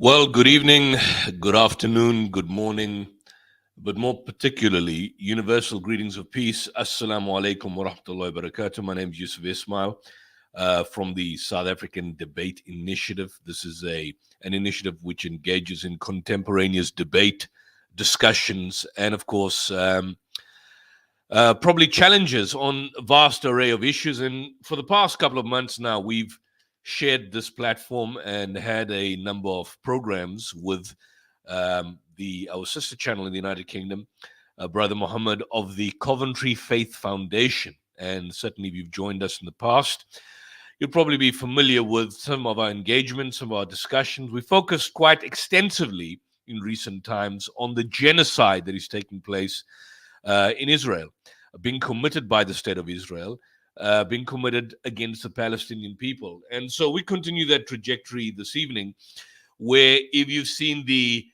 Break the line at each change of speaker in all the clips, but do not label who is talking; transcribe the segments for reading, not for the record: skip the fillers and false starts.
Well, good evening, good afternoon, good morning, but more particularly, universal greetings of peace. Assalamu alaikum wa rahmatullahi wa barakatuh. My name is YUSUF ISMAIL from the South African Debate Initiative. This is an initiative which engages in contemporaneous debate, discussions, and of course, probably challenges on a vast array of issues. And for the past couple of months now, we've shared this platform and had a number of programs with our sister channel in the United Kingdom, Brother Muhammad of the Coventry Faith Foundation. And certainly, if you've joined us in the past, you'll probably be familiar with some of our engagements, some of our discussions. We focused quite extensively in recent times on the genocide that is taking place in Israel, being committed by the state of Israel, being committed against the Palestinian people. And so we continue that trajectory this evening, where if you've seen the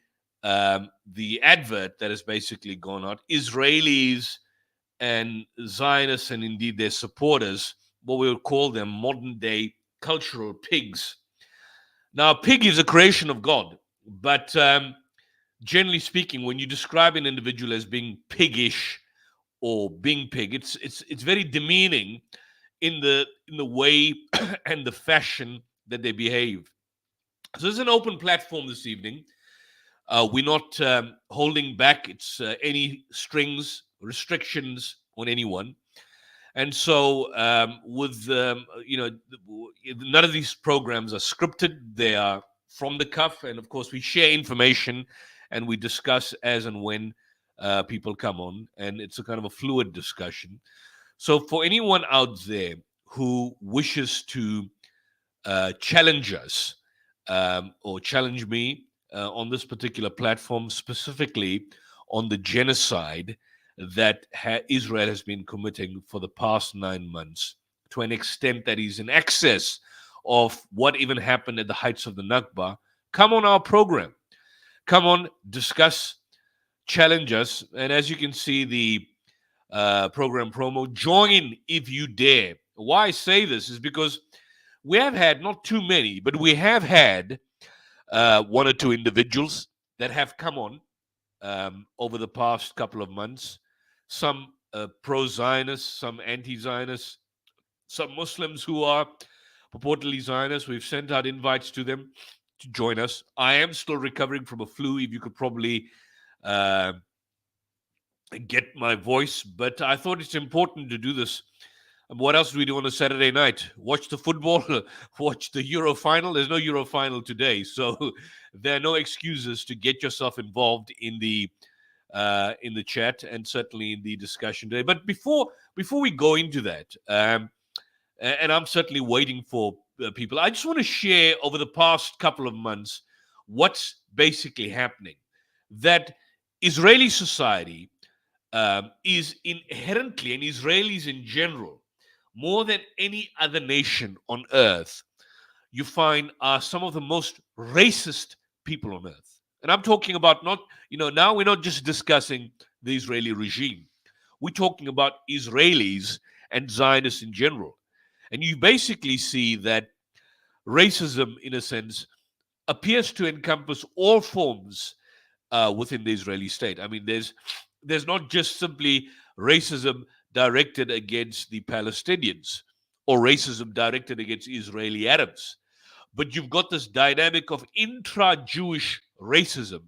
advert that has basically gone out, Israelis and Zionists and indeed their supporters, what we would call them modern day cultural pigs. Now, a pig is a creation of God, but generally speaking, when you describe an individual as being piggish or being pig, it's very demeaning in the way and the fashion that they behave. So it's an open platform this evening. We're not holding back any strings, restrictions on anyone. And so, none of these programs are scripted. They are from the cuff. And of course, we share information and we discuss as and when people come on. And it's a kind of a fluid discussion. So for anyone out there who wishes to challenge us or challenge me on this particular platform, specifically on the genocide that Israel has been committing for the past 9 months, to an extent that is in excess of what even happened at the heights of the Nakba, come on our program. Come on, discuss, challenge us. And as you can see, the program promo, join if you dare. Why I say this is because we have had, not too many, but we have had one or two individuals that have come on over the past couple of months. Some pro-Zionists, some anti-Zionists, some Muslims who are purportedly Zionists. We've sent out invites to them to join us. I am still recovering from a flu. If you could probably get my voice, but I thought it's important to do this. And what else do we do on a Saturday night? Watch the football, watch the Euro final. There's no Euro final today, so there are no excuses to get yourself involved in the chat and certainly in the discussion today. But before we go into that, and I'm certainly waiting for people, I just want to share over the past couple of months what's basically happening. That Israeli society is inherently, and Israelis in general, more than any other nation on earth, you find are some of the most racist people on earth. And I'm talking about now we're not just discussing the Israeli regime. We're talking about Israelis and Zionists in general. And you basically see that racism, in a sense, appears to encompass all forms within the Israeli state. I mean, there's not just simply racism directed against the Palestinians or racism directed against Israeli Arabs, but you've got this dynamic of intra-Jewish racism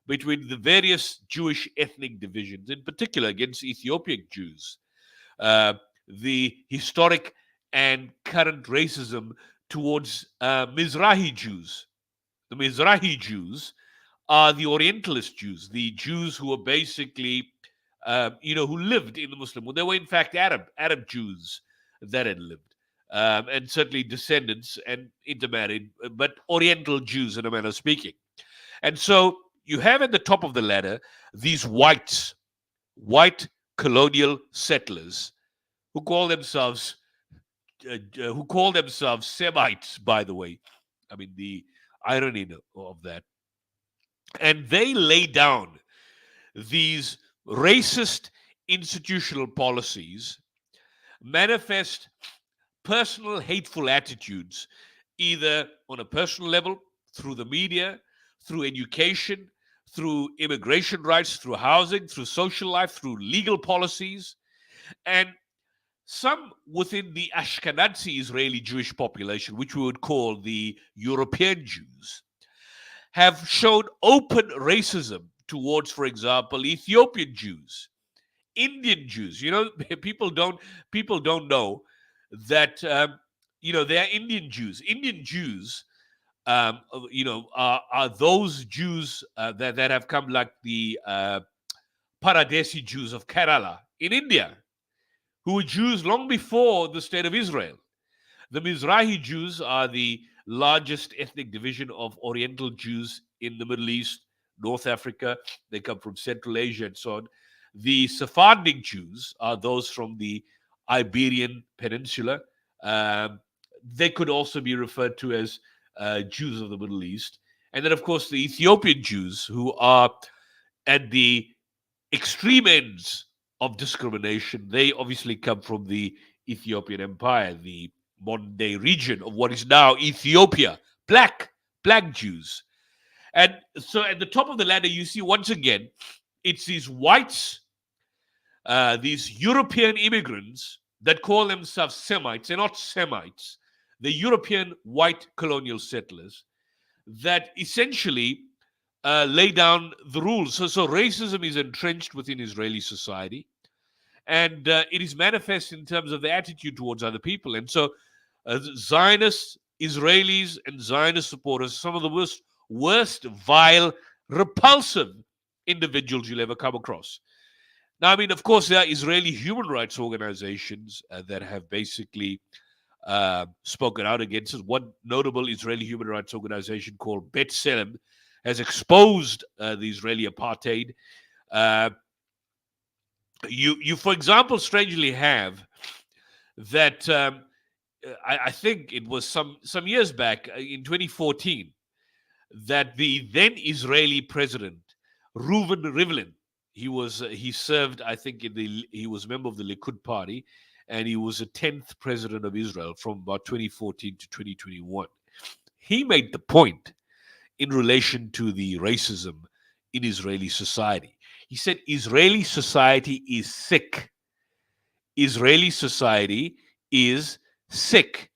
between the various Jewish ethnic divisions, in particular against Ethiopic Jews, the historic and current racism towards Mizrahi Jews. The Mizrahi Jews are the Orientalist Jews, the Jews who are basically, who lived in the Muslim world. They were in fact Arab Jews that had lived, and certainly descendants and intermarried, but Oriental Jews in a manner of speaking. And so you have at the top of the ladder these white colonial settlers who call themselves Semites, by the way. I mean, the irony of that. And they lay down these racist institutional policies, manifest personal hateful attitudes, either on a personal level through the media, through education, through immigration rights, through housing, through social life, through legal policies. And some within the Ashkenazi Israeli Jewish population, which we would call the European Jews, have shown open racism towards, for example, Ethiopian Jews, Indian Jews. People don't know that they are Indian Jews. Indian Jews, are those Jews that have come, like the Paradesi Jews of Kerala in India, who were Jews long before the state of Israel. The Mizrahi Jews are the largest ethnic division of Oriental Jews in the Middle East, North Africa. They come from Central Asia and so on. The Sephardic Jews are those from the Iberian Peninsula. Um, they could also be referred to as Jews of the Middle East. And then, of course, the Ethiopian Jews, who are at the extreme ends of discrimination. They obviously come from the Ethiopian Empire, the modern day region of what is now Ethiopia. Black Jews. And so at the top of the ladder, you see once again, it's these whites, these European immigrants that call themselves Semites. They're not Semites. The European white colonial settlers that essentially lay down the rules. So racism is entrenched within Israeli society, and it is manifest in terms of the attitude towards other people. And so Zionists, Israelis, and Zionist supporters, some of the worst, vile, repulsive individuals you'll ever come across. Now, I mean, of course, there are Israeli human rights organizations that have basically spoken out against it. One notable Israeli human rights organization called B'Tselem has exposed the Israeli apartheid. You, for example, strangely have that. I think it was some years back in 2014 that the then Israeli president Reuven Rivlin, he served, I think, he was a member of the Likud party, and he was the 10th president of Israel from about 2014 to 2021. He made the point in relation to the racism in Israeli society. He said Israeli society is sick. Israeli society is sick,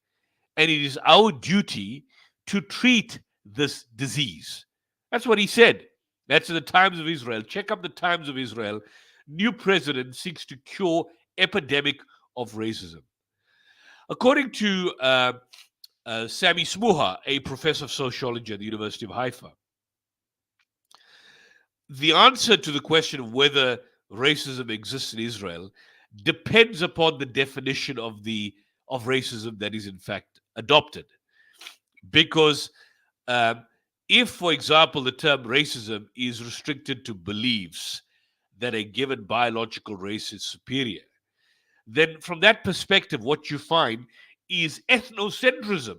and it is our duty to treat this disease. That's what he said. That's in the Times of Israel. Check up the Times of Israel. New president seeks to cure epidemic of racism. According to Sami Smuha, a professor of sociology at the University of Haifa, the answer to the question of whether racism exists in Israel depends upon the definition of racism that is in fact adopted. Because if, for example, the term racism is restricted to beliefs that a given biological race is superior, then from that perspective, what you find is ethnocentrism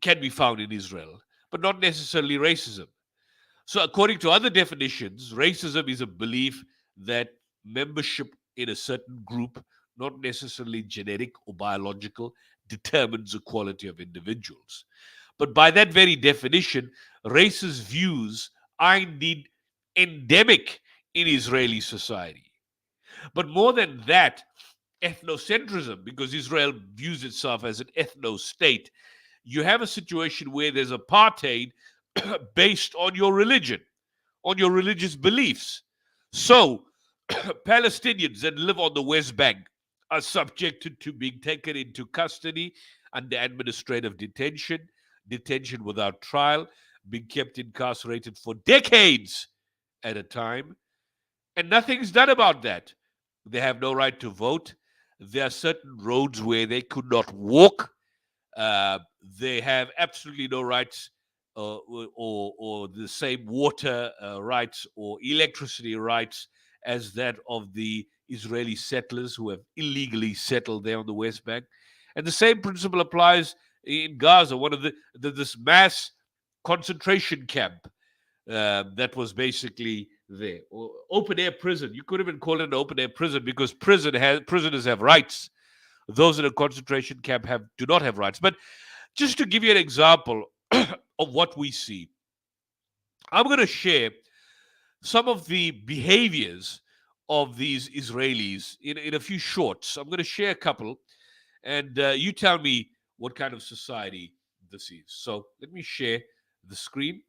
can be found in Israel, but not necessarily racism. So according to other definitions, racism is a belief that membership in a certain group, not necessarily genetic or biological, determines the quality of individuals. But by that very definition, racist views are indeed endemic in Israeli society. But more than that, ethnocentrism, because Israel views itself as an ethno-state, you have a situation where there's apartheid based on your religion, on your religious beliefs. So Palestinians that live on the West Bank are subjected to being taken into custody under administrative detention without trial, being kept incarcerated for decades at a time, and nothing's done about that. They have no right to vote. There are certain roads where they could not walk. They have absolutely no rights or the same water rights or electricity rights as that of the Israeli settlers who have illegally settled there on the West Bank. And the same principle applies in Gaza, one of this mass concentration camp that was basically there. Or open air prison. You could even call it an open air prison because prisoners have rights. Those in a concentration camp do not have rights. But just to give you an example of what we see. I'm going to share some of the behaviors of these Israelis in a few shorts. I'm going to share a couple, and you tell me what kind of society this is. So let me share the screen,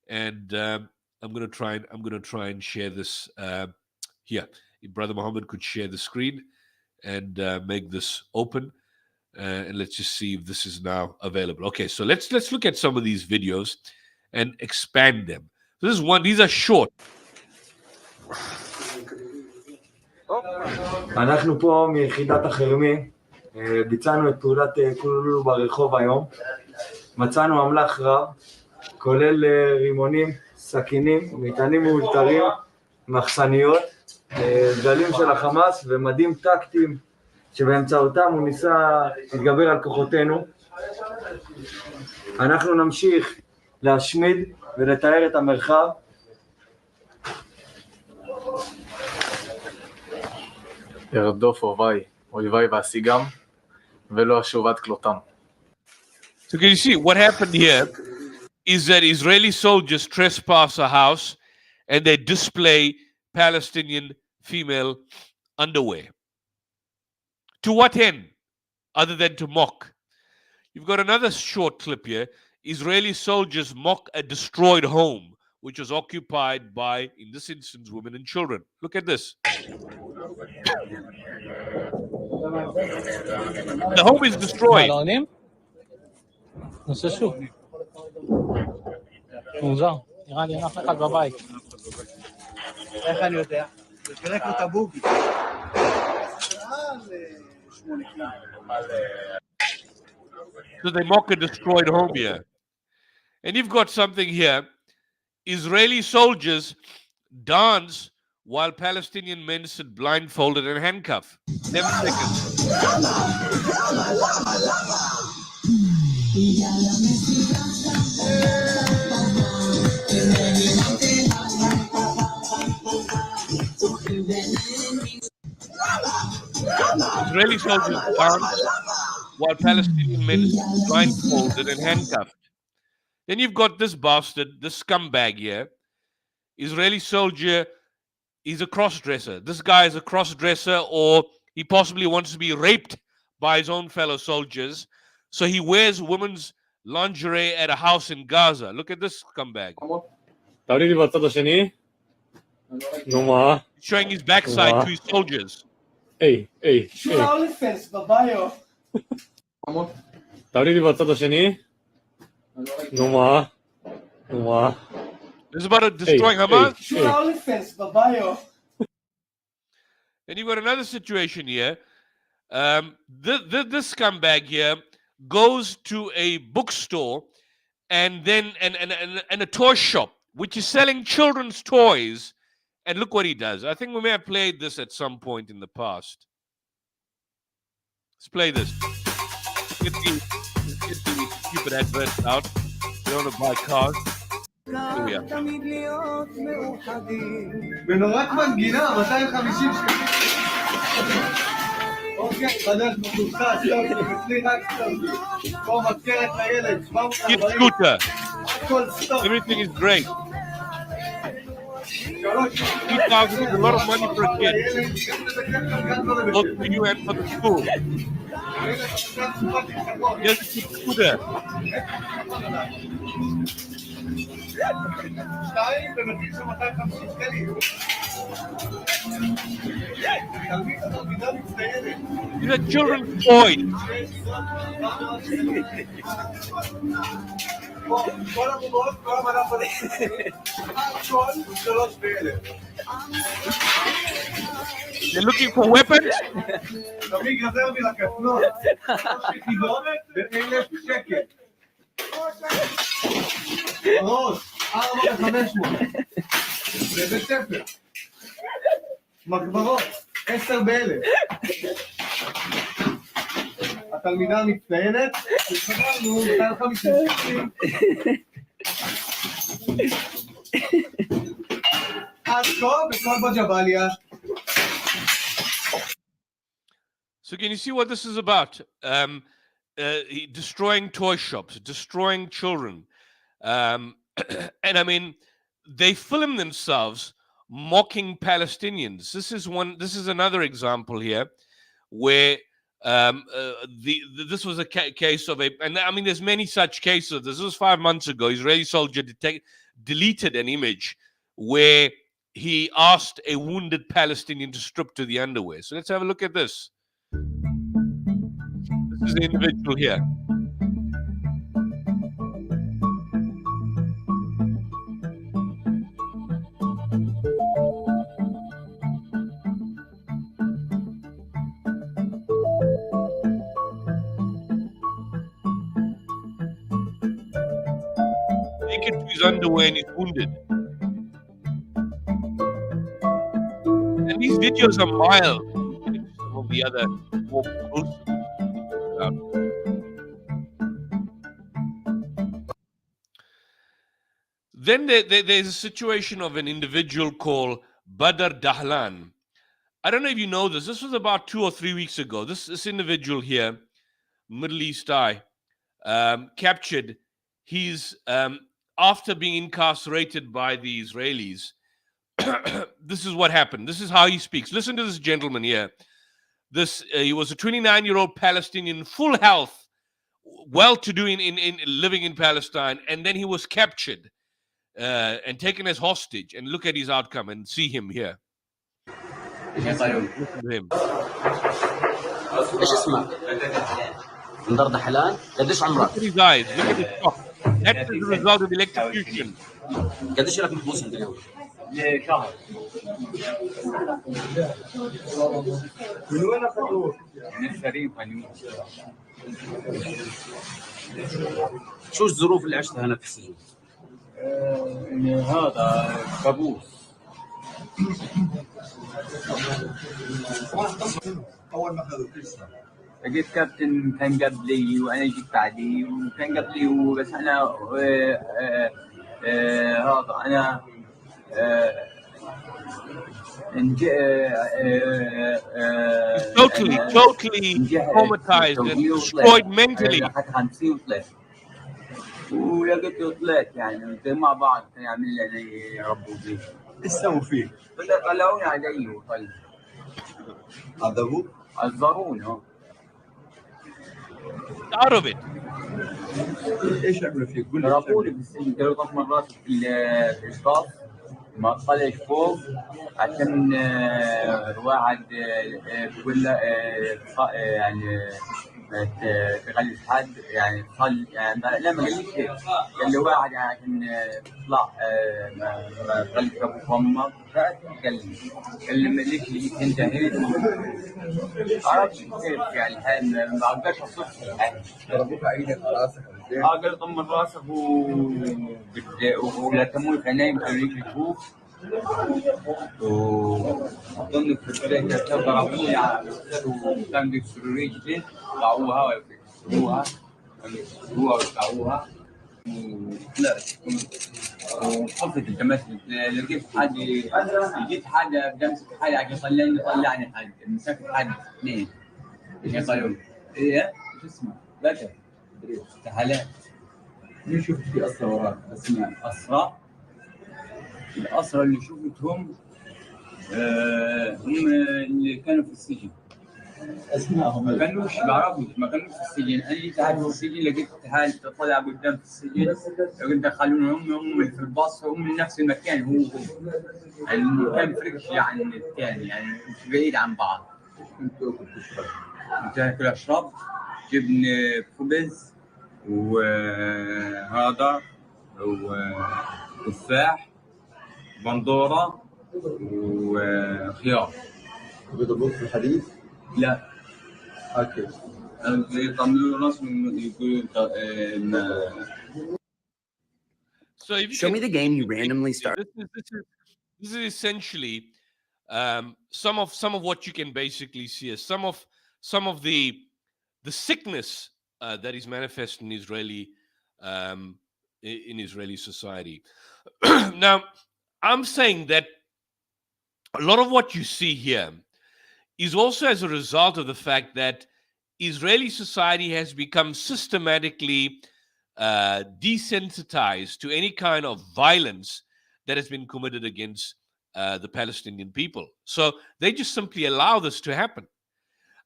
and I'm going to try and share this here. If Brother Muhammad could share the screen and make this open, and let's just see if this is now available. Okay, so let's look at some of these videos and expand them. So this is one. These are short.
אנחנו פה מיחידת החרמי, ביצענו את פעולת כולולו ברחוב היום. מצאנו אמל"ח רב, כולל רימונים, סכינים, מטענים מאולתרים, מחסניות, דגלים של החמאס ומדים טקטיים שבאמצעותם הוא ניסה להתגבר על כוחותינו. אנחנו נמשיך להשמיד ולתאר את המרחב.
ירדוף אויביי ואשיגם ולא אשוב עד כלותם.
So can you see what happened here is that Israeli soldiers trespass a house and they display Palestinian female underwear. To what end? Other than to mock. You've got another short clip here. Israeli soldiers mock a destroyed home, which was occupied by, in this instance, women and children. Look at this. The home is destroyed. So they mock a destroyed home here. And you've got something here. Israeli soldiers dance while Palestinian men sit blindfolded and handcuffed. 7 seconds. Israeli soldiers dance while Palestinian men sit blindfolded and handcuffed. Then you've got this bastard, this scumbag here. Israeli soldier, he's a cross-dresser. This guy is a cross-dresser, or he possibly wants to be raped by his own fellow soldiers. So he wears women's lingerie at a house in Gaza. Look at this scumbag. He's showing his backside to his soldiers.
Hey.
This is about destroying Hamas. And you've got another situation here. This scumbag here goes to a bookstore and then and a toy shop which is selling children's toys, and look what he does. I think we may have played this at some point in the past. Let's play this. Get the stupid adverts out. You don't want to buy cars. Here we are.
ונורק מנגינה, 250 שקלים. אוקיי, חדש בקבוצה, אצלי רק סתם. פה מזכרת לילד, 740.
Skip scooter. Everything is great. 2,000 is a lot of money for a kid. Both for you and for the school. Here's a skip scooter. These are children's toys. They're looking for weapons.
ראש, 4,500 בבית ספר מגברות, 10 ב-1,000 התלמידה מצטיינת ושמרנו 250 שקלים עד כה בכל בג'בליה.
So can you see what this is about? destroying toy shops, destroying children. And I mean, they film themselves mocking Palestinians. This is another example here where this was a case of and I mean, there's many such cases. This was 5 months ago. Israeli soldier deleted an image where he asked a wounded Palestinian to strip to the underwear. So let's have a look at this. This is the individual here. Naked to his underwear and he's wounded. And these videos are mild compared to some of the other more gruesome. Then there's a situation of an individual called Badr Dahlan. I don't know if you know this. This was about 2 or 3 weeks ago. This individual here, Middle East eye, captured. He's after being incarcerated by the Israelis. This is what happened. This is how he speaks. Listen to this gentleman here. He was a 29-year-old Palestinian, full health, well-to-do in living in Palestine, and then he was captured and taken as hostage. And look at his outcome and see him here. Listen to him.
ايش اسمك؟ انضر دحلان؟ قديش عمرك؟
Look at his eyes. Look at his shock. That's the result of electrocution.
قديش لك محبوس انت اليوم؟
شهر.
من وين اخذوه؟
من الشريف
شو الظروف اللي عشتها هنا في السجن؟
هذا كابوس.
اول ما اخذوه
لقيت كابتن كان قبلي وانا جيت بعدي وكان قبلي بس انا هذا انا
totally traumatized and destroyed mentally.
حتى 50 وطلعت ولقيته طلعت يعني مع بعض كان يعمل لي يربوا بيه.
ايش سووا فيه؟
طلعوني علي وطلع
عذبوه؟
عذرونا.
Out of it.
ايش عملوا فيه؟ قول لي
ضربوني بالسجن 3 مرات في الاسقاط ما طلعش فوق عشان واحد بيقول له يعني تغلس حد يعني صل يعني لا ما قاليش قال له واحد عشان تطلع ما تغلس ابوك وامك قال لي ماليش انتهيت عرفت كيف يعني ما اقدرش اوصف يعني
ضربوك عينك على راسك
قال طمن راسك ولتموه كنايم في رجلك وضمن الفكرة كان ضربوني على وكان بيكسروا رجلي طلعوها ويكسروها ويقطعوها وطلعت وحطت التمثل لقيت حاجة بدي امسك حاجة عشان طلعني حاجة مسكت حاجة 2 ايش قالوا ايه شو اسمه بدر تعالى
مين شفت في أسرى وراك؟
اسمع أسرى الأسرى اللي شفتهم هم اللي كانوا في السجن
اسمائهم
ما كانوش في السجن أنا قاعد في السجن لقيت حال طلع قدام في السجن لقيت دخلونا هم في الباص هم من نفس المكان هو المكان فرقش عن الثاني يعني مش بعيد عن بعض كنت آكل أشرب جبن خبز وهذا وتفاح بندورة وخيار.
بيضربوك في الحديد؟
لا
اوكي
يطمنوا راسهم يقولوا
So if you
Show me the game you randomly
this
start.
is essentially some of what you can basically see as some of the sickness that is manifest in Israeli society. Now, I'm saying that a lot of what you see here is also as a result of the fact that Israeli society has become systematically desensitized to any kind of violence that has been committed against the Palestinian people. So they just simply allow this to happen.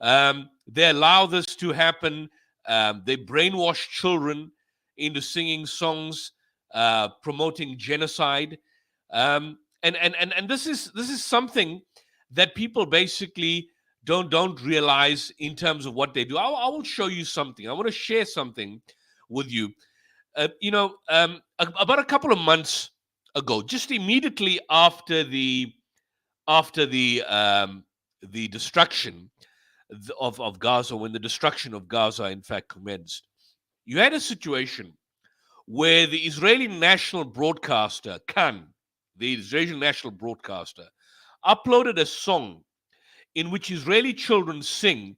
They allow this to happen. They brainwash children into singing songs promoting genocide, and this is something that people basically don't realize in terms of what they do. I will show you something. I want to share something with you. About a couple of months ago, just immediately after the destruction of Gaza, when the destruction of Gaza in fact commenced, you had a situation where the Israeli national broadcaster, Kan, the Israeli national broadcaster, uploaded a song in which Israeli children sing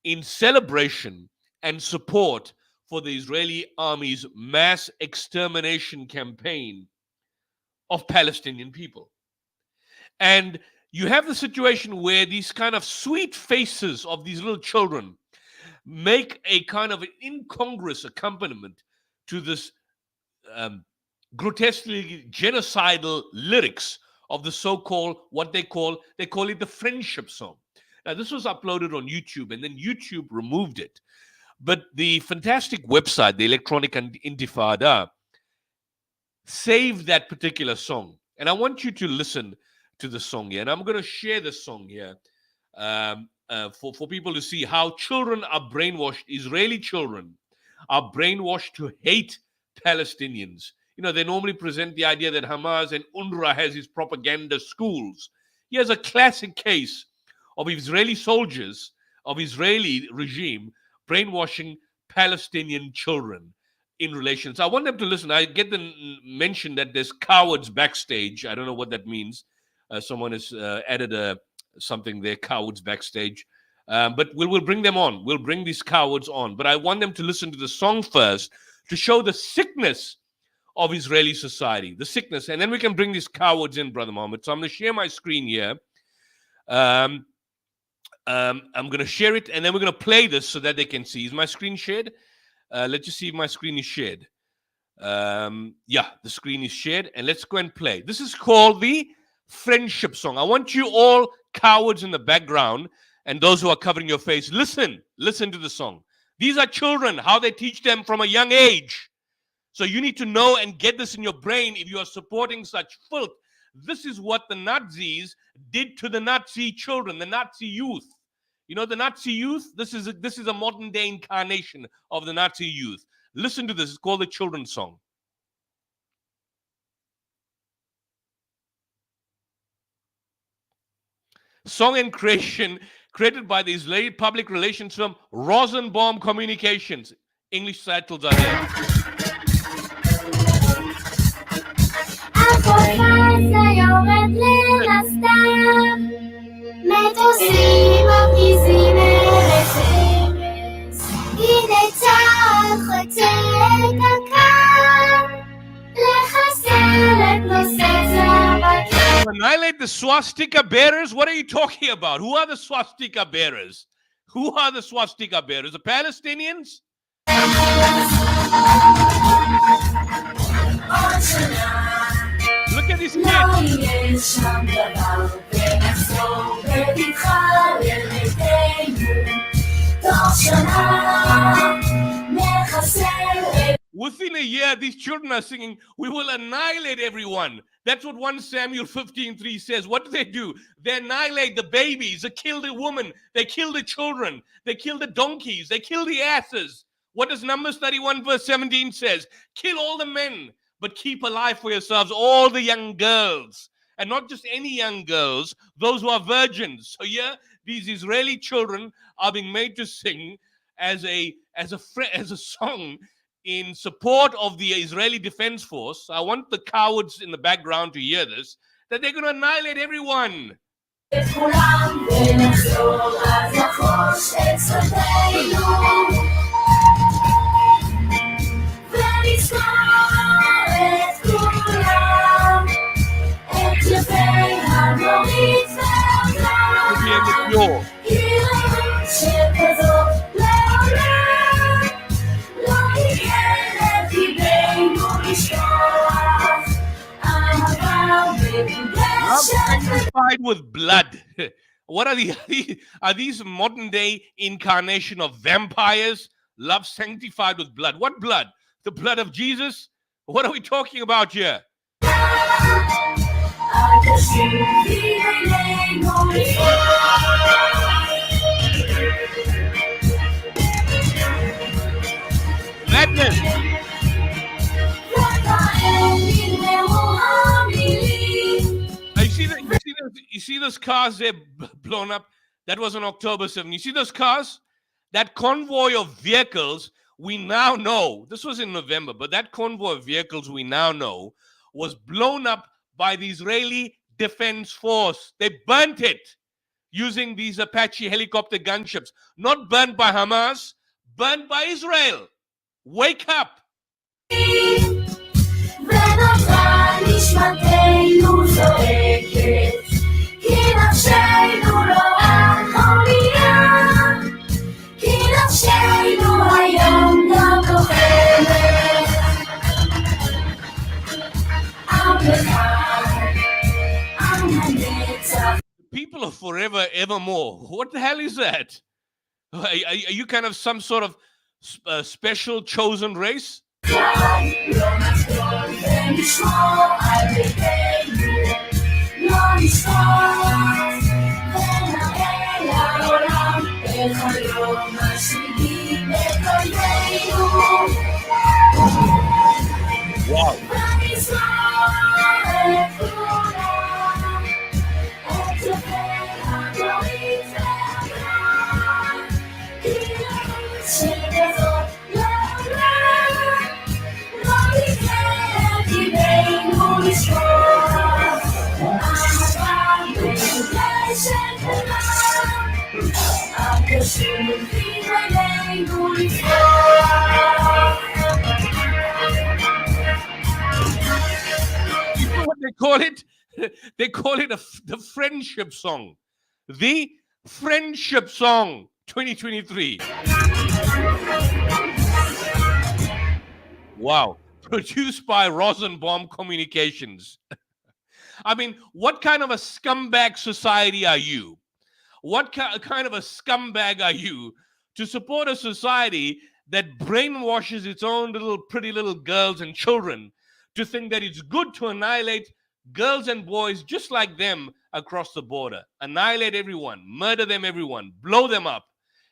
in celebration and support for the Israeli army's mass extermination campaign of Palestinian people. And you have the situation where these kind of sweet faces of these little children make a kind of an incongruous accompaniment to this grotesquely genocidal lyrics of the so-called, what they call it the friendship song. Now, this was uploaded on YouTube, and then YouTube removed it. But the fantastic website, the Electronic Intifada, saved that particular song. And I want you to listen to the song here. And I'm going to share the song here for people to see how children are brainwashed. Israeli children are brainwashed to hate Palestinians. They normally present the idea that Hamas and UNRWA has these propaganda schools. Here's a classic case of Israeli soldiers, of Israeli regime, brainwashing Palestinian children in relations. I want them to listen. I get the mention that there's cowards backstage. I don't know what that means. Someone has added something there, cowards backstage. But we'll bring them on. We'll bring these cowards on. But I want them to listen to the song first to show the sickness of Israeli society, the sickness. And then we can bring these cowards in, Brother Mohammed. So I'm going to share my screen here. I'm going to share it, and then we're going to play this so that they can see. Is my screen shared? Let's just see if my screen is shared. Yeah, the screen is shared, and let's go and play. This is called the friendship song. I want you all cowards in the background and those who are covering your face, listen to the song. These are children, how they teach them from a young age. So you need to know and get this in your brain if you are supporting such filth. This is what the Nazis did to the Nazi children, the Nazi youth. The Nazi youth, this is a modern day incarnation of the Nazi youth. Listen to this. It's called the children's song. Song and creation created by the Israeli public relations firm Rosenbaum Communications. English titles are there.
מטוסים מפגיזים ארץ ארץ, הנה צה"ל חוצה את הקו, לחסל את נושא זר.
Annihilate the swastika bearers? What are you talking about? Who are the swastika bearers? Who are the swastika bearers? The Palestinians? Look at these kids. Within a year, these children are singing, "We will annihilate everyone." That's what 1 Samuel 15:3 says. What do? They annihilate the babies, they kill the women, they kill the children, they kill the donkeys, they kill the asses. What does Numbers 31 verse 17 says? Kill all the men, but keep alive for yourselves all the young girls. And not just any young girls, those who are virgins. So yeah, these Israeli children are being made to sing as a song in support of the Israeli Defense Force. I want the cowards in the background to hear this, that they're going to annihilate everyone. sanctified with blood. What are are these modern day incarnation of vampires? Love sanctified with blood. What blood? The blood of Jesus? What are we talking about here? Madness. You see those cars there blown up? That was on October 7th. You see those cars? That convoy of vehicles, we now know, this was in November, but that convoy of vehicles we now know was blown up by the Israeli Defense Force. They burnt it using these Apache helicopter gunships. Not burnt by Hamas, burnt by Israel. Wake up. People of forever, evermore. What the hell is that? Are you kind of some sort of special chosen race? Wow. You know what they call it? They call it the friendship song. The friendship song 2023. Wow. Produced by Rosenbaum Communications. I mean, what kind of a scumbag society are you? What kind of a scumbag are you to support a society that brainwashes its own pretty little girls and children to think that it's good to annihilate girls and boys just like them across the border? Annihilate everyone, murder them, everyone, blow them up.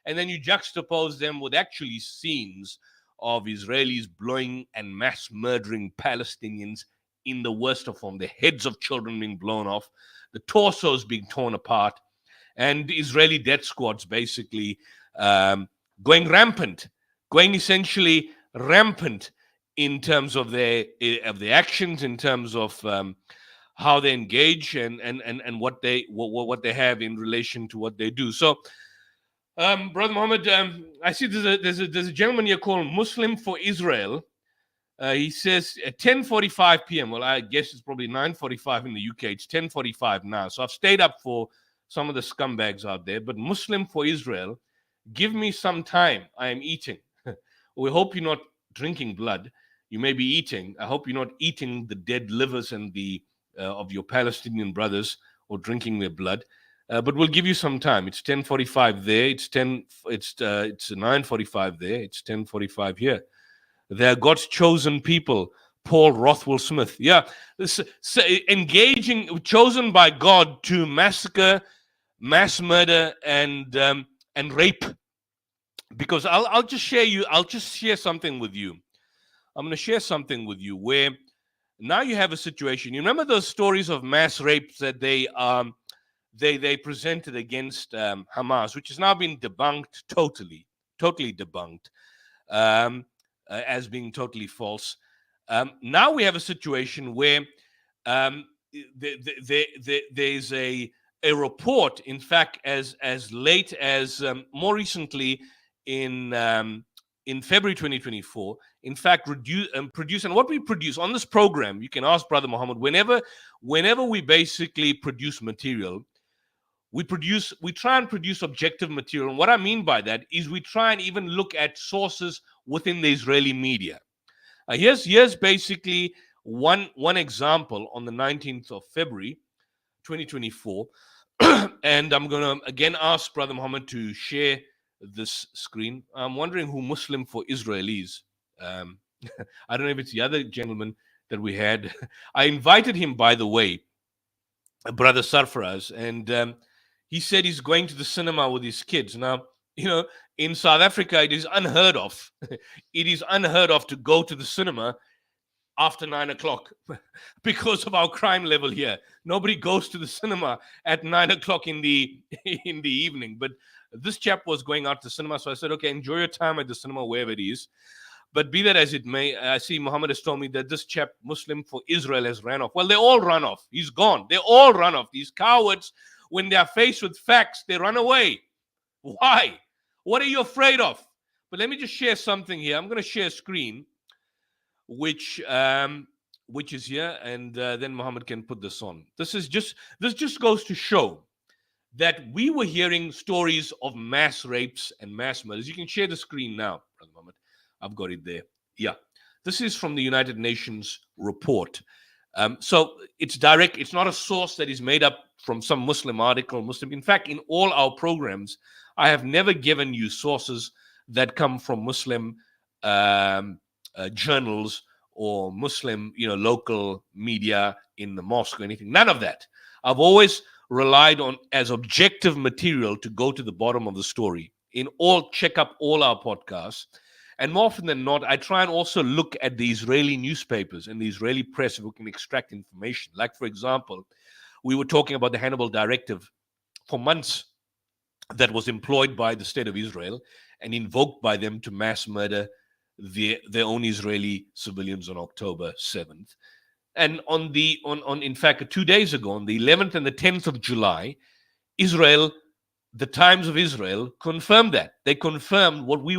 And then you juxtapose them with actually scenes of Israelis blowing and mass murdering Palestinians in the worst of form. The heads of children being blown off, the torsos being torn apart, and Israeli death squads basically going rampant, going essentially rampant in terms of their actions, in terms of how they engage and what they have in relation to what they do. So, Brother Mohammed, I see there's a gentleman here called Muslim for Israel. He says at 10:45 p.m. Well, I guess it's probably 9:45 in the UK. It's 10:45 now. So I've stayed up for some of the scumbags out there. But Muslim for Israel, give me some time. I am eating. We hope you're not drinking blood. You may be eating. I hope you're not eating the dead livers and the of your Palestinian brothers or drinking their blood. But we'll give you some time. It's 10:45 there. It's 9:45 there. It's 10:45 here. They're God's chosen people. Paul Rothwell Smith. Yeah, engaging, chosen by God to massacre, mass murder, and rape. Because I'll just share something with you. I'm going to share something with you where now you have a situation. You remember those stories of mass rapes that they presented against Hamas, which has now been debunked totally debunked as being totally false. Now we have a situation where there's a report, in fact, as late as more recently in February 2024, in fact, produce, and what we produce on this program, you can ask Brother Muhammad, whenever we basically produce material, we try and produce objective material. And what I mean by that is we try and even look at sources within the Israeli media. Here's basically one example on the 19th of February 2024. And I'm going to again ask Brother Muhammad to share this screen. I'm wondering who Muslim for Israel is. I don't know if it's the other gentleman that we had. I invited him, by the way, Brother Sarfaraz, and he said he's going to the cinema with his kids. Now, in South Africa, it is unheard of. It is unheard of to go to the cinema after 9 o'clock because of our crime level here. Nobody goes to the cinema at 9 o'clock in the evening. But this chap was going out to cinema, so I said, okay, enjoy your time at the cinema, wherever it is. But be that as it may, I see Muhammad has told me that this chap, Muslim for Israel, has ran off. Well, they all run off. He's gone. They all run off. These cowards, when they are faced with facts, they run away. Why? What are you afraid of? But let me just share something here. I'm going to share a screen, which is here, and then Muhammad can put this on. This just goes to show that we were hearing stories of mass rapes and mass murders. You can share the screen now, Brother Muhammad. I've got it there. Yeah. This is from the United Nations report. So it's direct. It's not a source that is made up from some Muslim article. In fact, in all our programs, I have never given you sources that come from Muslim journals or Muslim, local media in the mosque or anything. None of that. I've always relied on as objective material to go to the bottom of the story. Check up all our podcasts. And more often than not, I try and also look at the Israeli newspapers and the Israeli press if we can extract information. Like, for example, we were talking about the Hannibal Directive for months that was employed by the state of Israel and invoked by them to mass murder their own Israeli civilians on October 7th. And in fact, 2 days ago, on the 11th and the 10th of July, the Times of Israel confirmed that. They confirmed what we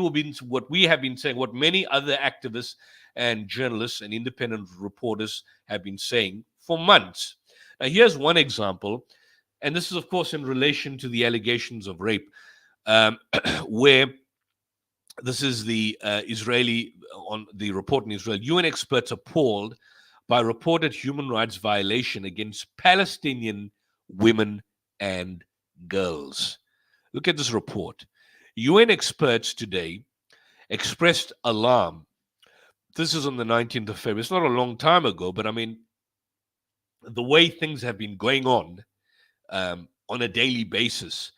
have been saying, what many other activists and journalists and independent reporters have been saying for months. Now, here's one example, and this is, of course, in relation to the allegations of rape, where this is the the report in Israel. UN experts appalled by reported human rights violation against Palestinian women and girls. Look at this report. UN experts today expressed alarm. This is on the 19th of February. It's not a long time ago, but I mean, the way things have been going on a daily basis,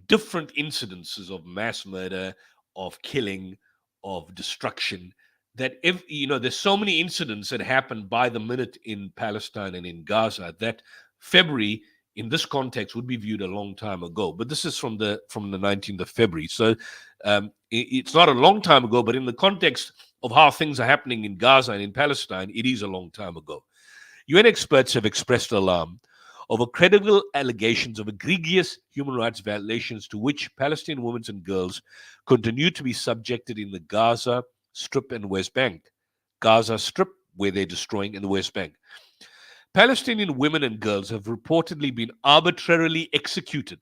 different incidences of mass murder, of killing, of destruction, that there's so many incidents that happen by the minute in Palestine and in Gaza that February in this context would be viewed a long time ago. But this is from the 19th of February. So it's not a long time ago, but in the context of how things are happening in Gaza and in Palestine, it is a long time ago. UN experts have expressed alarm over credible allegations of egregious human rights violations to which Palestinian women and girls continue to be subjected in the Gaza Strip and West Bank. Gaza Strip, where they're destroying, and the West Bank. Palestinian women and girls have reportedly been arbitrarily executed.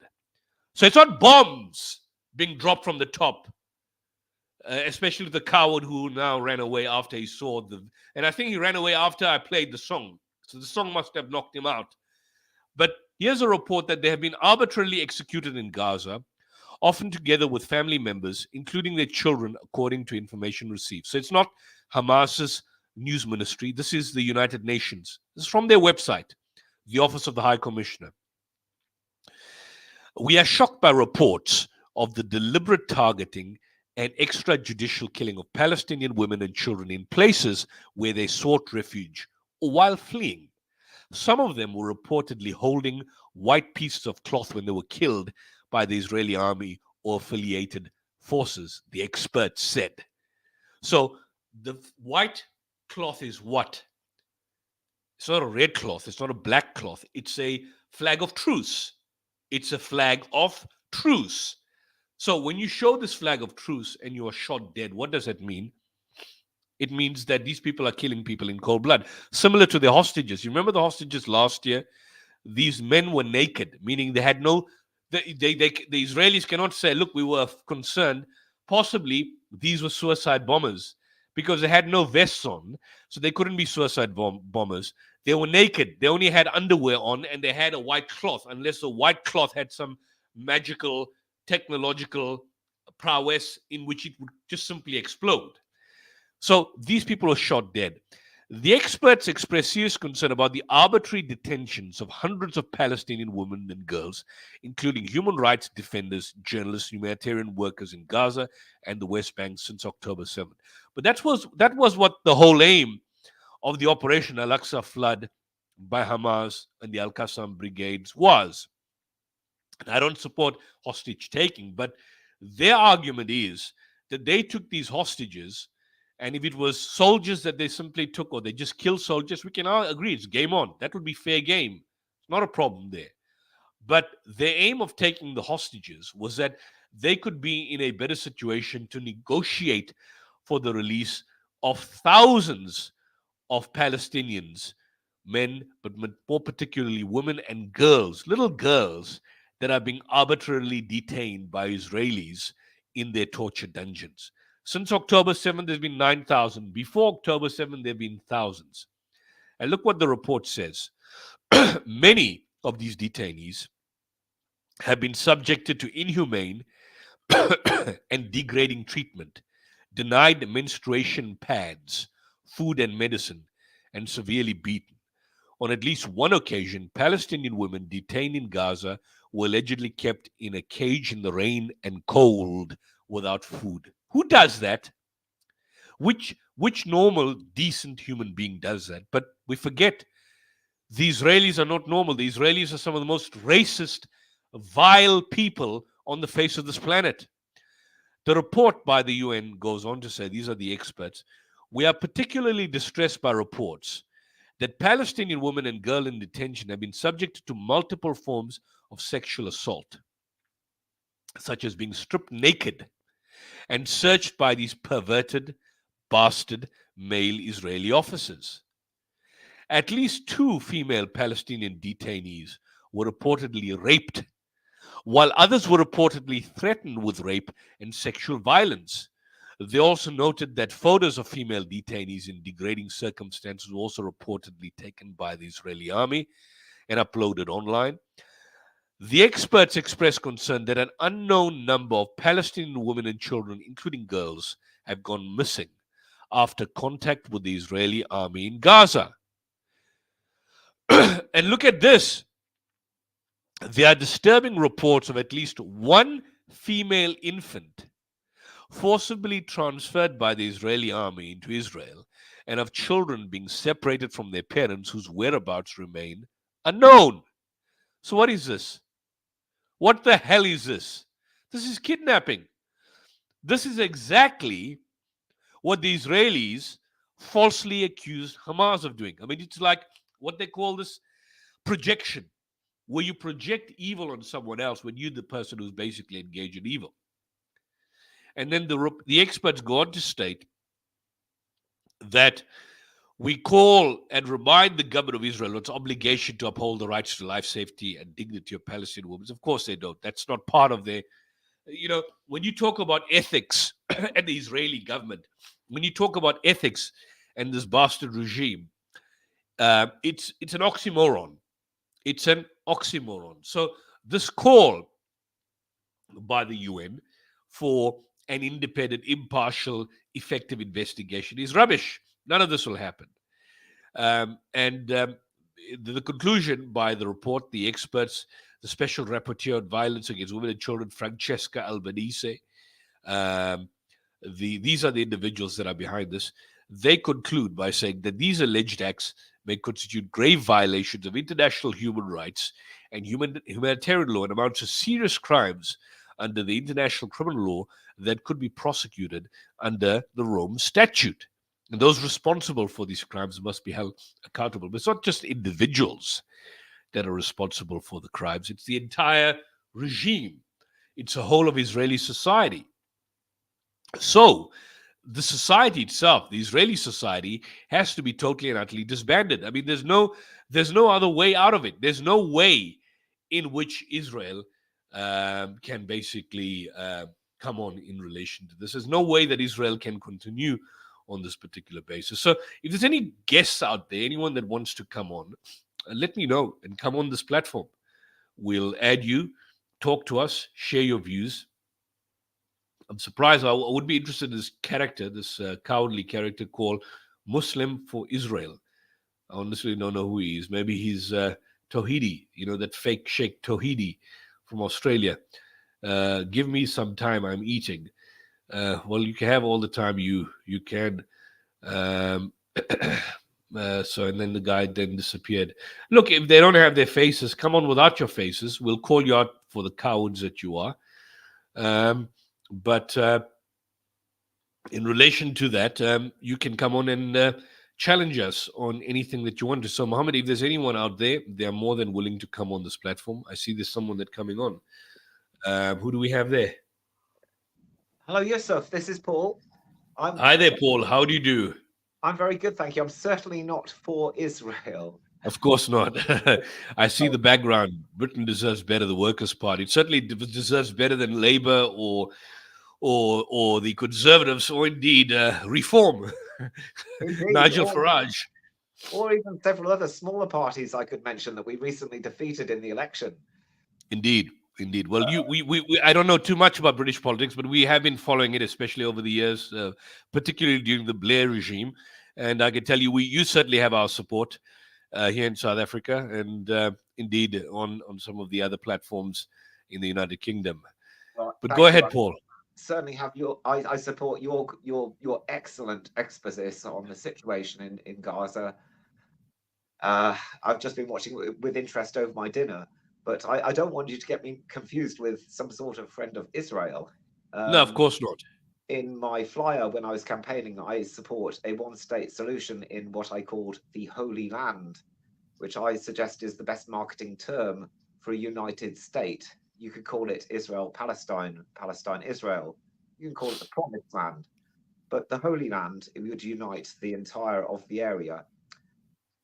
So it's not bombs being dropped from the top, especially the coward who now ran away after he saw and I think he ran away after I played the song. So the song must have knocked him out. But here's a report that they have been arbitrarily executed in Gaza, often together with family members, including their children, according to information received. So it's not Hamas's news ministry. This is the United Nations. This is from their website, the Office of the High Commissioner. We are shocked by reports of the deliberate targeting and extrajudicial killing of Palestinian women and children in places where they sought refuge or while fleeing. Some of them were reportedly holding white pieces of cloth when they were killed by the Israeli army or affiliated forces, the experts said. So the white cloth is what? It's not a red cloth. It's not a black cloth. It's a flag of truce. It's a flag of truce. So when you show this flag of truce and you are shot dead, what does that mean? It means that these people are killing people in cold blood. Similar to the hostages. You remember the hostages last year? These men were naked, meaning they had no... The Israelis cannot say, look, we were concerned. Possibly these were suicide bombers because they had no vests on, so they couldn't be suicide bombers. They were naked. They only had underwear on, and they had a white cloth, unless the white cloth had some magical technological prowess in which it would just simply explode. So these people were shot dead. The experts expressed serious concern about the arbitrary detentions of hundreds of Palestinian women and girls, including human rights defenders, journalists, humanitarian workers in Gaza and the West Bank since October 7th. But that was what the whole aim of the Operation Al-Aqsa Flood by Hamas and the Al-Qassam brigades was. And I don't support hostage taking, but their argument is that they took these hostages, and if it was soldiers that they simply took, or they just killed soldiers, we can all agree it's game on. That would be fair game. It's not a problem there. But the aim of taking the hostages was that they could be in a better situation to negotiate for the release of thousands of Palestinians, men, but more particularly women and girls, little girls that are being arbitrarily detained by Israelis in their torture dungeons. Since October 7th, there's been 9,000. Before October 7th, there have been thousands. And look what the report says. Many of these detainees have been subjected to inhumane and degrading treatment, denied menstruation pads, food and medicine, and severely beaten. On at least one occasion, Palestinian women detained in Gaza were allegedly kept in a cage in the rain and cold without food. Who does that? Which normal, decent human being does that? But we forget the Israelis are not normal. The Israelis are some of the most racist, vile people on the face of this planet. The report by the UN goes on to say, these are the experts, we are particularly distressed by reports that Palestinian women and girls in detention have been subjected to multiple forms of sexual assault, such as being stripped naked and searched by these perverted, bastard male Israeli officers. At least 2 female Palestinian detainees were reportedly raped, while others were reportedly threatened with rape and sexual violence. They also noted that photos of female detainees in degrading circumstances were also reportedly taken by the Israeli army and uploaded online. The experts expressed concern that an unknown number of Palestinian women and children, including girls, have gone missing after contact with the Israeli army in Gaza. And look at this. There are disturbing reports of at least one female infant forcibly transferred by the Israeli army into Israel, and of children being separated from their parents whose whereabouts remain unknown. So what is this? What the hell is this? This is kidnapping. This is exactly what the Israelis falsely accused Hamas of doing. I mean, it's like what they call this projection, where you project evil on someone else when you're the person who's basically engaged in evil. And then the experts go on to state that we call and remind the government of Israel of its obligation to uphold the rights to life, safety, and dignity of Palestinian women. Of course they don't. That's not part of their, when you talk about ethics and the Israeli government, when you talk about ethics and this bastard regime, it's an oxymoron. It's an oxymoron. So this call by the UN for an independent, impartial, effective investigation is rubbish. None of this will happen. The conclusion by the report, the experts, the Special Rapporteur on Violence Against Women and Children, Francesca Albanese, these are the individuals that are behind this. They conclude by saying that these alleged acts may constitute grave violations of international human rights and humanitarian law and amount to serious crimes under the international criminal law that could be prosecuted under the Rome Statute. And those responsible for these crimes must be held accountable. But it's not just individuals that are responsible for the crimes. It's the entire regime. It's the whole of Israeli society. So the society itself, the Israeli society, has to be totally and utterly disbanded. I mean, there's no other way out of it. There's no way in which Israel can basically come on in relation to this. There's no way that Israel can continue on this particular basis. So if there's any guests out there, anyone that wants to come on, let me know and come on this platform. We'll add you, talk to us, share your views. I'm surprised. I would be interested in this character, this cowardly character called Muslim for Israel. I honestly don't know who he is. Maybe he's Tawhidi, that fake Sheikh Tawhidi from Australia. Give me some time, I'm eating. Well, you can have all the time you can. And then the guy then disappeared. Look, if they don't have their faces, come on without your faces. We'll call you out for the cowards that you are. But in relation to that, you can come on and challenge us on anything that you want to. So, Mohammed, if there's anyone out there, they are more than willing to come on this platform. I see there's someone that's coming on. Who do we have there?
Hello, Yusuf. This is Paul.
Hi there, Paul. How do you do?
I'm very good, thank you. I'm certainly not for Israel.
Of course not. I see the background. Britain deserves better, the Workers' Party. It certainly deserves better than Labour or the Conservatives, or indeed Reform.
Indeed,
Nigel Farage.
Or even several other smaller parties I could mention that we recently defeated in the election.
Indeed. Well, I don't know too much about British politics, but we have been following it, especially over the years, particularly during the Blair regime. And I can tell you, you certainly have our support here in South Africa, and indeed on some of the other platforms in the United Kingdom. But go ahead, Paul.
Certainly have I support your excellent exposé on the situation in Gaza. I've just been watching with interest over my dinner. But I don't want you to get me confused with some sort of friend of Israel.
No, of course not.
In my flyer, when I was campaigning, I support a one-state solution in what I called the Holy Land, which I suggest is the best marketing term for a united state. You could call it Israel-Palestine, Palestine-Israel. You can call it the Promised Land. But the Holy Land, it would unite the entire of the area,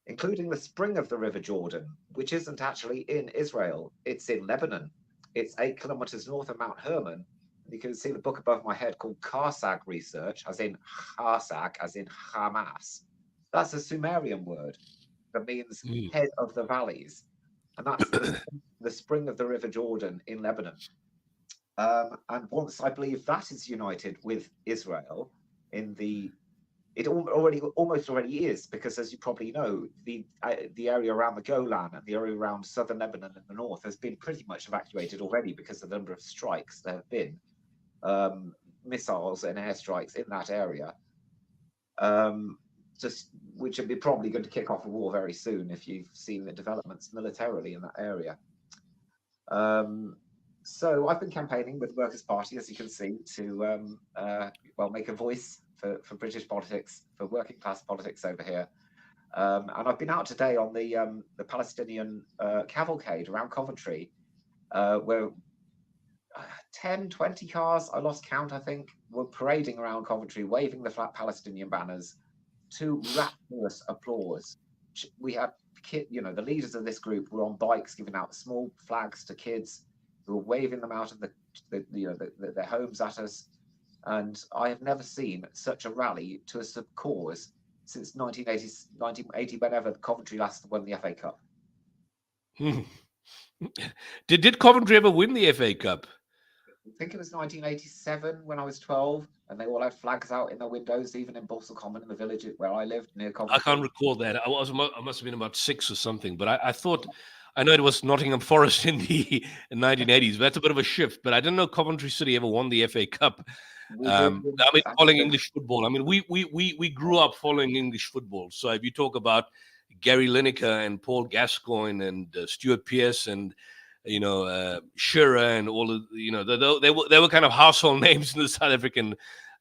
including the spring of the River Jordan, which isn't actually in Israel. It's in Lebanon. It's 8 kilometers north of Mount Hermon. You can see the book above my head called Karsag Research, as in Harsag, as in Hamas. That's a Sumerian word that means head of the valleys. And that's the spring of the River Jordan in Lebanon. And once I believe that is united with Israel it almost already is, because as you probably know, the area around the Golan and the area around southern Lebanon in the north has been pretty much evacuated already because of the number of strikes there have been, missiles and airstrikes in that area, which are probably going to kick off a war very soon if you've seen the developments militarily in that area. So I've been campaigning with the Workers' Party, as you can see, to make a voice for British politics, for working class politics over here. And I've been out today on the Palestinian cavalcade around Coventry, where 10, 20 cars, I lost count, I think, were parading around Coventry, waving the flat Palestinian banners to rapturous applause. We had the leaders of this group were on bikes giving out small flags to kids who were waving them out of their homes at us. And I have never seen such a rally to a cause since 1980, whenever Coventry last won the FA Cup.
Did Coventry ever win the FA Cup?
I think it was 1987 when I was 12, and they all had flags out in their windows, even in Balsall Common in the village where I lived near Coventry.
I can't recall that. I must have been about 6 or something, but I know it was Nottingham Forest in the 1980s. But that's a bit of a shift. But I didn't know Coventry City ever won the FA Cup. Following English football. I mean, we grew up following English football. So if you talk about Gary Lineker and Paul Gascoigne and Stuart Pearce and Shearer and all of they were kind of household names in the South African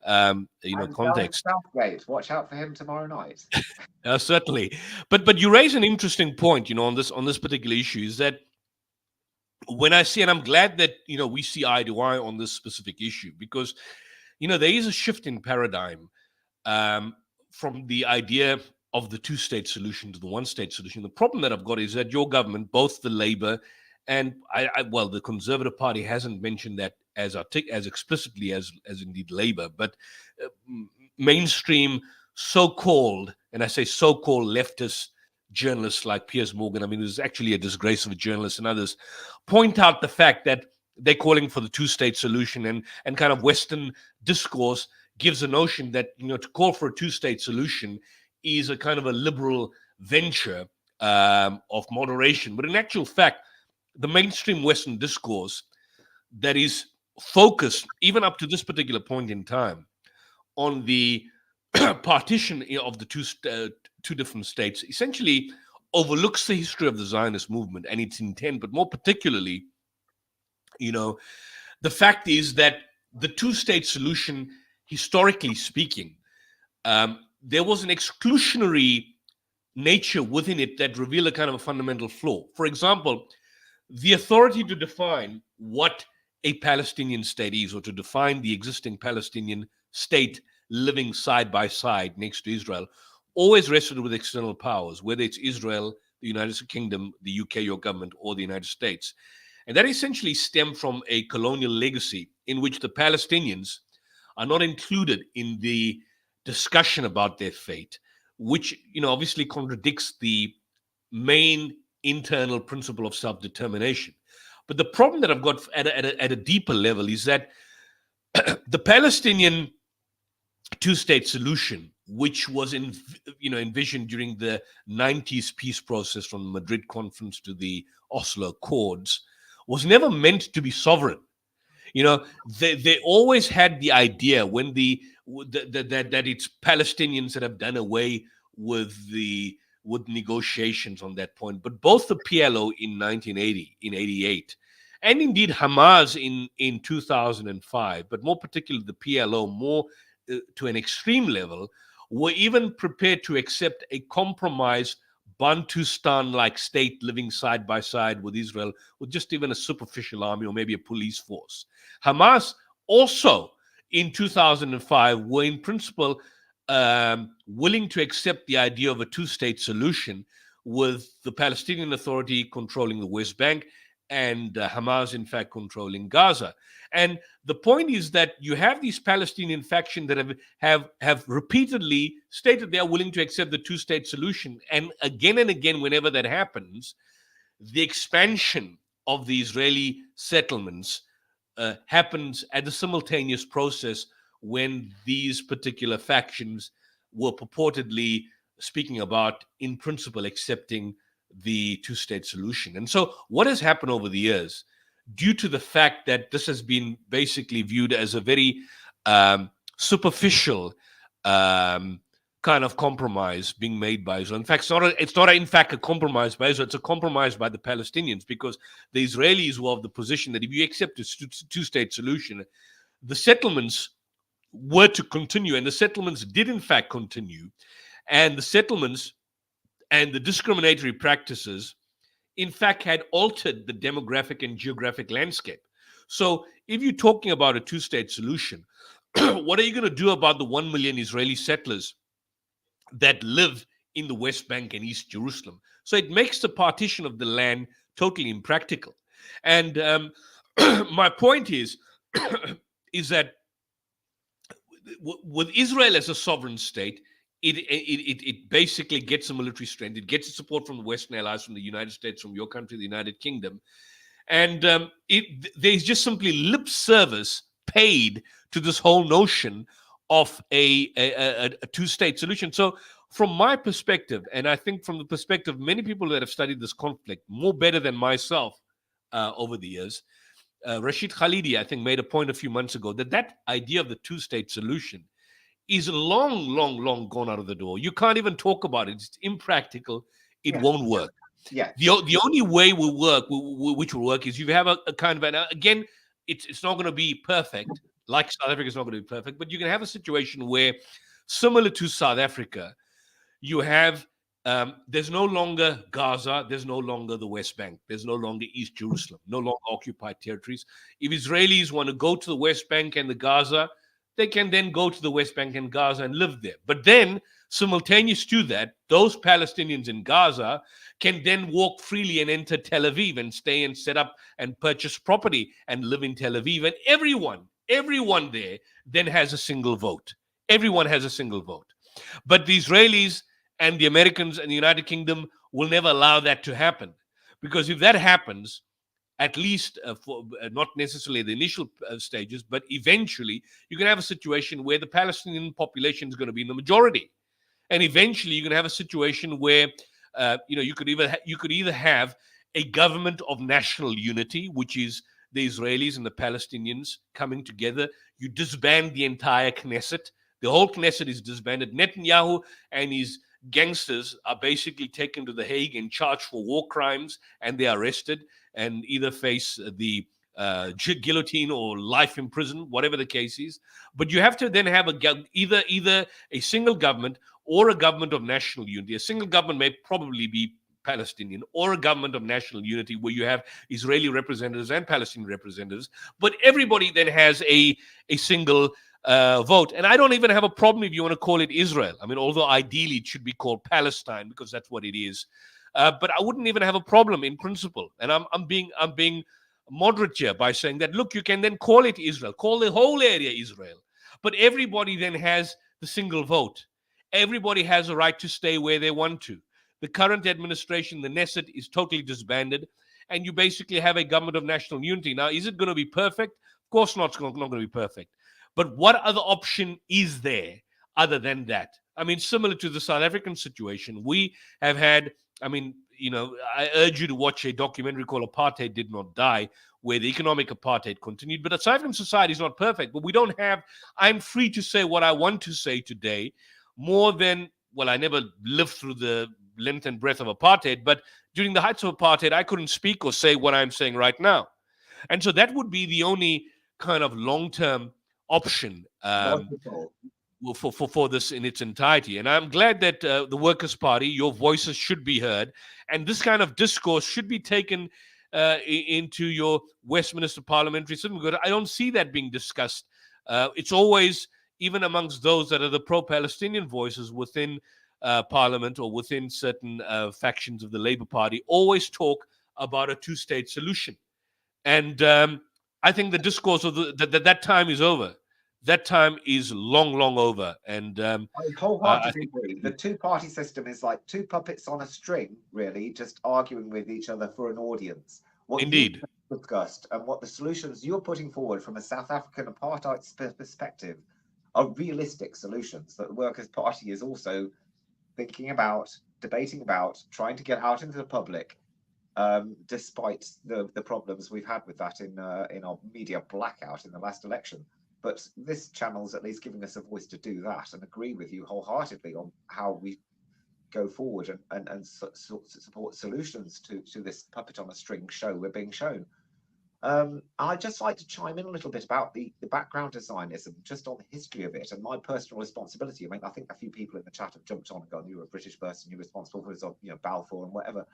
context.
Southgate, watch out for him tomorrow night.
Certainly, but you raise an interesting point, on this particular issue, is that when I see, and I'm glad that we see eye to eye on this specific issue, because there is a shift in paradigm from the idea of the two-state solution to the one-state solution. The problem that I've got is that your government, both the Labour and the Conservative Party, hasn't mentioned that as explicitly as indeed Labour, but mainstream so-called, and I say so-called leftist journalists like Piers Morgan, I mean, it's actually a disgrace of a journalist, and others point out the fact that they're calling for the two-state solution, and kind of Western discourse gives a notion that, to call for a two-state solution is a kind of a liberal venture of moderation. But in actual fact, the mainstream Western discourse that is focused, even up to this particular point in time, on the partition of the two different states, essentially overlooks the history of the Zionist movement and its intent, but more particularly, the fact is that the two-state solution, historically speaking, there was an exclusionary nature within it that revealed a kind of a fundamental flaw. For example, the authority to define what a Palestinian state is, or to define the existing Palestinian state living side by side next to Israel, always rested with external powers, whether it's Israel, the United Kingdom, the UK, your government, or the United States. And that essentially stemmed from a colonial legacy in which the Palestinians are not included in the discussion about their fate, which, obviously contradicts the main internal principle of self-determination. But the problem that I've got at a deeper level is that the Palestinian two-state solution, which was envisioned during the 90s peace process from the Madrid Conference to the Oslo Accords, was never meant to be sovereign. They always had the idea when that it's Palestinians that have done away with negotiations on that point. But both the PLO in 1980, in 88, and indeed Hamas in 2005, but more particularly the PLO, more to an extreme level, were even prepared to accept a compromise Bantustan-like state living side by side with Israel, with just even a superficial army or maybe a police force. Hamas also in 2005 were in principle willing to accept the idea of a two-state solution, with the Palestinian Authority controlling the West Bank and Hamas, in fact, controlling Gaza. And the point is that you have these Palestinian factions that have repeatedly stated they are willing to accept the two-state solution. And again, whenever that happens, the expansion of the Israeli settlements happens at the simultaneous process when these particular factions were purportedly speaking about, in principle, accepting the two-state solution. And so what has happened over the years, due to the fact that this has been basically viewed as a very superficial kind of compromise being made by Israel. In fact, it's not in fact a compromise by Israel, it's a compromise by the Palestinians, because the Israelis were of the position that if you accept a two-state solution, the settlements were to continue, and the settlements did in fact continue, and the settlements and the discriminatory practices in fact had altered the demographic and geographic landscape. So if you're talking about a two-state solution, what are you going to do about the 1 million Israeli settlers that live in the West Bank and East Jerusalem? So it makes the partition of the land totally impractical. And my point is that with Israel as a sovereign state, it basically gets a military strength. It gets support from the Western allies, from the United States, from your country, the United Kingdom. And there's just simply lip service paid to this whole notion of a two-state solution. So from my perspective, and I think from the perspective of many people that have studied this conflict more better than myself over the years, Rashid Khalidi, I think, made a point a few months ago that idea of the two-state solution is long gone out of the door. You can't even talk about it. It's impractical. It won't work.
Yeah.
The only way which will work is you have a kind of again, it's not going to be perfect. Like South Africa is not going to be perfect, but you can have a situation where, similar to South Africa, you have there's no longer Gaza, there's no longer the West Bank, there's no longer East Jerusalem, no longer occupied territories. If Israelis want to go to the West Bank and the Gaza, they can then go to the West Bank and Gaza and live there. But then, simultaneous to that, those Palestinians in Gaza can then walk freely and enter Tel Aviv and stay and set up and purchase property and live in Tel Aviv. And everyone there then has a single vote. Everyone has a single vote. But the Israelis and the Americans and the United Kingdom will never allow that to happen. Because if that happens, at least for not necessarily the initial stages, but eventually you can have a situation where the Palestinian population is going to be in the majority. And eventually you're going to have a situation where you could either have a government of national unity, which is the Israelis and the Palestinians coming together. You disband the entire Knesset. The whole Knesset is disbanded. Netanyahu and his gangsters are basically taken to The Hague and charged for war crimes, and they're arrested and either face the guillotine or life in prison, whatever the case is. But you have to then have either a single government or a government of national unity. A single government may probably be Palestinian, or a government of national unity where you have Israeli representatives and Palestinian representatives, but everybody then has a single vote. And I don't even have a problem if you want to call it Israel. I mean, although ideally it should be called Palestine because that's what it is. But I wouldn't even have a problem in principle. And I'm being moderate here by saying that, look, you can then call it Israel, call the whole area Israel. But everybody then has the single vote. Everybody has a right to stay where they want to. The current administration, the Knesset, is totally disbanded, and you basically have a government of national unity. Now, is it going to be perfect? Of course not. It's not going to be perfect. But what other option is there other than that? I mean, similar to the South African situation, we have had, I urge you to watch a documentary called Apartheid Did Not Die, where the economic apartheid continued. But the South African society is not perfect, but we don't have, I'm free to say what I want to say today, more than, well, I never lived through the length and breadth of apartheid, but during the heights of apartheid, I couldn't speak or say what I'm saying right now. And so that would be the only kind of long-term option for this in its entirety. And I'm glad that the Workers' Party, your voices should be heard, and this kind of discourse should be taken into your Westminster parliamentary system, because I don't see that being discussed. It's always, even amongst those that are the pro-Palestinian voices within Parliament or within certain factions of the Labour Party, always talk about a two-state solution. And I think the discourse of that time is over. That time is long, long over. And
I wholeheartedly agree. The two-party system is like two puppets on a string, really, just arguing with each other for an audience. What
Indeed.
you discussed and what the solutions you're putting forward from a South African apartheid perspective are realistic solutions that the Workers' Party is also thinking about, debating about, trying to get out into the public, despite the problems we've had with that in our media blackout in the last election. But this channel's at least giving us a voice to do that, and agree with you wholeheartedly on how we go forward and support solutions to this puppet on a string show we're being shown. I'd just like to chime in a little bit about the background to Zionism, just on the history of it and my personal responsibility. I mean, I think a few people in the chat have jumped on and gone, you're a British person, you're responsible for this, Balfour and whatever.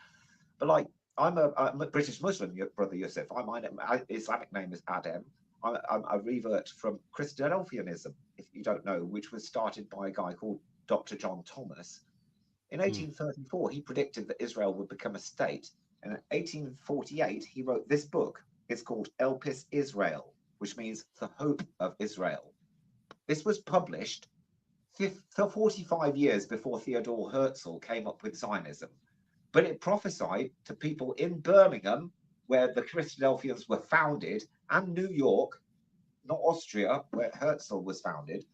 But like, I'm a British Muslim, brother Yusuf. My Islamic name is Adem. I'm a revert from Christadelphianism, if you don't know, which was started by a guy called Dr. John Thomas. In 1834, he predicted that Israel would become a state. And in 1848, he wrote this book. It's called Elpis Israel, which means the hope of Israel. This was published 45 years before Theodor Herzl came up with Zionism. But it prophesied to people in Birmingham, where the Christadelphians were founded, and New York, not Austria, where Herzl was founded,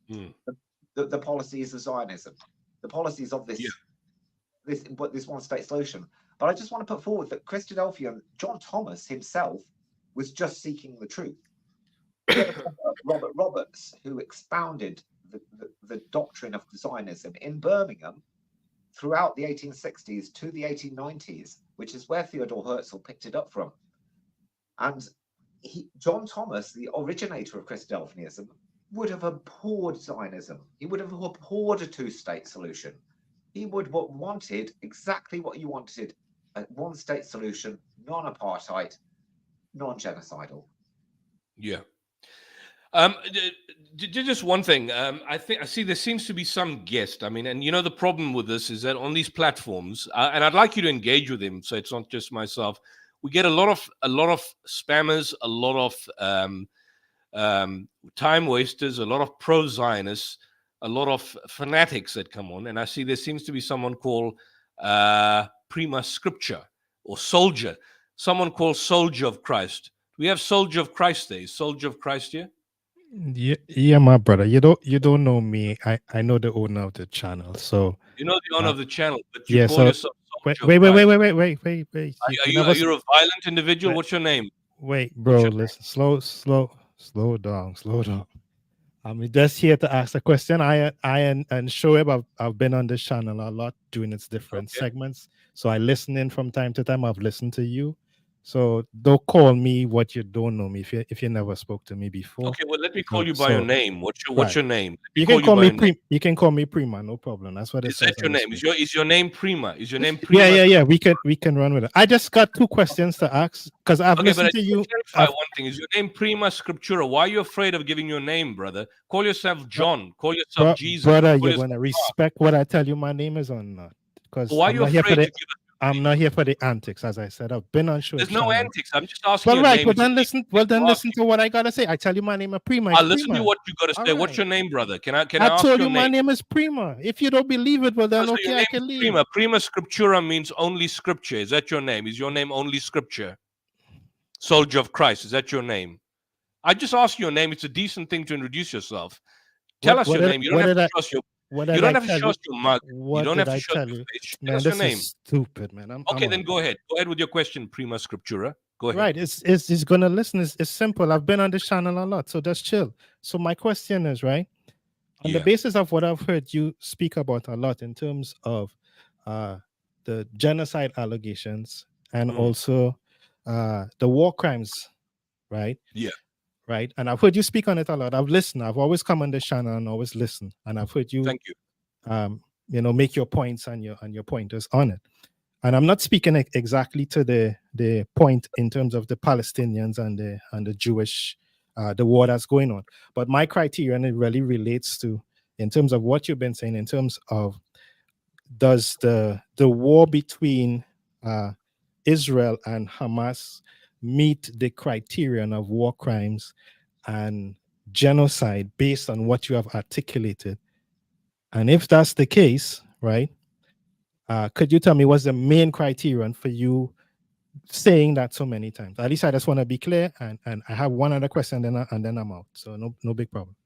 the policies of Zionism, the policies of this one-state solution. But I just want to put forward that Christadelphian John Thomas himself was just seeking the truth. Robert Roberts, who expounded the doctrine of Zionism in Birmingham throughout the 1860s to the 1890s, which is where Theodor Herzl picked it up from. And John Thomas, the originator of Christadelphianism, would have abhorred Zionism. He would have abhorred a two-state solution. He would have wanted exactly what you wanted, a one-state solution, non-apartheid, non-genocidal.
Yeah. Just one thing. I see there seems to be some guest. I mean, and you know, the problem with this is that on these platforms, and I'd like you to engage with them, so it's not just myself. We get a lot of spammers, a lot of time wasters, a lot of pro-Zionists, a lot of fanatics that come on, and I see there seems to be someone called Prima Scripture or Soldier, someone called Soldier of Christ. We have Soldier of Christ there. Is Soldier of Christ here?
Yeah, my brother. You don't know me. I know the owner of the channel. So
You know the owner of the channel, but you
yeah.
call
So
yourself
wait,
Soldier of
wait, wait,
Christ.
wait, wait, wait, wait.
Are you a violent individual?
Wait.
What's your name?
Wait,
What's
bro.
your name?
Listen, slow down, slow down. I'm just here to ask a question. I and Shoaib, I've been on this channel a lot doing its different
Okay.
segments. So I listen in from time to time. I've listened to you. So don't call me what you don't know me if you never spoke to me before.
Okay, well, let me call you by your name. What's your name?
You can call me you can call me Prima, no problem. That's what it says.
Is that your name? Is your name Prima? Is your name Prima?
Yeah. We can run with it. I just got 2 questions to ask because I've listened to you.
Clarify one thing: is your name Prima Scriptura? Why are you afraid of giving your name, brother? Call yourself John. Call yourself Jesus.
Brother, you're gonna respect what I tell you my name is or not? Because
why are you afraid to give it?
I'm not here for the antics, as I said. I've been on show.
There's no antics. I'm just asking.
Well, right. Well, then listen. Listen to what I gotta say. I tell you my name is Prima.
I'll listen to what you gotta say. What's your name, brother? Can I ask your name?
I told you my name is Prima. If you don't believe it, well then okay, I can leave.
Prima Scriptura means only Scripture. Is that your name? Is your name only Scripture? Soldier of Christ. Is that your name? I just asked your name. It's a decent thing to introduce yourself. Tell us your name. You don't have to trust your. You don't have to trust your mug. You don't have to trust your face.
Man, this is stupid, man.
Okay, then go ahead. Go ahead with your question, Prima Scriptura. Go ahead.
Right. It's gonna listen. It's simple. I've been on this channel a lot, so just chill. So my question is, right, on the basis of what I've heard you speak about a lot in terms of the genocide allegations and also the war crimes, right?
Yeah.
Right. And I've heard you speak on it a lot. I've listened. I've always come on this channel and always listen. And I've heard you,
thank you,
make your points and your pointers on it. And I'm not speaking exactly to the point in terms of the Palestinians and the Jewish, the war that's going on. But my criterion, it really relates to, in terms of what you've been saying, in terms of, does the war between Israel and Hamas meet the criterion of war crimes and genocide based on what you have articulated? And if that's the case, right, could you tell me what's the main criterion for you saying that so many times? At least I just want to be clear, and I have one other question, and then I'm out. So no big problem.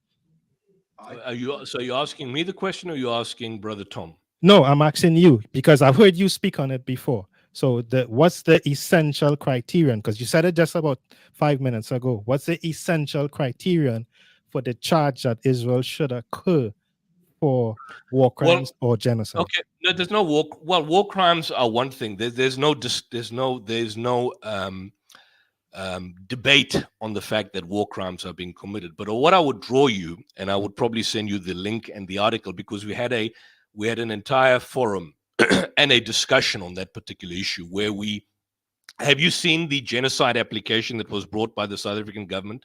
You're asking me the question, or you're asking Brother Tom?
No, I'm asking you because I've heard you speak on it before. So what's the essential criterion? Because you said it just about 5 minutes ago. What's the essential criterion for the charge that Israel should occur for war crimes or genocide?
Okay, no, there's no war. Well, war crimes are one thing. There's no debate on the fact that war crimes are being committed. But what I would draw you, and I would probably send you the link and the article, because we had an entire forum and a discussion on that particular issue where have you seen the genocide application that was brought by the South African government?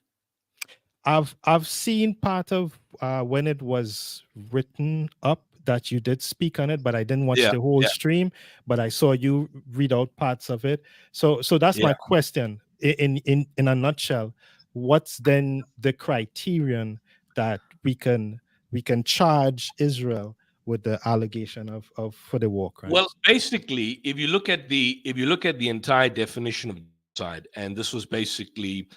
I've seen part of when it was written up that you did speak on it, but I didn't watch the whole stream, but I saw you read out parts of it. So that's my question in a nutshell. What's then the criterion that we can charge Israel with the allegation of for the war crimes?
Well, basically, if you look at the entire definition of genocide, and this was basically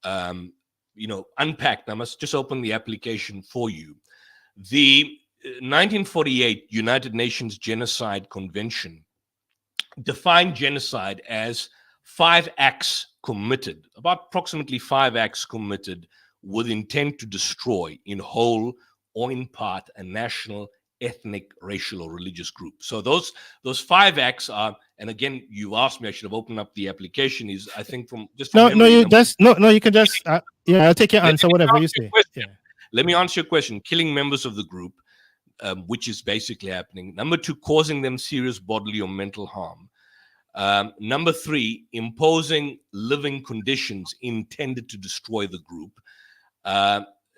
unpacked. I must just open the application for you. The 1948 United Nations Genocide Convention defined genocide as 5 acts committed, about approximately 5 acts committed with intent to destroy in whole or in part a national, ethnic, racial, or religious group. So those 5 acts are, and again, you asked me, I should have opened up the application, is I think from just from
you can just I'll take your answer, whatever you say.
Let me answer your question. Killing members of the group, which is basically happening. Number 2, causing them serious bodily or mental harm. Number 3, imposing living conditions intended to destroy the group.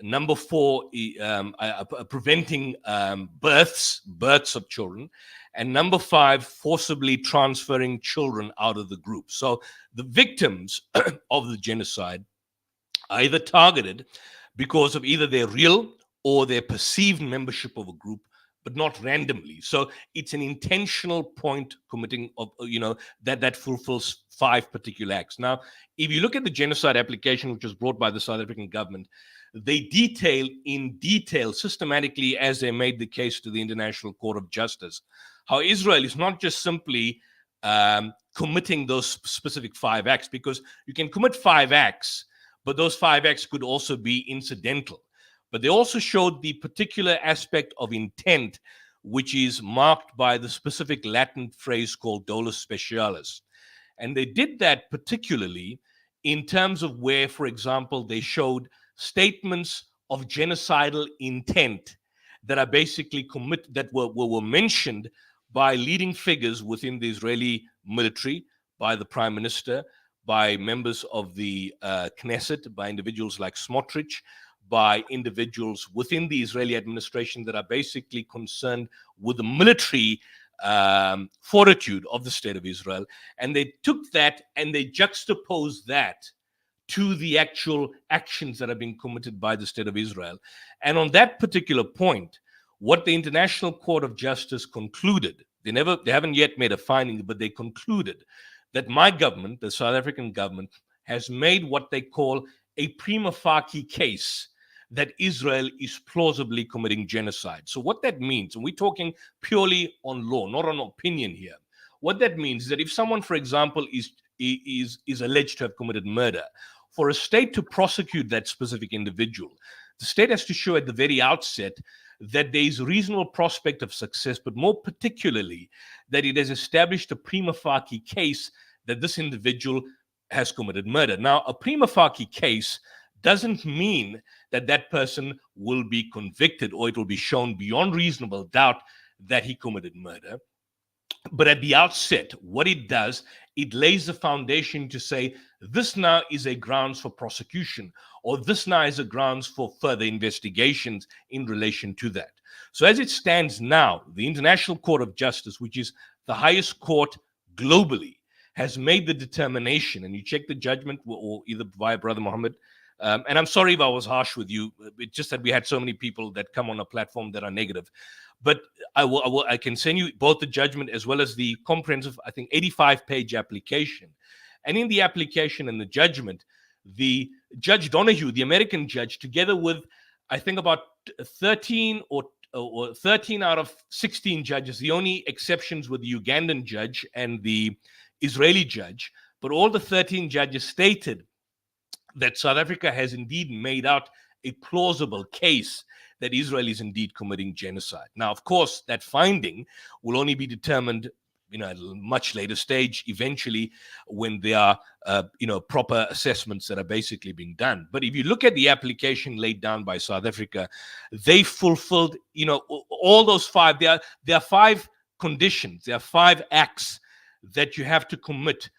Number 4, preventing births of children. And number 5, forcibly transferring children out of the group. So the victims of the genocide are either targeted because of either their real or their perceived membership of a group, but not randomly. So it's an intentional point committing of, that fulfills 5 particular acts. Now, if you look at the genocide application, which was brought by the South African government, they detail in detail systematically, as they made the case to the International Court of Justice, how Israel is not just simply committing those specific 5 acts, because you can commit 5 acts, but those 5 acts could also be incidental. But they also showed the particular aspect of intent, which is marked by the specific Latin phrase called dolus specialis. And they did that particularly in terms of where, for example, they showed statements of genocidal intent that are basically that were mentioned by leading figures within the Israeli military, by the prime minister, by members of the Knesset, by individuals like Smotrich, by individuals within the Israeli administration that are basically concerned with the military fortitude of the state of Israel. And they took that and they juxtaposed that to the actual actions that are being committed by the state of Israel. And on that particular point, what the International Court of Justice concluded, they haven't yet made a finding, but they concluded that my government, the South African government, has made what they call a prima facie case that Israel is plausibly committing genocide. So what that means, and we're talking purely on law, not on opinion here. What that means is that if someone, for example, is alleged to have committed murder, for a state to prosecute that specific individual, the state has to show at the very outset that there is reasonable prospect of success, but more particularly that it has established a prima facie case that this individual has committed murder. Now, a prima facie case doesn't mean that that person will be convicted or it will be shown beyond reasonable doubt that he committed murder. But at the outset, what it does, it lays the foundation to say, this now is a grounds for prosecution, or this now is a grounds for further investigations in relation to that. So as it stands now, the International Court of Justice, which is the highest court globally, has made the determination, and you check the judgment, or either via Brother Muhammad, and I'm sorry if I was harsh with you. It's just that we had so many people that come on a platform that are negative. But I can send you both the judgment as well as the comprehensive, I think, 85-page application. And in the application and the judgment, the Judge Donahue, the American judge, together with, I think, about 13 or 13 out of 16 judges, the only exceptions were the Ugandan judge and the Israeli judge, but all the 13 judges stated that South Africa has indeed made out a plausible case that Israel is indeed committing genocide. Now, of course, that finding will only be determined, at a much later stage, eventually, when there are, proper assessments that are basically being done. But if you look at the application laid down by South Africa, they fulfilled, all those 5. There are 5 conditions. There are 5 acts that you have to commit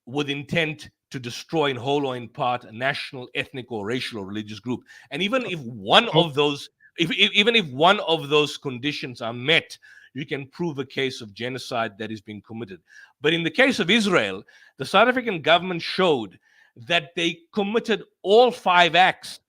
with intent to destroy in whole or in part a national, ethnic, or racial or religious group. And even if one of those, even if one of those conditions are met, you can prove a case of genocide that is being committed. But in the case of Israel, the South African government showed that they committed all 5 acts,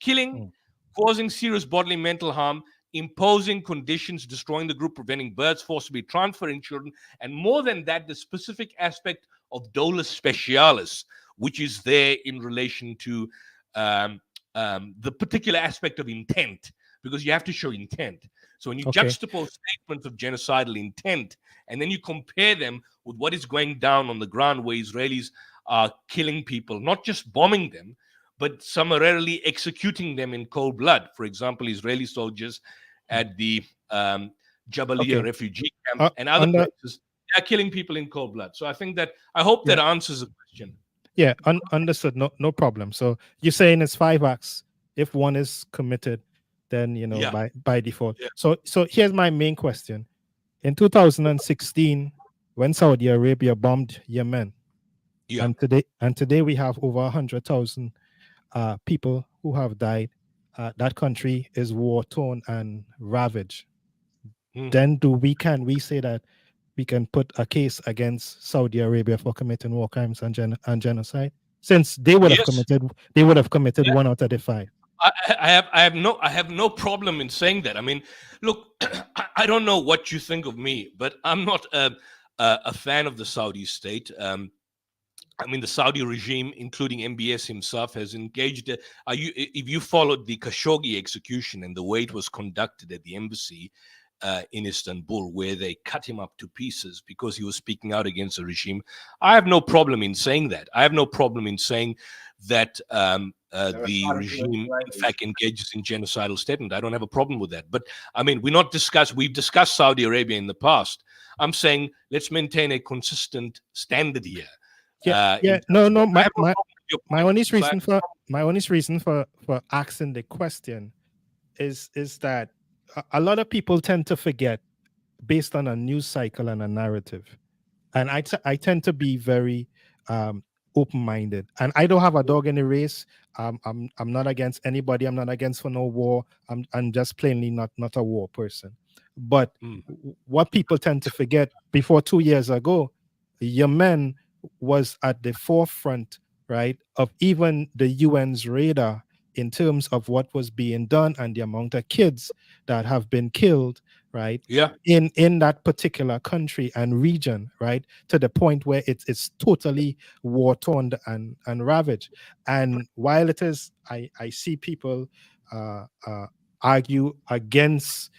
killing, causing serious bodily mental harm, imposing conditions, destroying the group, preventing births, forcibly transferring children, and more than that, the specific aspect of dolus specialis, which is there in relation to the particular aspect of intent, because you have to show intent. So when you juxtapose statements of genocidal intent, and then you compare them with what is going down on the ground where Israelis are killing people, not just bombing them, but summarily executing them in cold blood. For example, Israeli soldiers at the Jabalia refugee camp and other places, they are killing people in cold blood. So I hope that answers the question.
Yeah, understood. No problem. So you're saying it's 5 acts. If one is committed, then by default.
Yeah.
So here's my main question. In 2016, when Saudi Arabia bombed Yemen, and today we have over 100,000 people who have died. That country is war-torn and ravaged. Then can we say that we can put a case against Saudi Arabia for committing war crimes and genocide? since they would have
Yes.
committed
Yeah.
1 out of the 5.
I have no problem in saying that. I mean, look, I don't know what you think of me, but I'm not a fan of the Saudi state. I mean, the Saudi regime, including MBS himself, has engaged. If you followed the Khashoggi execution and the way it was conducted at the embassy in Istanbul, where they cut him up to pieces because he was speaking out against the regime, I have no problem in saying that. I have no problem in saying that the regime, in fact, engages in genocidal statement. I don't have a problem with that. But I mean, we've discussed Saudi Arabia in the past. I'm saying let's maintain a consistent standard here.
No. My only reason for asking the question is that a lot of people tend to forget based on a news cycle and a narrative, and I tend to be very open-minded, and I don't have a dog in the race. I'm not against anybody. I'm not against for no war. I'm just plainly not a war person. But what people tend to forget, before 2 years ago, Yemen was at the forefront, right, of even the UN's radar in terms of what was being done and the amount of kids that have been killed, right?
Yeah.
In that particular country and region, right? To the point where it's totally war-torn and ravaged. And while it is, I see people argue against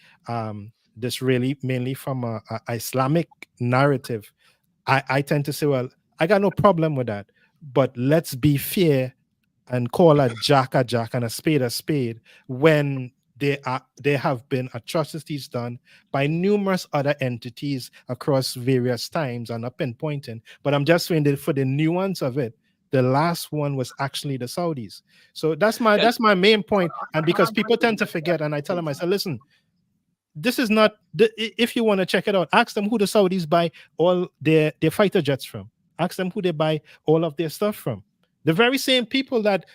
this really mainly from a Islamic narrative. I tend to say, well, I got no problem with that, but let's be fair and call a jack and a spade when there have been atrocities done by numerous other entities across various times. I'm not pinpointing, but I'm just saying that for the nuance of it, the last one was actually the Saudis. So that's my main point. And because people tend to forget, and I tell them, I say, listen, this is not if you want to check it out, ask them who the Saudis buy all their fighter jets from. Ask them who they buy all of their stuff from. The very same people that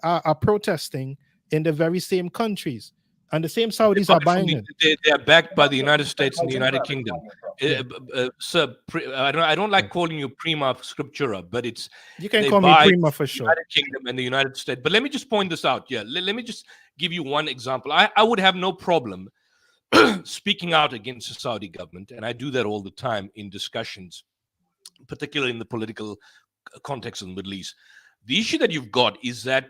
are protesting in the very same countries, and the same Saudis are buying it.
They are backed by the United States and the United Kingdom. Sir, I don't like calling you prima scriptura, but it's
you can call me prima for sure.
United Kingdom and the United States. But let me just point this out. Yeah, let me just give you one example. I would have no problem speaking out against the Saudi government, and I do that all the time in discussions, particularly in the political context of the Middle East. The issue that you've got is that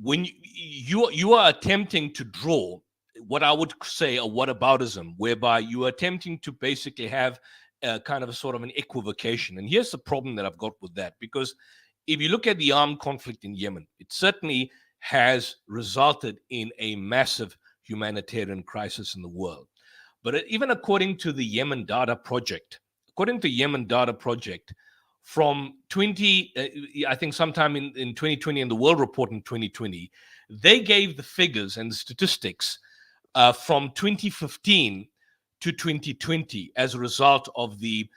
when you are attempting to draw what I would say a whataboutism, whereby you are attempting to basically have a kind of a sort of an equivocation. And here's the problem that I've got with that, because if you look at the armed conflict in Yemen, it certainly has resulted in a massive humanitarian crisis in the world. But even according to the Yemen Data Project, from I think sometime in 2020, and the World Report in 2020, they gave the figures and the statistics from 2015 to 2020 as a result of the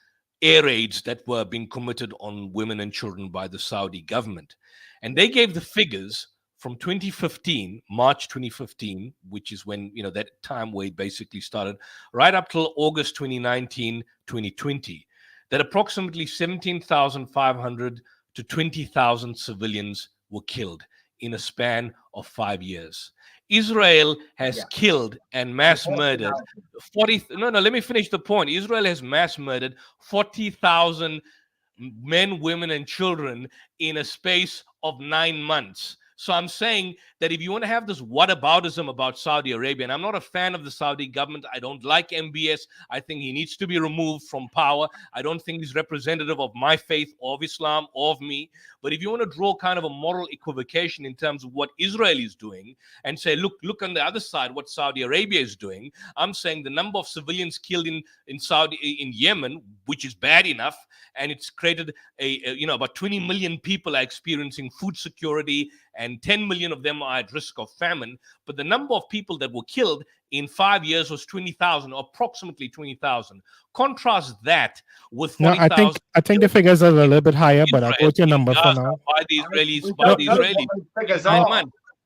air raids that were being committed on women and children by the Saudi government. And they gave the figures from 2015, March 2015, which is when, that time where it basically started, right up till August 2019, 2020, that approximately 17,500 to 20,000 civilians were killed in a span of 5 years. Israel has killed and mass murdered 40. No, let me finish the point. Israel has mass murdered 40,000 men, women, and children in a space of 9 months. So I'm saying that if you want to have this whataboutism about Saudi Arabia, and I'm not a fan of the Saudi government, I don't like MBS. I think he needs to be removed from power. I don't think he's representative of my faith or of Islam or of me. But if you want to draw kind of a moral equivocation in terms of what Israel is doing and say, look on the other side, what Saudi Arabia is doing, I'm saying the number of civilians killed in Yemen, which is bad enough, and it's created about 20 million people are experiencing food security, and 10 million of them are at risk of famine. But the number of people that were killed in 5 years was 20,000, or approximately 20,000. Contrast that with 40,000.
No, I think the figures are a little bit higher, but I'll quote your number for now.
By the Israelis.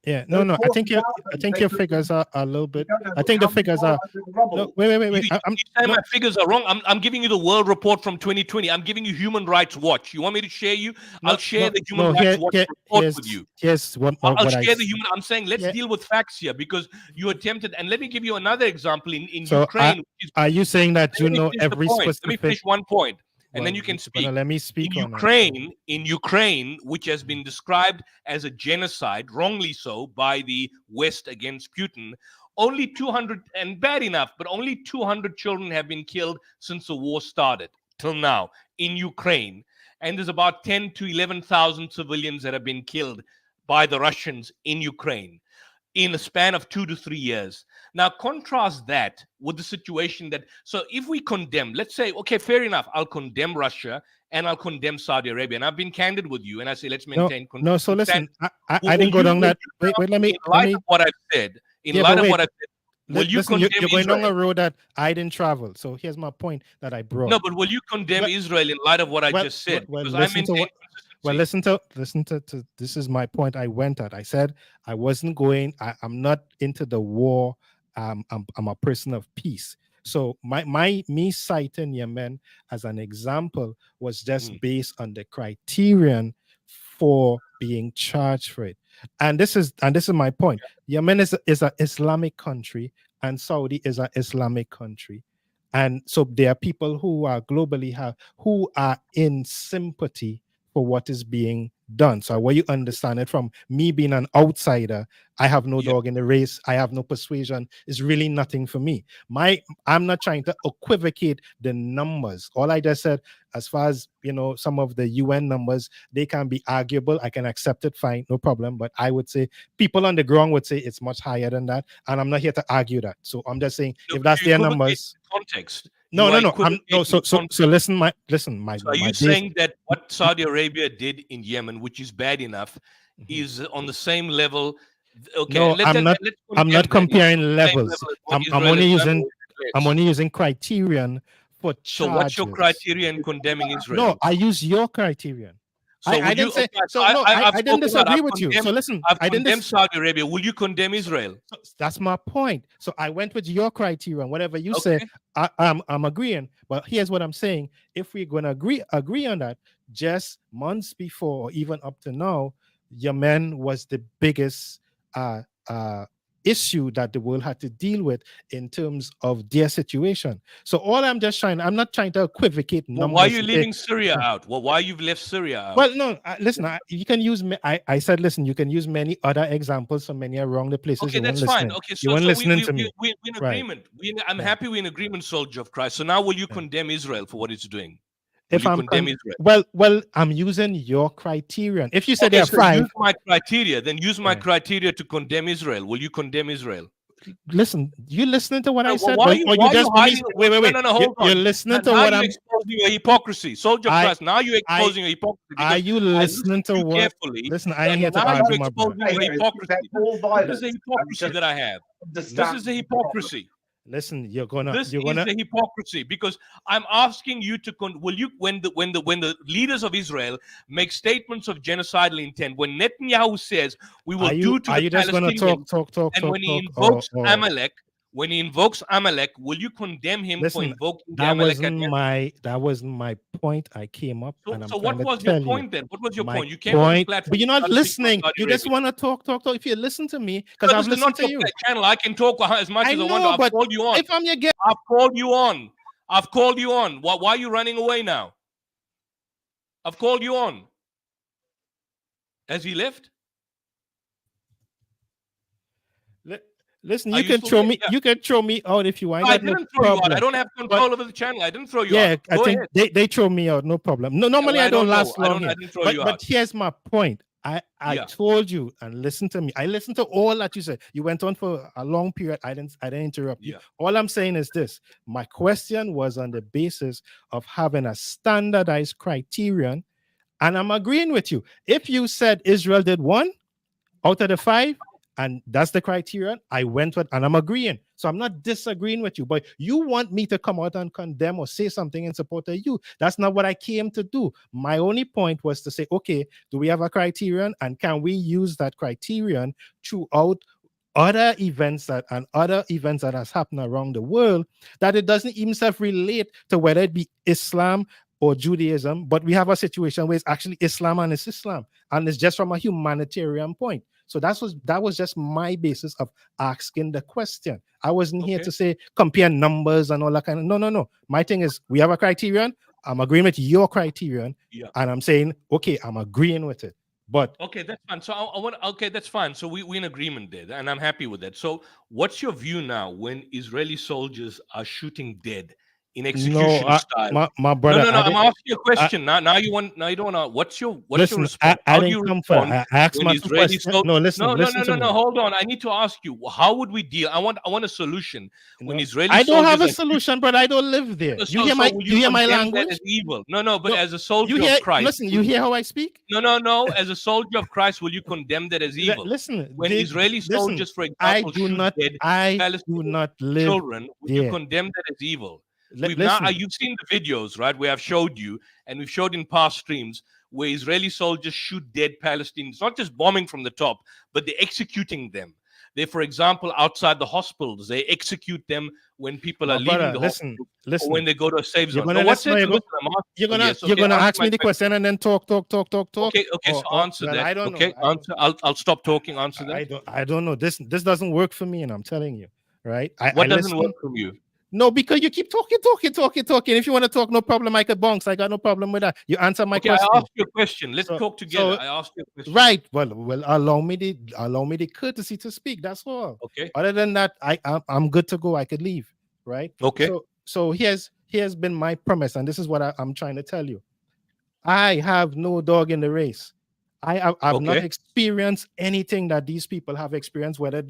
Yeah, no. I think your figures are a little bit. I think the figures are. No, wait.
You say my figures are wrong. I'm giving you the world report from 2020. I'm giving you Human Rights Watch. You want me to share you? I'll share the Human Rights Watch report with you.
Yes,
I'll share the human. I'm saying let's deal with facts here because you attempted. And let me give you another example in Ukraine.
Are you saying that you know every specific?
Let me finish one point, and then you can speak.
Let me speak
in Ukraine, which has been described as a genocide, wrongly so, by the West against Putin. Only 200, and bad enough, but only 200 children have been killed since the war started till now in Ukraine. And there's about 10 to 11,000 civilians that have been killed by the Russians in Ukraine in a span of 2 to 3 years. Now, contrast that with the situation that, so if we condemn, let's say, okay, fair enough, I'll condemn Russia and I'll condemn Saudi Arabia. And I've been candid with you and I say, let's maintain.
No, so listen, I didn't go down that. Wait, let me.
In light of what I've said, will you condemn
you're going
Israel?
down a road that I didn't travel. So here's my point that I brought.
No, but will you condemn Israel in light of what I just said?
Listen to this is my point I went at. I said I wasn't going, I'm not into the war. I'm a person of peace. So me citing Yemen as an example was just based on the criterion for being charged for it. And this is my point. Yemen is an Islamic country and Saudi is an Islamic country. And so there are people who are globally who are in sympathy for what is being done. So where you understand it from me being an outsider, I have no dog in the race. I have no persuasion. It's really nothing for me. I'm not trying to equivocate the numbers. All I just said, as far as some of the UN numbers, they can be arguable. I can accept it, fine, no problem. But I would say people on the ground would say it's much higher than that, and I'm not here to argue that. So I'm just saying if that's their numbers.
Context.
No. So listen, my.
So are you saying that what Saudi Arabia did in Yemen, which is bad enough, is on the same level? Okay,
no, I'm not comparing levels. I'm only using criterion for charges.
So what's your criterion condemning Israel?
No, I use your criterion.
So
I didn't say. So no, I didn't disagree with you. So listen,
I condemn Saudi Arabia. Will you condemn Israel?
That's my point. So I went with your criterion. Whatever you say, I'm agreeing. But here's what I'm saying: if we're going to agree on that, just months before, or even up to now, Yemen was the biggest issue that the world had to deal with in terms of their situation. So I'm not trying to equivocate numbers.
Why are you leaving Syria out? Well, why you've left Syria out?
Well, no, listen, you can use, I said, listen, you can use many other examples from many around the places.
Okay, that's fine. Okay, so,
you weren't listening to me.
We're in agreement. I'm happy we're in agreement, soldier of Christ. So now will you condemn Israel for what it's doing?
Well, I'm using your criterion. If you said there are five,
use my criteria. Then use my criteria to condemn Israel. Will you condemn Israel?
Listen, you listening to what I said?
Wait. No, hold on.
You're listening to what I'm
exposing your hypocrisy, soldier of Christ. Now you're exposing your hypocrisy.
Are you listening to what?
Carefully,
listen, I ain't here to argue, my brother.
This is the hypocrisy that I have. This is the hypocrisy.
Listen,
This is the hypocrisy because I'm asking you to will you when the leaders of Israel make statements of genocidal intent, when Netanyahu says we will do to the Palestinians, and when he invokes Amalek. When he invokes Amalek, will you condemn him for invoking Amalek?
That wasn't my point. I came up.
So what was your point then? What was your point? You came
on
the platform,
but you're not listening. You just want to talk. If you listen to me, because I've listened to you.
Channel, I can talk as much as I want. I've called you on.
If I'm your guest,
I've called you on. I've called you on. Why are you running away now? I've called you on. Has he left?
Listen, you can throw me. Yeah. You can throw me out if you want.
I didn't throw you out. I don't have control over the channel. I didn't throw you out.
Yeah, I think they throw me out. No problem. No, normally I don't last long.
I didn't throw you out.
But here's my point. I told you, and listen to me. I listened to all that you said. You went on for a long period. I didn't interrupt you. All I'm saying is this: my question was on the basis of having a standardized criterion, and I'm agreeing with you. If you said Israel did 1 out of the 5. and that's the criterion I went with, and I'm agreeing. So I'm not disagreeing with you, but you want me to come out and condemn or say something in support of you. That's not what I came to do. My only point was to say, okay, do we have a criterion, and can we use that criterion throughout other events that has happened around the world, that it doesn't even self-relate to whether it be Islam or Judaism, but we have a situation where it's actually Islam and it's Islam, and it's just from a humanitarian point. So that was just my basis of asking the question. I wasn't here to say compare numbers and all that kind of no. My thing is, we have a criterion. I'm agreeing with your criterion, and I'm saying, okay, I'm agreeing with it. But
okay, that's fine. So I want. Okay, that's fine. So we're in agreement there, and I'm happy with that. So what's your view now when Israeli soldiers are shooting dead in execution style?
My brother.
No. I'm asking you a question. Now you don't want to. What's your response? How do you respond when Israeli soldiers?
No, listen.
No. Hold on. I need to ask you. How would we deal? I want a solution when Israeli.
I don't have a solution, but I don't live there.
So,
you hear my language?
As evil. No. But as a soldier of Christ,
listen. You hear how I speak?
No. As a soldier of Christ, will you condemn that as evil?
Listen.
When Israeli soldiers, for example, shoot dead Palestinian children, will you condemn that as evil? You've seen the videos, right, where I've showed you, and we've showed in past streams, where Israeli soldiers shoot dead Palestinians, not just bombing from the top, but they're executing them. They, for example, outside the hospitals, they execute them when people are leaving the hospital, or when they go to a safe zone.
You're gonna ask me the question and then talk.
Okay, so answer that.
I don't
know. Answer. I'll stop talking. Answer that.
I don't know. This doesn't work for me, and I'm telling you, right?
What doesn't work for you?
No, because you keep talking. If you want to talk, no problem. I could bounce. I got no problem with that. You answer my question.
I asked you a question. Let's talk together. I asked you a question.
Right. Well. Allow me the courtesy to speak. That's all.
Okay.
Other than that, I'm good to go. I could leave. Right.
Okay.
So here's been my premise, and this is what I'm trying to tell you. I have no dog in the race. I've not experienced anything that these people have experienced, whether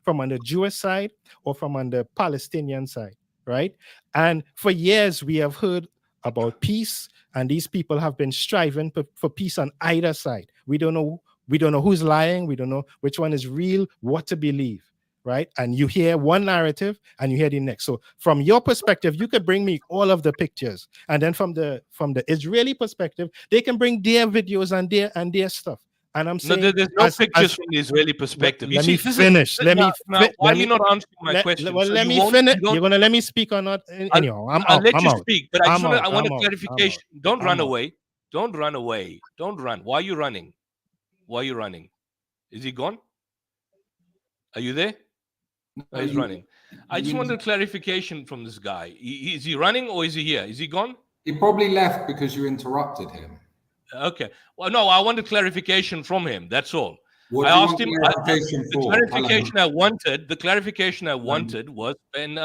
from on the Jewish side or from on the Palestinian side, right? And for years we have heard about peace, and these people have been striving for peace on either side. We don't know who's lying. We don't know which one is real, what to believe, right? And you hear one narrative and you hear the next. So from your perspective, you could bring me all of the pictures, and then from the Israeli perspective, they can bring their videos and their stuff. And I'm saying,
there's no pictures from the Israeli perspective.
Let me finish.
Why are you not answering my question?
Well, let me finish. You're gonna let me speak or not? Anyhow,
I'll let you speak, but I want a clarification. Don't run away. Don't run. Why are you running? Is he gone? Are you there? No, he's running. I just wanted a clarification from this guy. Is he running or is he here? Is he gone?
He probably left because you interrupted him.
Okay. Well, no, I wanted clarification from him. That's all.
What
I asked him.
The
clarification I wanted was, and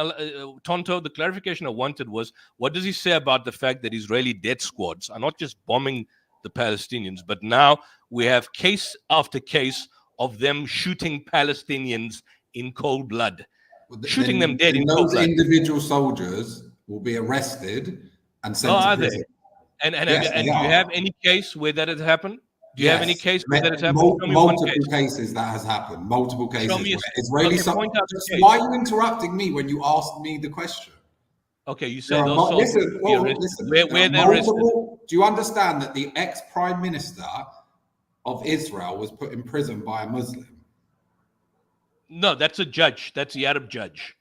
Tonto, the clarification I wanted was, what does he say about the fact that Israeli death squads are not just bombing the Palestinians, but now we have case after case of them shooting Palestinians in cold blood, shooting them dead in cold blood.
Those individual soldiers will be arrested and sent to prison.
And do you have any case where that has happened? Do you have any case where that has happened?
Multiple cases that has happened. Multiple cases. Israeli soldiers. Why are you interrupting me when you asked me the question?
Okay, you said those soldiers.
Listen. Where they're arrested. Do you understand that the ex-prime minister of Israel was put in prison by a Muslim?
No, that's a judge. That's the Arab judge.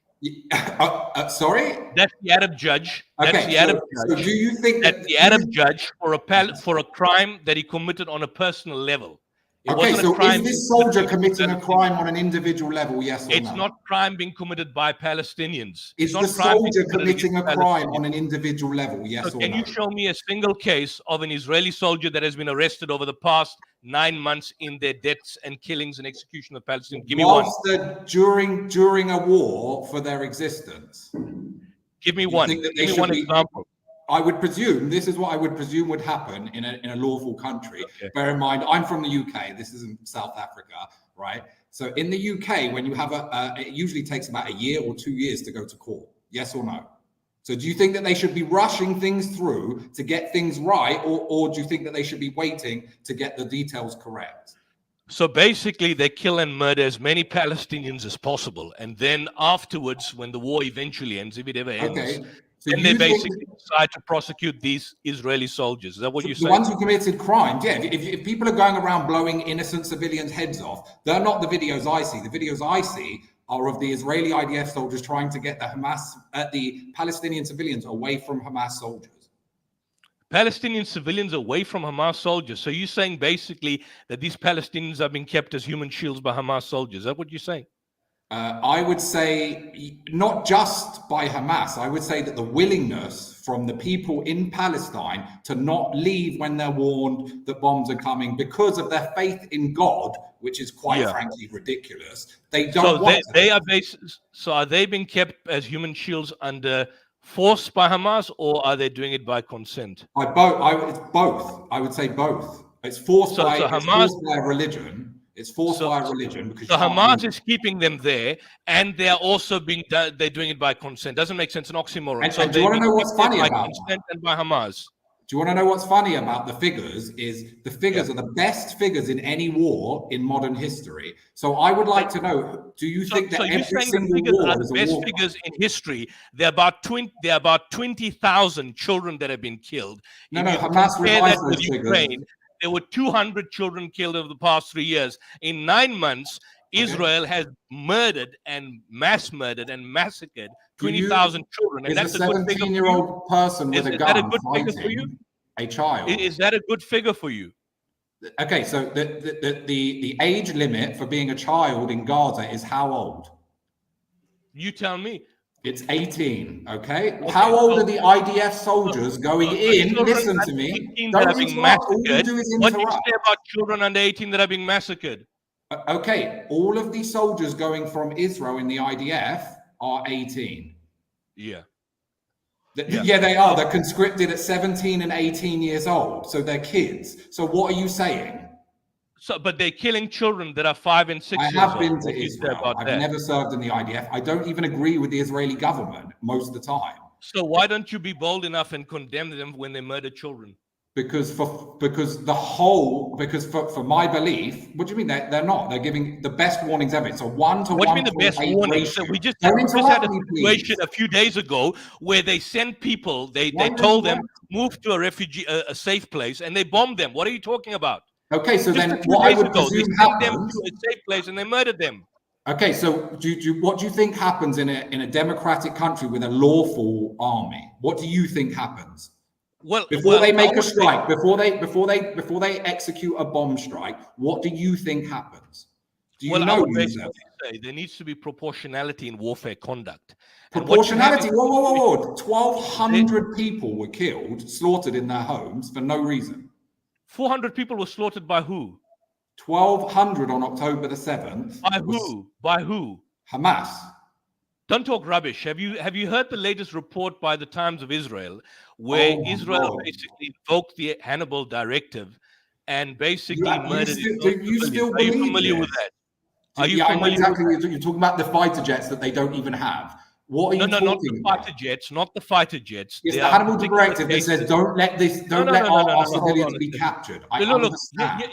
Sorry?
That's the Arab judge.
So do you think
that the Arab judge for a crime that he committed on a personal level?
Is this soldier committing a crime on an individual level, yes or no?
It's not crime being committed by Palestinians.
Is the soldier committing a crime on an individual level, yes or no?
Can you show me a single case of an Israeli soldier that has been arrested over the past 9 months in their deaths and killings and execution of Palestinians? Give me one.
During a war for their existence.
Give me one. Give me one example.
I would presume, this is what I would presume would happen in a lawful country. Okay. Bear in mind, I'm from the UK. This isn't South Africa, right? So in the UK, when you have it usually takes about a year or 2 years to go to court. Yes or no? So do you think that they should be rushing things through to get things right, or do you think that they should be waiting to get the details correct?
So basically, they kill and murder as many Palestinians as possible, and then afterwards, when the war eventually ends, if it ever ends,
Okay. So
then they
you think
basically decide to prosecute these Israeli soldiers. Is that what you're
the
saying?
ones who committed crimes? Yeah. If people are going around blowing innocent civilians' heads off, they're not the videos I see. The videos I see are of the Israeli IDF soldiers trying to get the Palestinian civilians away from Hamas soldiers.
Palestinian civilians away from Hamas soldiers. So you're saying basically that these Palestinians are being kept as human shields by Hamas soldiers. Is that what you're saying?
I would say not just by Hamas. I would say that the willingness from the people in Palestine to not leave when they're warned that bombs are coming because of their faith in God, which is quite frankly ridiculous. They don't want to.
So are they being kept as human shields under force by Hamas, or are they doing it by consent?
It's both. I would say both. It's forced by a religion. It's forced by a religion because
Hamas is keeping them there, and they are also they're doing it by consent. Doesn't make sense. An oxymoron.
And do you want to know what's funny about
consent and by Hamas?
Do you want to know what's funny about the figures? Is the figures are the best figures in any war in modern history. So I would like to know: do you think that every single war is a war?
Best figures in history? There are about 20,000 children that have been killed.
No, Hamas revised those figures.
There were 200 children killed over the past 3 years. In 9 months, Israel has murdered and mass murdered and massacred 20,000 children. And
that's a 17-year-old person with a gun fighting a child.
Is that a good figure for you?
Okay, so the age limit for being a child in Gaza is how old?
You tell me.
It's 18, okay? How old are the IDF soldiers going in? Listen to me.
Don't interrupt. All you do is interrupt. What do you say about children under 18 that are being massacred?
Okay, all of the soldiers going from Israel in the IDF are 18.
Yeah.
Yeah, they are. They're conscripted at 17 and 18 years old. So they're kids. So what are you saying?
But they're killing children that are 5 and 6 years old.
I have been to Israel. I've never served in the IDF. I don't even agree with the Israeli government most of the time.
So why don't you be bold enough and condemn them when they murder children?
Because for my belief, what do you mean they're not? They're giving the best warnings ever. It's a 1 to 1.
What do you mean the best warnings? So we just had a situation a few days ago where they sent people. They told them move to a safe place, and they bombed them. What are you talking about?
Okay, so then what I would presume happens,
they sent them to a safe place and they murdered them.
Okay, so what do you think happens in a democratic country with a lawful army? What do you think happens?
Well,
before they make a strike, before they execute a bomb strike, what do you think happens? Do you know?
There needs to be proportionality in warfare conduct.
Proportionality? Whoa. 1,200 people were killed, slaughtered in their homes for no reason.
400 people were slaughtered by who?
1,200 on October the 7th.
By who? By who?
Hamas.
Don't talk rubbish. Have you heard the latest report by the Times of Israel, where Israel basically invoked the Hannibal Directive and basically murdered?
Do you still believe?
Are you familiar with that? Are you
familiar? Exactly. You're talking about the fighter jets that they don't even have. What are you talking
not the fighter jets. Not the fighter jets.
It's the Hannibal Directive that says don't let our civilians be captured.
Look,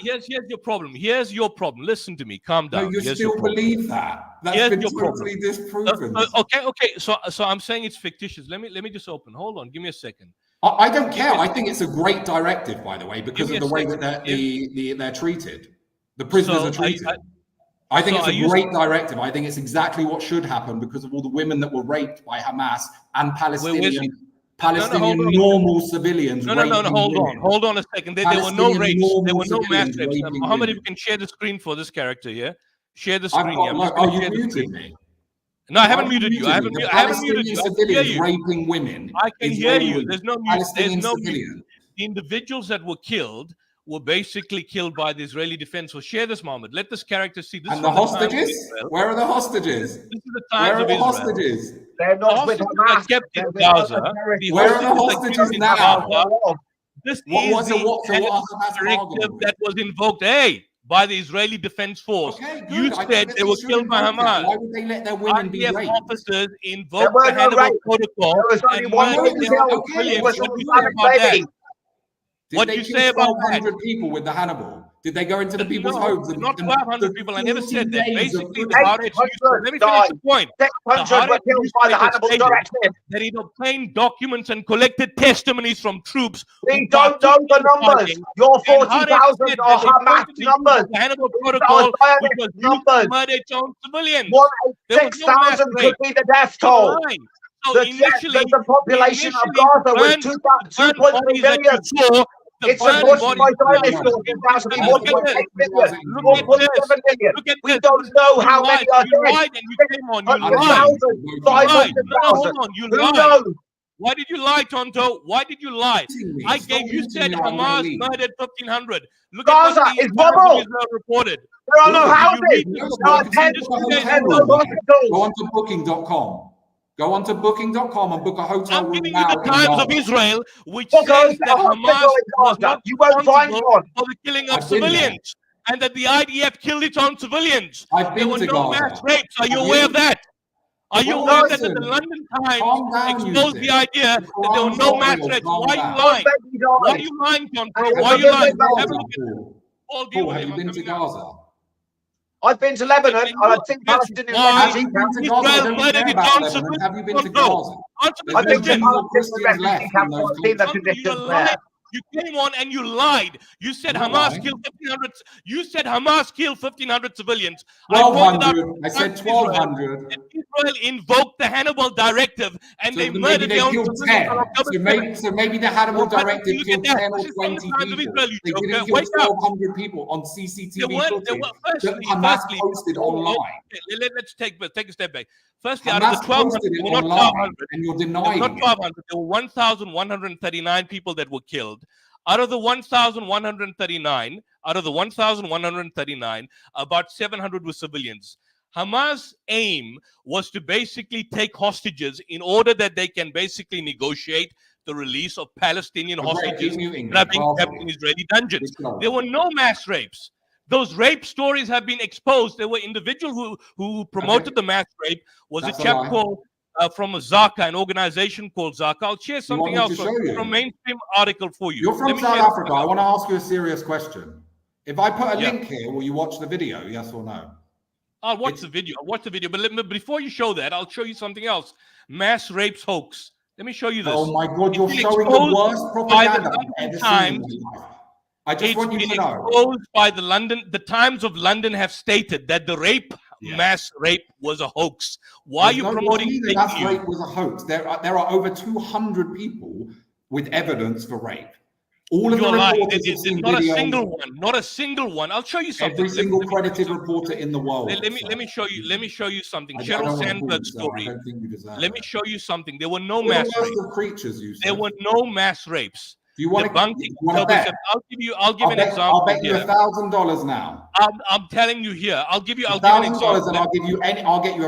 here's your problem. Here's your problem. Listen to me. Calm down.
No, you still believe that. That's been totally disproven.
Okay. So I'm saying it's fictitious. Let me just open. Hold on. Give me a second.
I don't care. I think it's a great directive, by the way, because of the way that they're treated. The prisoners are treated. I think it's a great directive. I think it's exactly what should happen because of all the women that were raped by Hamas and Palestinian normal civilians.
No. Hold on a second. There were no rapes. There were no mass rapes. Mohammed, if you can share the screen for this character here. Share the screen.
You muted me.
No, I haven't muted you. I haven't muted you.
Civilians raping women.
I can hear you. There's no mute. The individuals that were killed were basically killed by the Israeli defense. So share this, Mohammed. Let this character see this.
And the hostages? Where are the hostages?
This is the times of Israel.
Where are the hostages?
They're not with Hamas.
Kept in Gaza.
Where are the hostages now?
This is the directive that was invoked. By the Israeli Defense Force. You said they were killed by Hamas.
Why would they let their women be raped?
Officers invoked the Hannibal Protocol.
There was only one
What do you say about that?
Did they kill 1,200 people with the Hannibal? Did they go into the people's
No,
homes?
not 1,200 people. I never said that.
14 days of
Basically, the
footage.
Haaretz used to, let me finish
died.
the point. The
600 were
Haaretz
killed by the
newspaper
Hannibal
stated
Directive.
that he'd obtained documents and collected testimonies from troops.
We don't know the numbers. Your 40,000 are Hamas numbers.
The Hannibal
These
Protocol,
are
which
Zionist
was used to
numbers.
murder its own civilians. There was no mass
6,000
rape.
could be the death toll.
So
The
initially,
population of
initially
Gaza was
burned
2.3
bodies that
billion.
you saw, the
It's
burned
supposed by
bodies-
Zionist law turned out to be
Look at
1.8
this.
million,
Look at
1.7 million.
Look at
We
this.
don't know
You
how many are
You
dead.
lied and you came on. You lied.
100,000,
You lied. No,
500,000.
hold on. You
Who
lied.
knows?
Why did you lie, Tonto? Why did you lie? I
Stop
gave you
muting
said
me, I'm gonna
Hamas
leave.
murdered 1,500. Look
Gaza
at what
is
the Times of
rubble.
Israel reported.
There are no
Look,
houses.
you read
There
the
are
report.
tents
Just
Book a
two days
and
hotel
ago.
no
room.
hospitals.
Go onto booking.com. Go onto booking.com and book a hotel
I'm
room
giving you
now.
the
in
Times of
Gaza.
Israel, which
Well, go
says
to
that
a hospital
Hamas
in
was
Gaza.
not
You won't find
responsible
one.
for the killing of
I've been there.
civilians, and that the IDF killed its own civilians.
I've
There
been
were
to
no
Gaza.
mass rapes. Are you
Have
aware
you?
of that? Are you
Well,
aware that
listen.
the London Times
Calm down,
exposed the
Yusuf.
idea
The
that there were
Quran's
no
not
mass
real.
rapes?
Calm
Why are you
down.
lying?
Baby
Why are
died.
you lying, Tonto?
And
Why are
it's
you
a
lying?
big
Have a look at
Paul,
Paul, deal
Paul,
with
have
him.
you
I'm
been to
coming out.
Gaza?
I've been to Lebanon
And
and I've seen
that's
Palestinian
why
Have you
refugees
been to
camps.
Gaza? I
Israel
don't
murdered
care
its
about
own
Lebanon.
civilians.
Have you been to
Tonto,
Gaza?
answer the
There's
I've
no
been to
question.
Jews or
Palestinian
Christians
refugee
left in
camps.
those
I've seen the
countries.
Tonto, you're
conditions
lying.
there.
You came on and you lied. You said
I'm not
Hamas
lying.
killed 1,500. You said Hamas killed 1,500 civilians. I pointed out
1,200. I said
Israel
1,200.
that Israel invoked the Hannibal Directive and
So
they
maybe
murdered
they
their own
killed
civilians
10.
on October
So
7th.
maybe the Hannibal
Well, why don't
Directive
you look at
killed
that?
10 or
This is from the
20
Times of
people.
Israel, you
They
joker.
didn't kill
Wake up.
1,200 people on
There
CCTV
were,
footage that
firstly,
Hamas posted
oh,
online.
okay, let's take a step back. Firstly, out of the
Hamas
1,200,
posted
there
it
were not
online,
1,200.
and you're
There were not
denying it.
1,200. There were 1,139 people that were killed. Out of the 1,139, about 700 were civilians. Hamas' aim was to basically take hostages in order that they can basically negotiate the release of Palestinian
Okay,
hostages
keep muting
that are
me.
being
Classy.
kept in Israeli dungeons.
Keep going.
There were no mass rapes. Those rape stories have been exposed. There were individuals who promoted the mass rape. Was
That's
a
a
chap
lie.
called from Zaka, an organization called Zaka. I'll share something
me
else
to show you?
from mainstream article for you.
You're from
Let me
South
share
Africa.
something
I
else.
want to ask you a serious question. If I put a
Yeah.
link here, will you watch the video? Yes or no?
I'll watch the video. But before you show that, I'll show you something else. Mass rapes hoax. Let me show you this.
Oh my God, you're
It's been
showing the
exposed
worst
by the
propaganda I've
London
ever
Times.
seen in my life. I just
It's
want you
been
to know.
exposed by the Times of London have stated that the mass rape was a hoax. Why are you promoting
the
fake
mass
news?
rape was a hoax. There are over 200 people with evidence for rape. All of the
You're lying.
reporters have seen
Not a
videos.
single one. Not a single one. I'll show you something.
Every single credited reporter in the world.
Let me show you. Let me show you something.
I
Cheryl
don't want to
Sandberg's
so I
story.
don't think you deserve
Let me
it.
show you something. There were no
You're
mass
the worst
rapes.
of creatures, you
There were no mass rapes.
Do you want to
Debunking
bet?
I'll give an example.
I'll bet you
here.
$1,000 now.
I'm telling you here. I'll give you an
$1,000,
example.
and I'll get you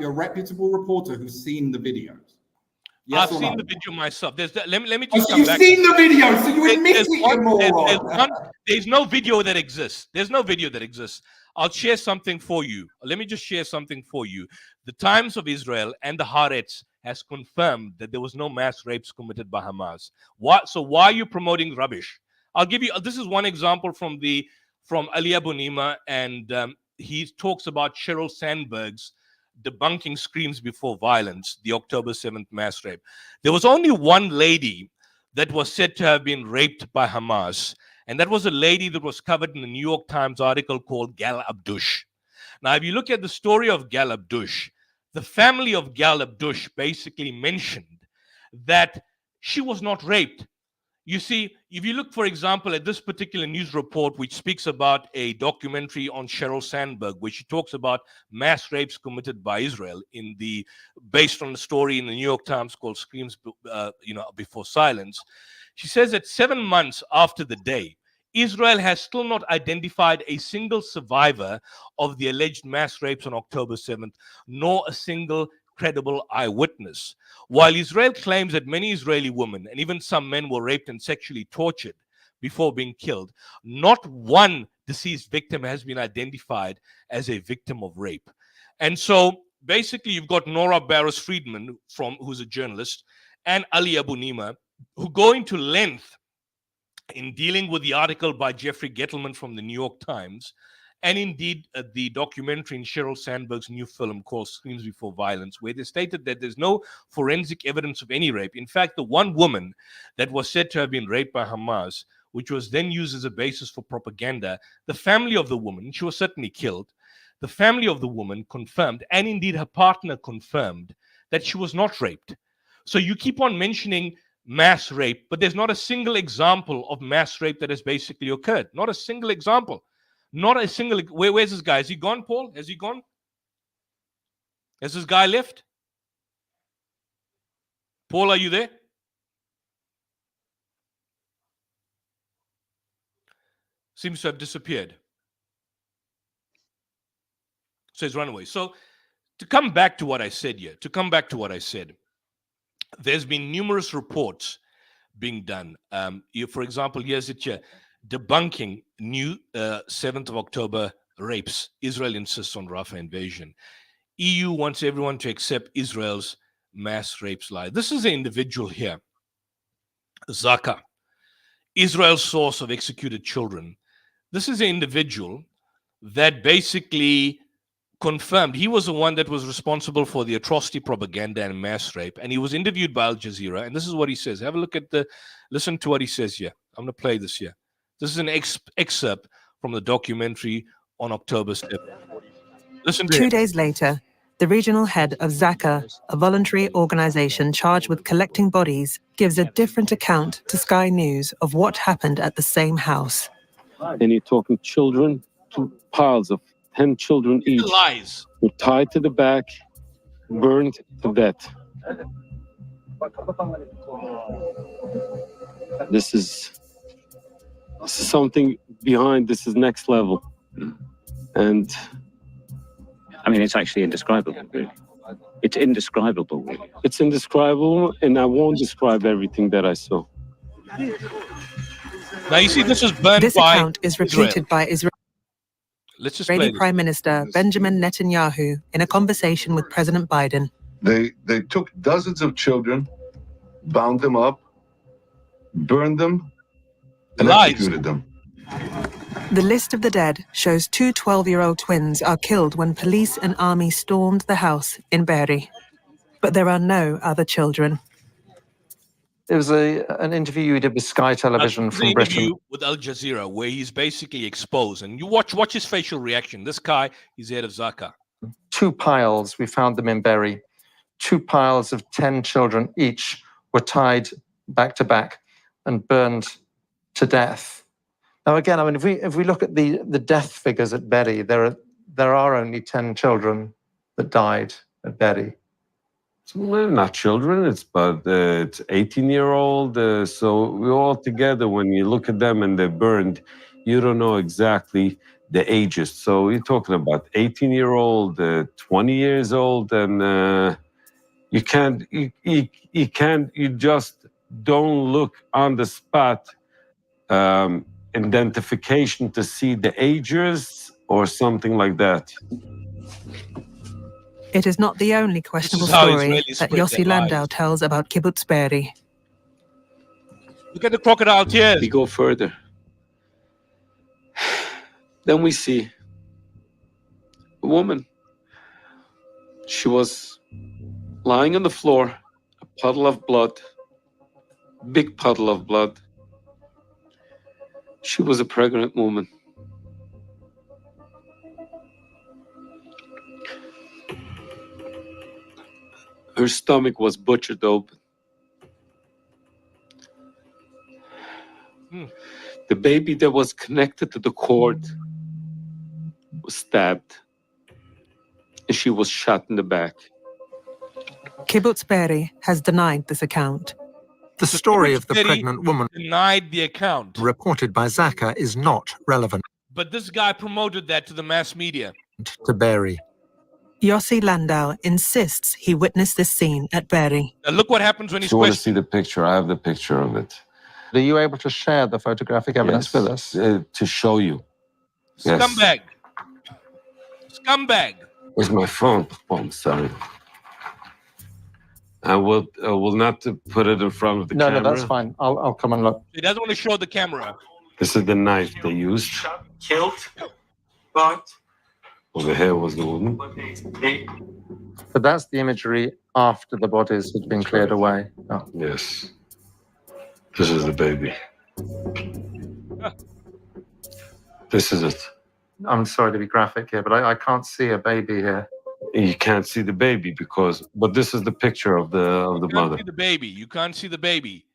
a reputable reporter who's seen the videos. Yes
I've
or
seen
no?
the video myself. Let me
Oh,
just
so
come
you've
back.
seen the video, so you admit
There's
it, you
one-
moron.
there's no video that exists. There's no video that exists. I'll share something for you. Let me just share something for you. The Times of Israel and the Haaretz has confirmed that there was no mass rapes committed by Hamas. So why are you promoting rubbish? I'll give you. This is one example from Ali Abunimah, and he talks about Sheryl Sandberg's debunking Screams Before Violence, the October 7th mass rape. There was only one lady that was said to have been raped by Hamas, and that was a lady that was covered in a New York Times article called Gal Abdush. Now, if you look at the story of Gal Abdush, the family of Gal Abdush basically mentioned that she was not raped. You see, if you look, for example, at this particular news report, which speaks about a documentary on Sheryl Sandberg, which she talks about mass rapes committed by Israel based on a story in the New York Times called Screams Before Silence. She says that 7 months after the day, Israel has still not identified a single survivor of the alleged mass rapes on October 7th, nor a single credible eyewitness. While Israel claims that many Israeli women and even some men were raped and sexually tortured before being killed, not one deceased victim has been identified as a victim of rape. And so basically you've got Nora Barris-Friedman, who's a journalist, and Ali Abunimah, who go into length in dealing with the article by Jeffrey Gettleman from the New York Times, and indeed the documentary in Sheryl Sandberg's new film called Screams Before Violence, where they stated that there's no forensic evidence of any rape. In fact, the one woman that was said to have been raped by Hamas, which was then used as a basis for propaganda, the family of the woman, she was certainly killed, the family of the woman confirmed, and indeed her partner confirmed, that she was not raped. So you keep on mentioning mass rape, but there's not a single example of mass rape that has basically occurred. Not a single example. Not a single. Where's this guy? Is he gone, Paul? Has he gone? Has this guy left? Paul, are you there? Seems to have disappeared. So he's run away. So to come back to what I said here, there's been numerous reports being done. For example, here's it here, debunking new 7th of October rapes. Israel insists on Rafah invasion. EU wants everyone to accept Israel's mass rapes lie. This is an individual here, Zaka, Israel's source of executed children. This is an individual that basically confirmed he was the one that was responsible for the atrocity propaganda and mass rape, and he was interviewed by Al Jazeera, and this is what he says. Have a look at listen to what he says here. I'm going to play this here. This is an excerpt from the documentary on October 7th. Listen to
2 days later, the regional head of Zaka, a voluntary organization charged with collecting bodies, gives a different account to Sky News of what happened at the same house.
And you're talking children, 2 piles of 10 children each.
Lies.
Were tied to the back, burned to death. This is something behind. This is next level. And
I mean, it's actually indescribable, really. It's indescribable, really.
It's indescribable, and I won't describe everything that I saw.
Now, you see, this is burned
This
by
account is repeated by
Israeli
Prime Minister Benjamin Netanyahu in a conversation with President Biden.
They took dozens of children, bound them up, burned them, and executed them.
The list of the dead shows 2 12-year-old twins are killed when police and army stormed the house in Be'eri. But there are no other children.
There was an interview you did with Sky Television from Britain.
With Al Jazeera, where he's basically exposed, and you watch his facial reaction. This guy, he's head of Zaka.
2 piles, we found them in Be'eri. 2 piles of 10 children each were tied back to back and burned to death. Now, again, I mean, if we look at the death figures at Be'eri, there are only 10 children that died at Be'eri.
Well, not children, it's 18-year-old. So we all together, when you look at them and they're burned, you don't know exactly the ages. So you're talking about 18-year-old, 20 years old, and you just don't look on the spot identification to see the ages or something like that.
It is not the only questionable story that Yossi Landau tells about Kibbutz Be'eri.
Look at the crocodile tears.
We go further. Then we see a woman. She was lying on the floor, a puddle of blood, big puddle of blood. She was a pregnant woman. Her stomach was butchered open. The baby that was connected to the cord was stabbed, and she was shot in the back.
Kibbutz Be'eri has denied this account.
The story of the pregnant woman
denied the account
reported by Zaka is not relevant.
But this guy promoted that to the mass media.
To Be'eri.
Yossi Landau insists he witnessed this scene at Be'eri.
Now look what happens when he's
If you want to see the picture, I have the picture of it.
Are you able to share the photographic evidence with us?
To show you.
Scumbag. Scumbag.
Where's my phone? Oh, I'm sorry. I will not put it in front of the camera.
No, that's fine. I'll come and look.
He doesn't want to show the camera.
This is the knife they used.
Killed, but
Over here was the woman.
But that's the imagery after the bodies had been cleared away. Oh.
Yes. This is the baby. This is it.
I'm sorry to be graphic here, but I can't see a baby here.
You can't see the baby but this is the picture of the mother.
See the baby. You can't see the baby.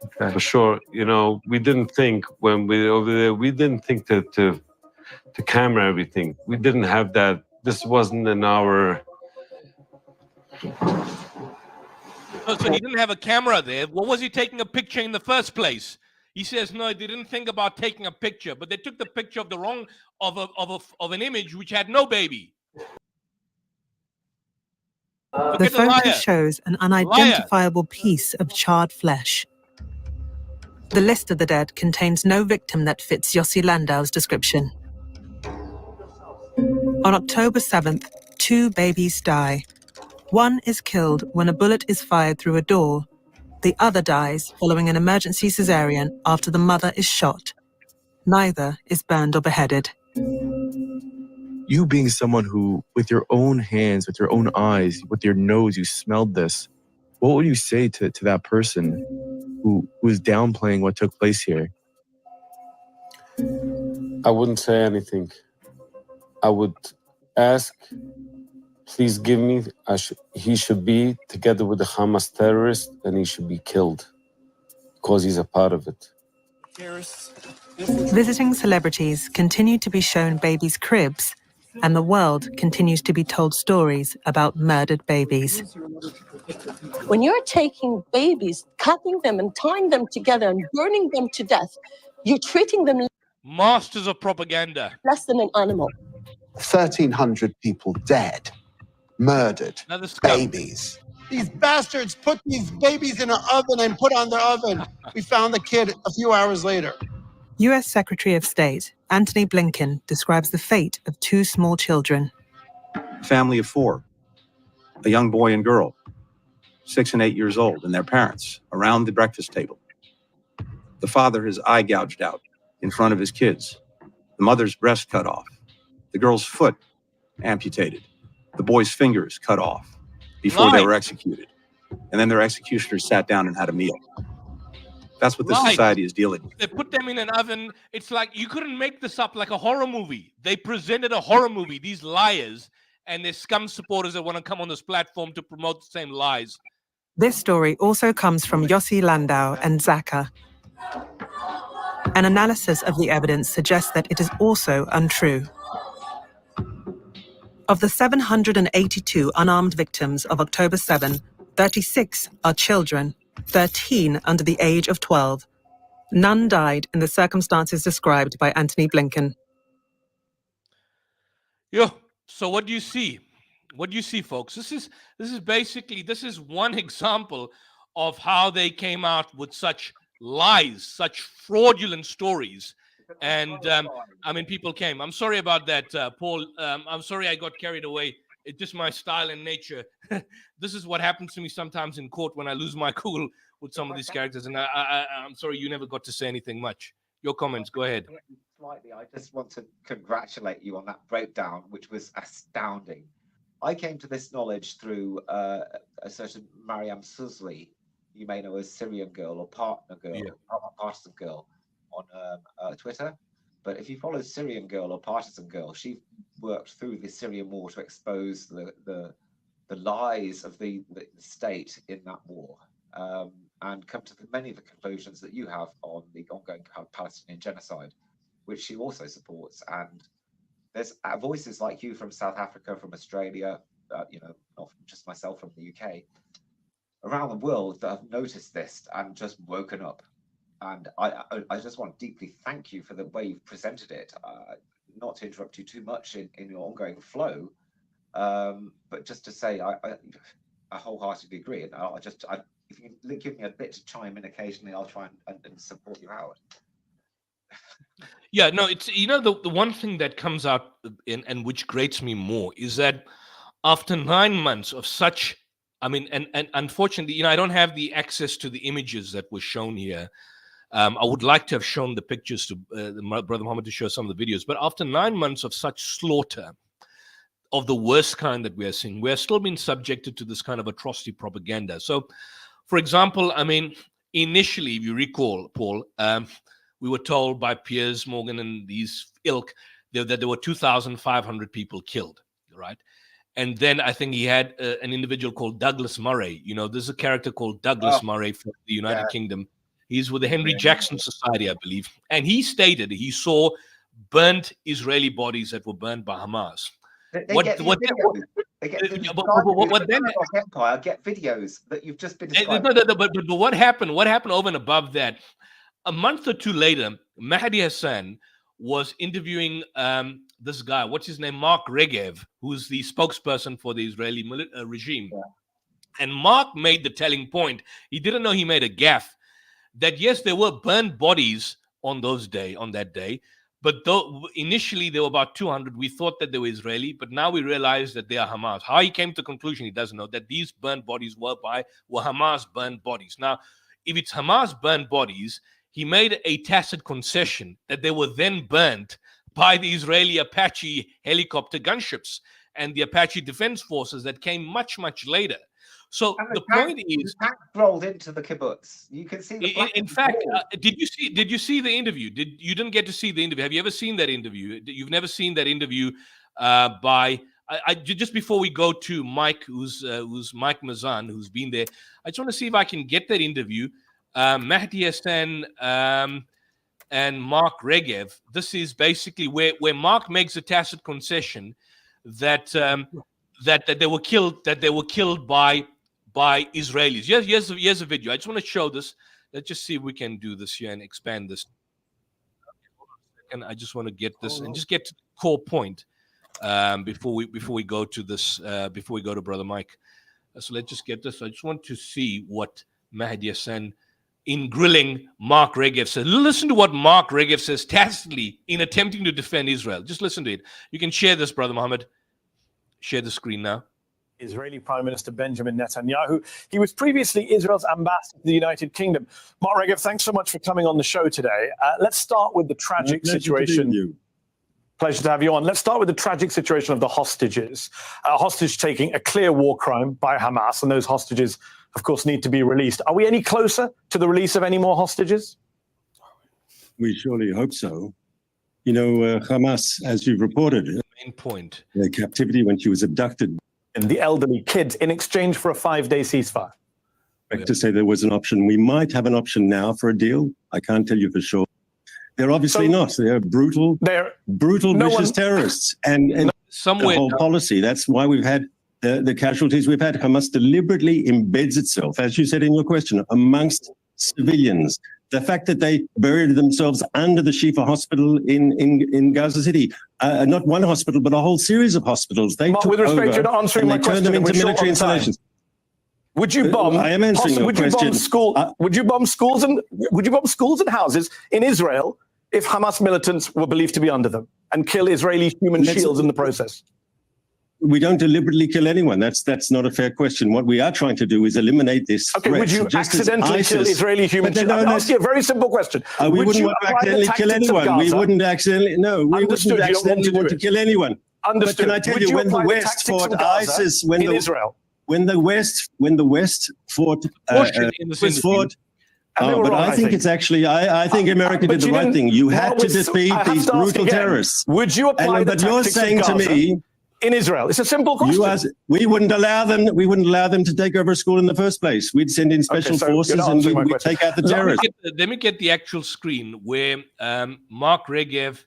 Okay.
For sure. You know, we didn't think when we were over there, we didn't think that to camera everything. We didn't have that. This wasn't in our.
So he didn't have a camera there. What was he taking a picture in the first place? He says no, they didn't think about taking a picture, but they took the picture of the wrong of an image which had no baby.
The photo shows an unidentifiable piece of charred flesh. The list of the dead contains no victim that fits Yossi Landau's description. On October 7th, 2 babies die. One is killed when a bullet is fired through a door. The other dies following an emergency cesarean after the mother is shot. Neither is burned or beheaded.
You being someone who, with your own hands, with your own eyes, with your nose, you smelled this, what would you say to that person who is downplaying what took place here?
I wouldn't say anything. I would ask, please give me, he should be together with the Hamas terrorist and he should be killed because he's a part of it.
Visiting celebrities continue to be shown babies' cribs, and the world continues to be told stories about murdered babies.
When you're taking babies, cutting them and tying them together and burning them to death, you're treating them
Masters of propaganda.
less than an animal.
1,300 people dead, murdered, babies.
These bastards put these babies in an oven and put on the oven. We found the kid a few hours later.
US Secretary of State Antony Blinken describes the fate of 2 small children.
Family of 4, a young boy and girl, 6 and 8 years old, and their parents around the breakfast table. The father, his eye gouged out in front of his kids. The mother's breast cut off. The girl's foot amputated. The boy's fingers cut off before they were executed. And then their executioners sat down and had a meal. That's what this society is dealing with.
They put them in an oven. It's like you couldn't make this up like a horror movie. They presented a horror movie, these liars, and their scum supporters that want to come on this platform to promote the same lies.
This story also comes from Yossi Landau and Zaka. An analysis of the evidence suggests that it is also untrue. Of the 782 unarmed victims of October 7, 36 are children, 13 under the age of 12. None died in the circumstances described by Antony Blinken.
So what do you see? What do you see, folks? This is one example of how they came out with such lies, such fraudulent stories. And I mean, people came. I'm sorry about that, Paul. I'm sorry I got carried away. It's just my style and nature. This is what happens to me sometimes in court when I lose my cool with some of these characters. And I'm sorry you never got to say anything much. Your comments, go ahead.
Slightly, I just want to congratulate you on that breakdown, which was astounding. I came to this knowledge through a certain Mariam Suzli, you may know as Syrian Girl or Partner Girl, Partisan Girl on Twitter. But if you follow Syrian Girl or Partisan Girl, she worked through the Syrian war to expose the lies of the state in that war, and come to many of the conclusions that you have on the ongoing Palestinian genocide, which she also supports. And there's voices like you from South Africa, from Australia, not just myself from the UK, around the world that have noticed this and just woken up. And I just want to deeply thank you for the way you've presented it. Not to interrupt you too much in your ongoing flow, but just to say I wholeheartedly agree. And if you can give me a bit to chime in occasionally, I'll try and support you out.
Yeah, no, it's the one thing that comes out and which grates me more is that after 9 months of such I mean, and unfortunately, you know, I don't have the access to the images that were shown here. I would like to have shown the pictures to Brother Muhammad to show some of the videos. But after 9 months of such slaughter, of the worst kind that we are seeing, we are still being subjected to this kind of atrocity propaganda. So, for example, I mean, initially, if you recall, Paul, we were told by Piers Morgan and these ilk that there were 2,500 people killed, right? And then I think he had an individual called Douglas Murray. You know, there's a character called Douglas Murray from the United Kingdom. He's with the Henry Jackson Society, I believe. And he stated he saw burnt Israeli bodies that were burned by Hamas.
What then? Empire get videos that you've just been describing.
No, but what happened? What happened over and above that? A month or two later, Mahdi Hassan was interviewing this guy. What's his name? Mark Regev, who's the spokesperson for the Israeli regime. Yeah. And Mark made the telling point. He didn't know he made a gaffe. That yes, there were burned bodies on that day. But though initially there were about 200, we thought that they were Israeli, but now we realize that they are Hamas. How he came to the conclusion, he doesn't know, that these burnt bodies were Hamas burnt bodies. Now, if it's Hamas burnt bodies, he made a tacit concession that they were then burnt by the Israeli Apache helicopter gunships and the Apache Defense Forces that came much, much later. So the point is,
the tank rolled into the kibbutz. You can see the.
In fact, did you see the interview? You didn't get to see the interview? Have you ever seen that interview? You've never seen that interview by. Just before we go to Mike, who's Mike Mazan, who's been there. I just want to see if I can get that interview. Mahdi Hassan and Mark Regev. This is basically where Mark makes a tacit concession that that they were killed by Israelis. Here's a video. I just want to show this. Let's just see if we can do this here and expand this. And I just want to get this and just get to the core point before we go to this before we go to Brother Mike. So let's just get this. I just want to see what Mahdi Hassan in grilling Mark Regev says. Listen to what Mark Regev says tacitly in attempting to defend Israel. Just listen to it. You can share this, Brother Muhammad. Share the screen now.
Israeli Prime Minister Benjamin Netanyahu. He was previously Israel's ambassador to the United Kingdom. Mark Regev, thanks so much for coming on the show today. Let's start with the tragic situation. Pleasure to have you on. Let's start with the tragic situation of the hostages. Hostage taking, a clear war crime by Hamas, and those hostages, of course, need to be released. Are we any closer to the release of any more hostages?
We surely hope so. You know, Hamas, as you've reported,
main point,
their captivity when she was abducted.
And the elderly kids in exchange for a 5-day ceasefire.
To say there was an option. We might have an option now for a deal. I can't tell you for sure. They're obviously not. They're brutal, vicious terrorists. And the whole policy. That's why we've had the casualties we've had. Hamas deliberately embeds itself, as you said in your question, amongst civilians. The fact that they buried themselves under the Shifa hospital in Gaza City, not one hospital, but a whole series of hospitals. They took
with respect,
over
you're not answering my question.
Turned them into military installations.
Would you bomb?
I am answering your question.
Would you bomb schools and houses in Israel if Hamas militants were believed to be under them and kill Israeli human shields in the process?
We don't deliberately kill anyone. That's not a fair question. What we are trying to do is eliminate this threat.
Would you accidentally kill Israeli human shields? I'm asking a very simple question.
We wouldn't want to accidentally kill anyone. We wouldn't accidentally, no, we wouldn't accidentally want to kill anyone.
Understood.
But can I tell you, when the West fought ISIS, when the West fought, but I think it's actually, I think America did the right thing. You had to defeat these brutal terrorists.
Would you apply the tactics of Gaza?
But you're saying to me,
in Israel, it's a simple question.
We wouldn't allow them. We wouldn't allow them to take over a school in the first place. We'd send in special forces and we'd take out the terrorists.
Let me get the actual screen where Mark Regev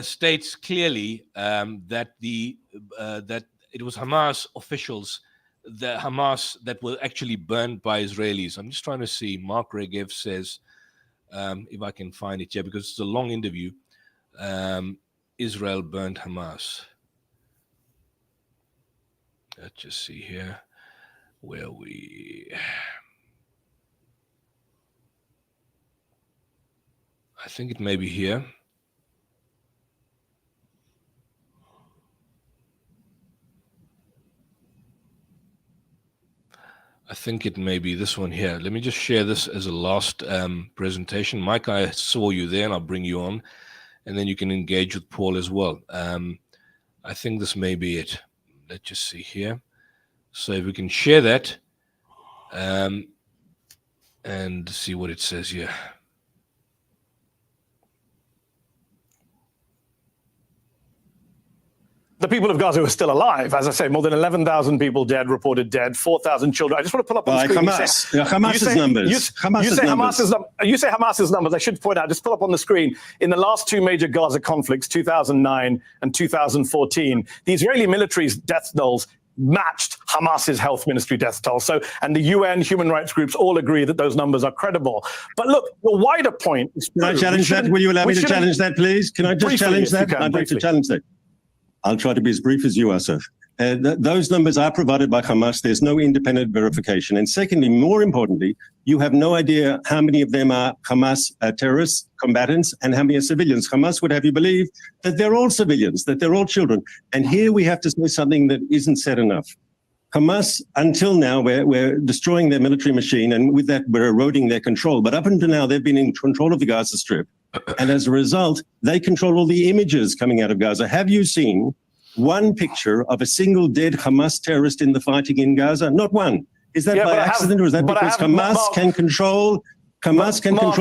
states clearly that that it was Hamas officials, the Hamas that were actually burned by Israelis. I'm just trying to see. Mark Regev says, if I can find it here, because it's a long interview. Israel burned Hamas. Let's just see here where I think it may be here. I think it may be this one here. Let me just share this as a last presentation. Mike, I saw you there, and I'll bring you on, and then you can engage with Paul as well. I think this may be it. Let's just see here. So if we can share that and see what it says here.
The people of Gaza are still alive. As I say, more than 11,000 people dead, reported dead, 4,000 children. I just want to pull up on the screen.
Hamas's numbers.
You say Hamas's numbers. I should point out, just pull up on the screen. In the last two major Gaza conflicts, 2009 and 2014, the Israeli military's death tolls matched Hamas's health ministry death toll. So, and the UN human rights groups all agree that those numbers are credible. But look, the wider point is
Can I challenge that? Will you allow me to challenge that, please? Can I just challenge that? I'd like to challenge that. I'll try to be as brief as you, YUSUF. Those numbers are provided by Hamas. There's no independent verification. And secondly, more importantly, you have no idea how many of them are Hamas terrorists, combatants, and how many are civilians. Hamas would have you believe that they're all civilians, that they're all children. And here we have to say something that isn't said enough. Hamas, until now, we're destroying their military machine, and with that, we're eroding their control. But up until now, they've been in control of the Gaza Strip. And as a result, they control all the images coming out of Gaza. Have you seen one picture of a single dead Hamas terrorist in the fighting in Gaza? Not one. Is that by accident, or is that because Hamas can control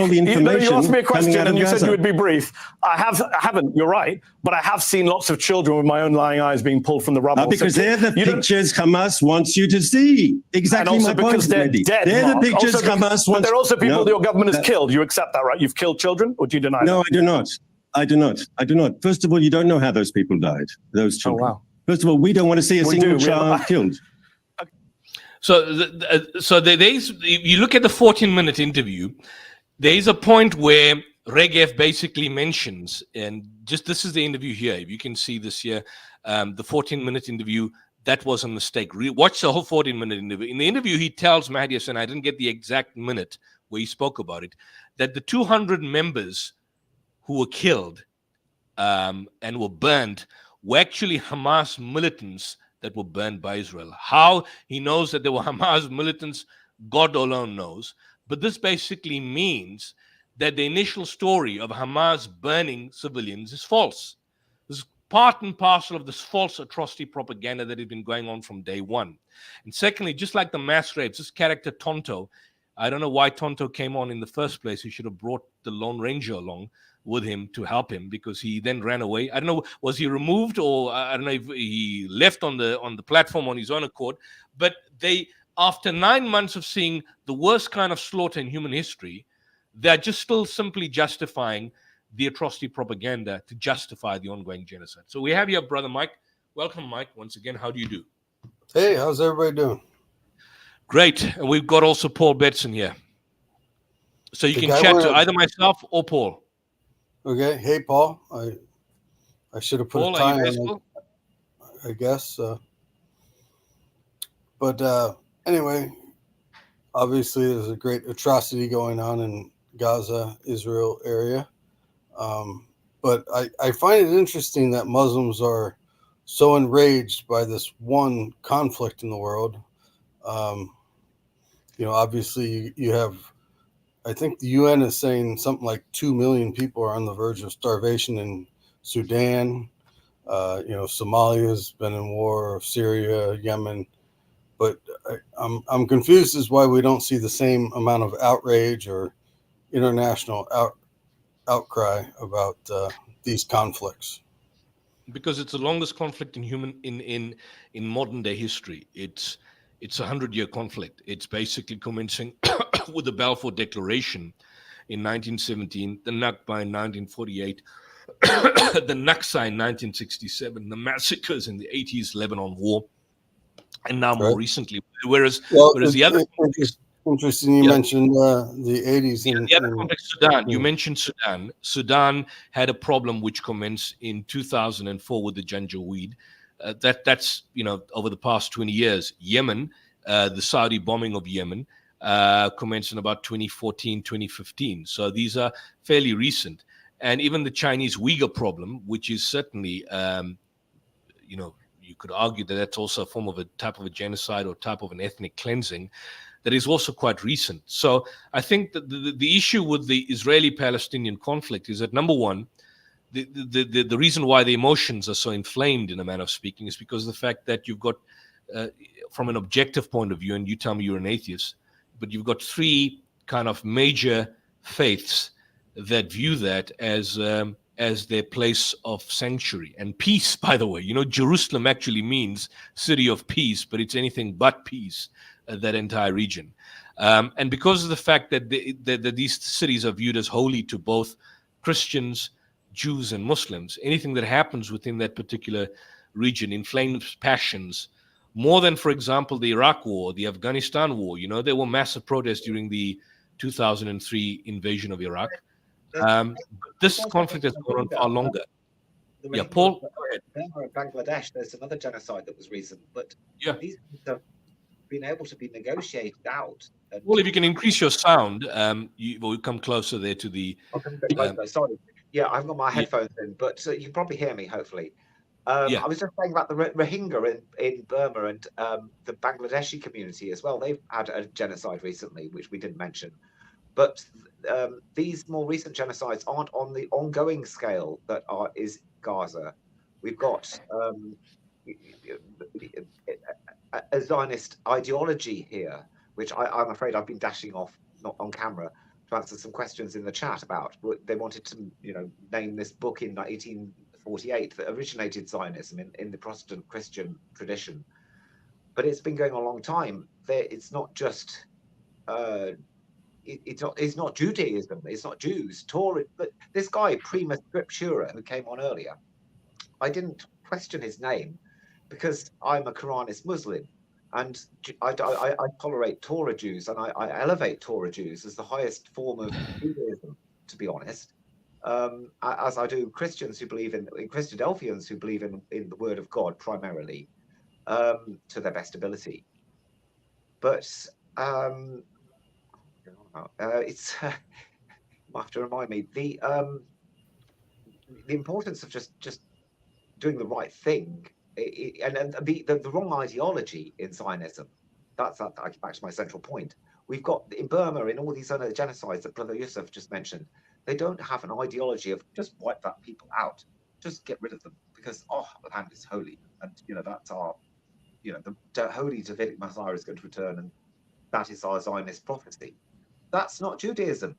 the information?
You asked me a question
coming out
and
of
you
Gaza?
said you would be brief. I haven't, you're right, but I have seen lots of children with my own lying eyes being pulled from the rubble.
Because they're the pictures Hamas wants you to see. Exactly
and
my
also
point,
because they're
Mehdi.
dead,
They're the
Mark.
pictures
Also
Hamas
but
wants.
they're also people
No,
that your government has
that-
killed. You accept that, right? You've killed children, or do you deny that?
No, I do not. I do not. First of all, you don't know how those people died, those children.
Oh, wow.
First of all, we don't want to see a single child killed.
So, you look at the 14-minute interview, there is a point where Regev basically mentions, and just this is the interview here. If you can see this here, the 14-minute interview, that was a mistake. Watch the whole 14-minute interview. In the interview, he tells Mahdi Hassan, I didn't get the exact minute where he spoke about it, that the 200 members who were killed and were burned were actually Hamas militants that were burned by Israel. How he knows that they were Hamas militants, God alone knows. But this basically means that the initial story of Hamas burning civilians is false. This is part and parcel of this false atrocity propaganda that has been going on from day one. And secondly, just like the mass rapes, this character Tonto, I don't know why Tonto came on in the first place. He should have brought the Lone Ranger along with him to help him, because he then ran away. I don't know, was he removed, or I don't know if he left on the platform on his own accord. But they, after 9 months of seeing the worst kind of slaughter in human history, they're just still simply justifying the atrocity propaganda to justify the ongoing genocide. So we have here Brother Mike. Welcome, Mike, once again. How do you do?
Hey, how's everybody doing?
Great. And we've got also Paul Betson here. So you
The
can
guy
chat to
wearing-
either myself or Paul.
Okay. Hey, Paul. I should have put
Paul,
a
are
tie
you
on
visible?
it, I guess. But anyway, obviously there's a great atrocity going on in Gaza, Israel area. But I find it interesting that Muslims are so enraged by this one conflict in the world. Obviously you have, I think the UN is saying something like 2 million people are on the verge of starvation in Sudan. Somalia's been in war, Syria, Yemen. But I'm confused as why we don't see the same amount of outrage or international outcry about these conflicts.
Because it's the longest conflict in modern day history. It's a 100-year conflict. It's basically commencing with the Balfour Declaration in 1917, the Nakba in 1948, the Naksa in 1967, the massacres in the 80s, Lebanon War, and now more recently. Whereas the other
interesting you mentioned the 80s.
The other context, Sudan. You mentioned Sudan. Sudan had a problem which commenced in 2004 with the Janjaweed. That's over the past 20 years. Yemen, the Saudi bombing of Yemen, commenced in about 2014, 2015. So these are fairly recent. And even the Chinese Uyghur problem, which is certainly, you you could argue that that's also a form of a type of a genocide or type of an ethnic cleansing that is also quite recent. So I think that the issue with the Israeli-Palestinian conflict is that, number one, the reason why the emotions are so inflamed, in a manner of speaking, is because of the fact that you've got, from an objective point of view, and you tell me you're an atheist, but you've got three kind of major faiths that view that as their place of sanctuary and peace. By the way, you know, Jerusalem actually means city of peace, but it's anything but peace, that entire region. And because of the fact that that these cities are viewed as holy to both Christians, Jews, and Muslims, anything that happens within that particular region inflames passions more than, for example, the Iraq War, the Afghanistan War. You know, there were massive protests during the 2003 invasion of Iraq. This conflict has gone on far longer. Yeah, Paul, go ahead.
Bangladesh, there's another genocide that was recent, but these things have been able to be negotiated out.
Well, if you can increase your sound, you will come closer there to the.
Sorry, yeah, I've got my headphones in, but you can probably hear me, hopefully. I was just saying about the Rohingya in Burma and the Bangladeshi community as well. They've had a genocide recently, which we didn't mention. But these more recent genocides aren't on the ongoing scale that is Gaza. We've got a Zionist ideology here, which I'm afraid I've been dashing off, not on camera, to answer some questions in the chat about. They wanted to, name this book in 1848 that originated Zionism in the Protestant Christian tradition. But it's been going on a long time. It's not just it's not Judaism, it's not Jews. Torah, but this guy Prima Scriptura, who came on earlier, I didn't question his name because I'm a Quranist Muslim, and I tolerate Torah Jews, and I elevate Torah Jews as the highest form of Judaism, to be honest. As I do Christians who believe in Christadelphians who believe in the Word of God primarily, to their best ability. But it's you have to remind me the importance of just doing the right thing, and the wrong ideology in Zionism. That's I get back to my central point. We've got in Burma, in all these other genocides that Brother YUSUF just mentioned, they don't have an ideology of just wipe that people out, just get rid of them because the land is holy, and that's our the holy Davidic Messiah is going to return, and that is our Zionist prophecy. That's not Judaism.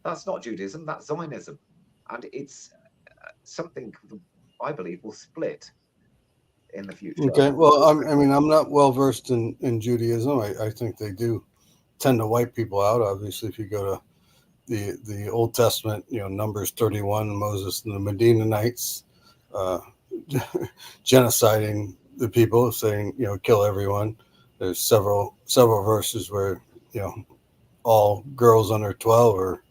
That's not Judaism. That's Zionism, and it's something I believe will split in the future.
Okay. Well, I mean, I'm not well versed in Judaism. I think they do tend to wipe people out. Obviously, if you go to the Old Testament, Numbers 31, Moses and the Midianites genociding the people, saying kill everyone. There's several verses where all girls under 12 or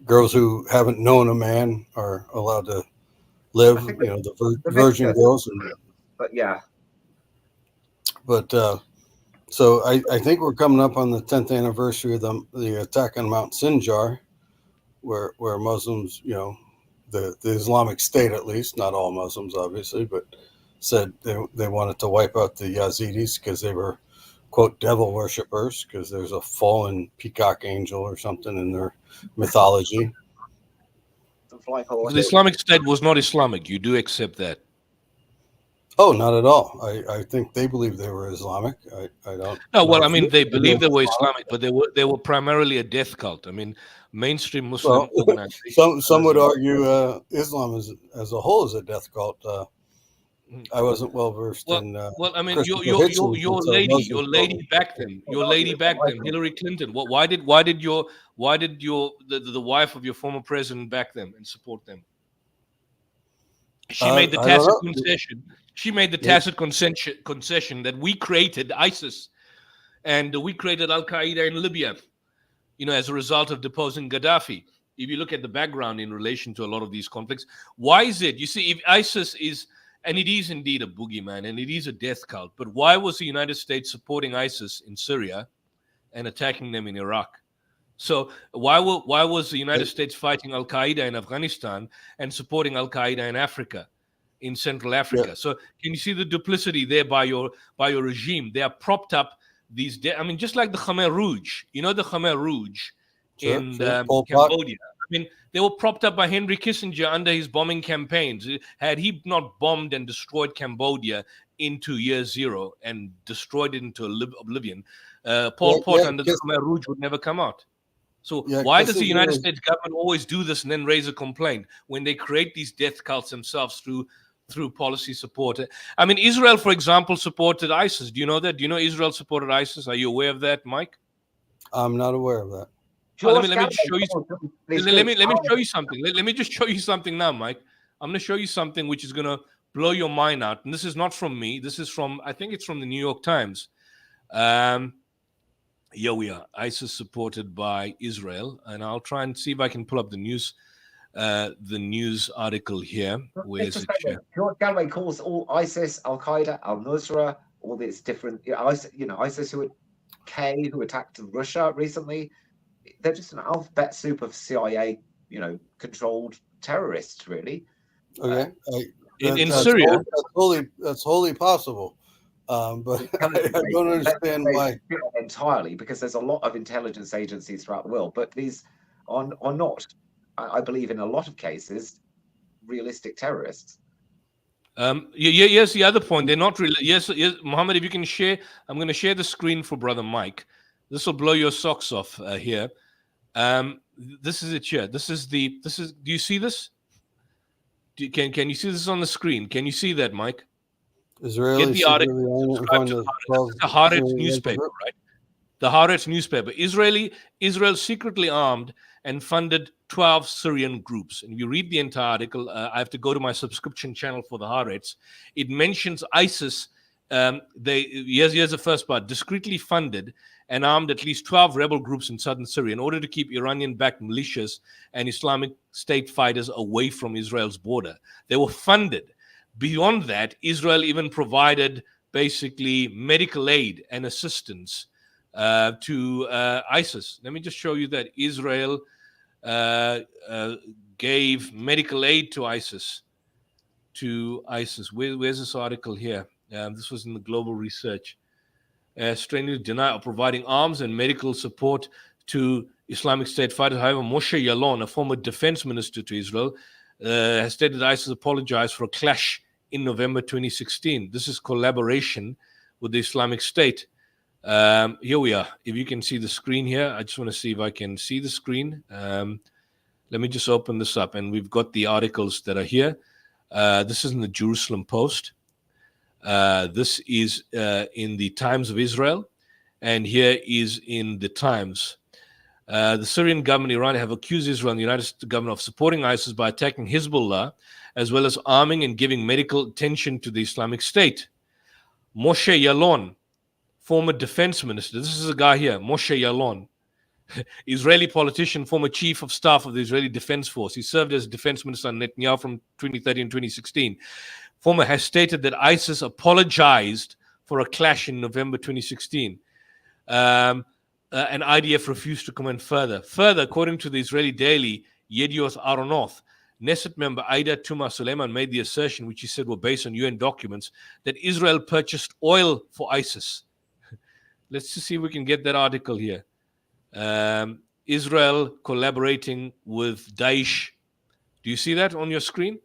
girls who haven't known a man are allowed to live. The virgin girls.
But yeah.
But so I think we're coming up on the 10th anniversary of the attack on Mount Sinjar, where Muslims, the Islamic State at least, not all Muslims obviously, but said they wanted to wipe out the Yazidis because they were, quote, devil worshippers, because there's a fallen peacock angel or something in their mythology.
The Islamic State was not Islamic. You do accept that?
Oh, not at all. I think they believe they were Islamic. I don't.
No, well, I mean, they believe they were Islamic, but they were primarily a death cult. I mean, mainstream Muslim organizations.
Some would argue Islam as a whole is a death cult. I wasn't well versed in.
Well, I mean, your lady backed them. Your lady backed them. Hillary Clinton. Why did the wife of your former president back them and support them? She made the tacit concession. She made the tacit concession that we created ISIS, and we created Al Qaeda in Libya, as a result of deposing Gaddafi. If you look at the background in relation to a lot of these conflicts, why is it? You see, if ISIS is. And it is indeed a boogeyman, and it is a death cult. But why was the United States supporting ISIS in Syria and attacking them in Iraq? So why was the United States fighting Al-Qaeda in Afghanistan and supporting Al-Qaeda in Africa, in Central Africa. So can you see the duplicity there by your regime? They are propped up these. I mean, just like the Khmer Rouge. You know the Khmer Rouge in Cambodia. I mean, they were propped up by Henry Kissinger under his bombing campaigns. Had he not bombed and destroyed Cambodia into year zero and destroyed it into oblivion, Pol Pot under the Khmer Rouge would never come out. So why does the United States government always do this and then raise a complaint when they create these death cults themselves through policy support? I mean, Israel, for example, supported ISIS. Do you know that? Do you know Israel supported ISIS? Are you aware of that, Mike?
I'm not aware of that.
Let me just show you. Let me show you something. Let me just show you something now, Mike. I'm going to show you something which is going to blow your mind out. And this is not from me. This is from, I think it's from the New York Times. Here we are. ISIS supported by Israel, and I'll try and see if I can pull up the news article here. Where is it?
George Galloway calls all ISIS, Al Qaeda, Al Nusra, all these different, ISIS who attacked Russia recently. They're just an alphabet soup of CIA, controlled terrorists, really.
Okay,
in Syria,
that's wholly possible. But I don't understand why
entirely, because there's a lot of intelligence agencies throughout the world, but these are not, I believe, in a lot of cases, realistic terrorists.
Yes, the other point, they're not really. Yes, Mohammed, if you can share, I'm going to share the screen for Brother Mike. This will blow your socks off here. This is it here. This is. Do you see this? Can you see this on the screen? Can you see that, Mike?
Israeli
Get the article. The Haaretz newspaper, right? The Haaretz newspaper. Israel secretly armed and funded 12 Syrian groups. And if you read the entire article, I have to go to my subscription channel for the Haaretz. It mentions ISIS. Here's the first part. Discreetly funded and armed at least 12 rebel groups in southern Syria in order to keep Iranian-backed militias and Islamic State fighters away from Israel's border. They were funded. Beyond that, Israel even provided basically medical aid and assistance to ISIS. Let me just show you that Israel gave medical aid to ISIS. Where's this article here? This was in the Global Research. Strangely deny of providing arms and medical support to Islamic State fighters. However, Moshe Yalon, a former defense minister to Israel, has stated ISIS apologized for a clash in November 2016. This is collaboration with the Islamic State. Here we are. If you can see the screen here, I just want to see if I can see the screen. Let me just open this up, and we've got the articles that are here. This is in the Jerusalem Post. This is in the Times of Israel, and here is in the Times. The Syrian government, Iran, have accused Israel and the United States government of supporting ISIS by attacking Hezbollah, as well as arming and giving medical attention to the Islamic State. Moshe Yalon, former defense minister, this is a guy here, Moshe Yalon, Israeli politician, former chief of staff of the Israeli Defense Force. He served as defense minister under Netanyahu from 2013 and 2016. Former has stated that ISIS apologized for a clash in November 2016. And IDF refused to comment further. Further, according to the Israeli daily Yedioth Aharonot, Knesset member Aida Tuma Suleiman made the assertion, which he said were based on UN documents, that Israel purchased oil for ISIS. Let's just see if we can get that article here. Israel collaborating with Daesh. Do you see that on your screen?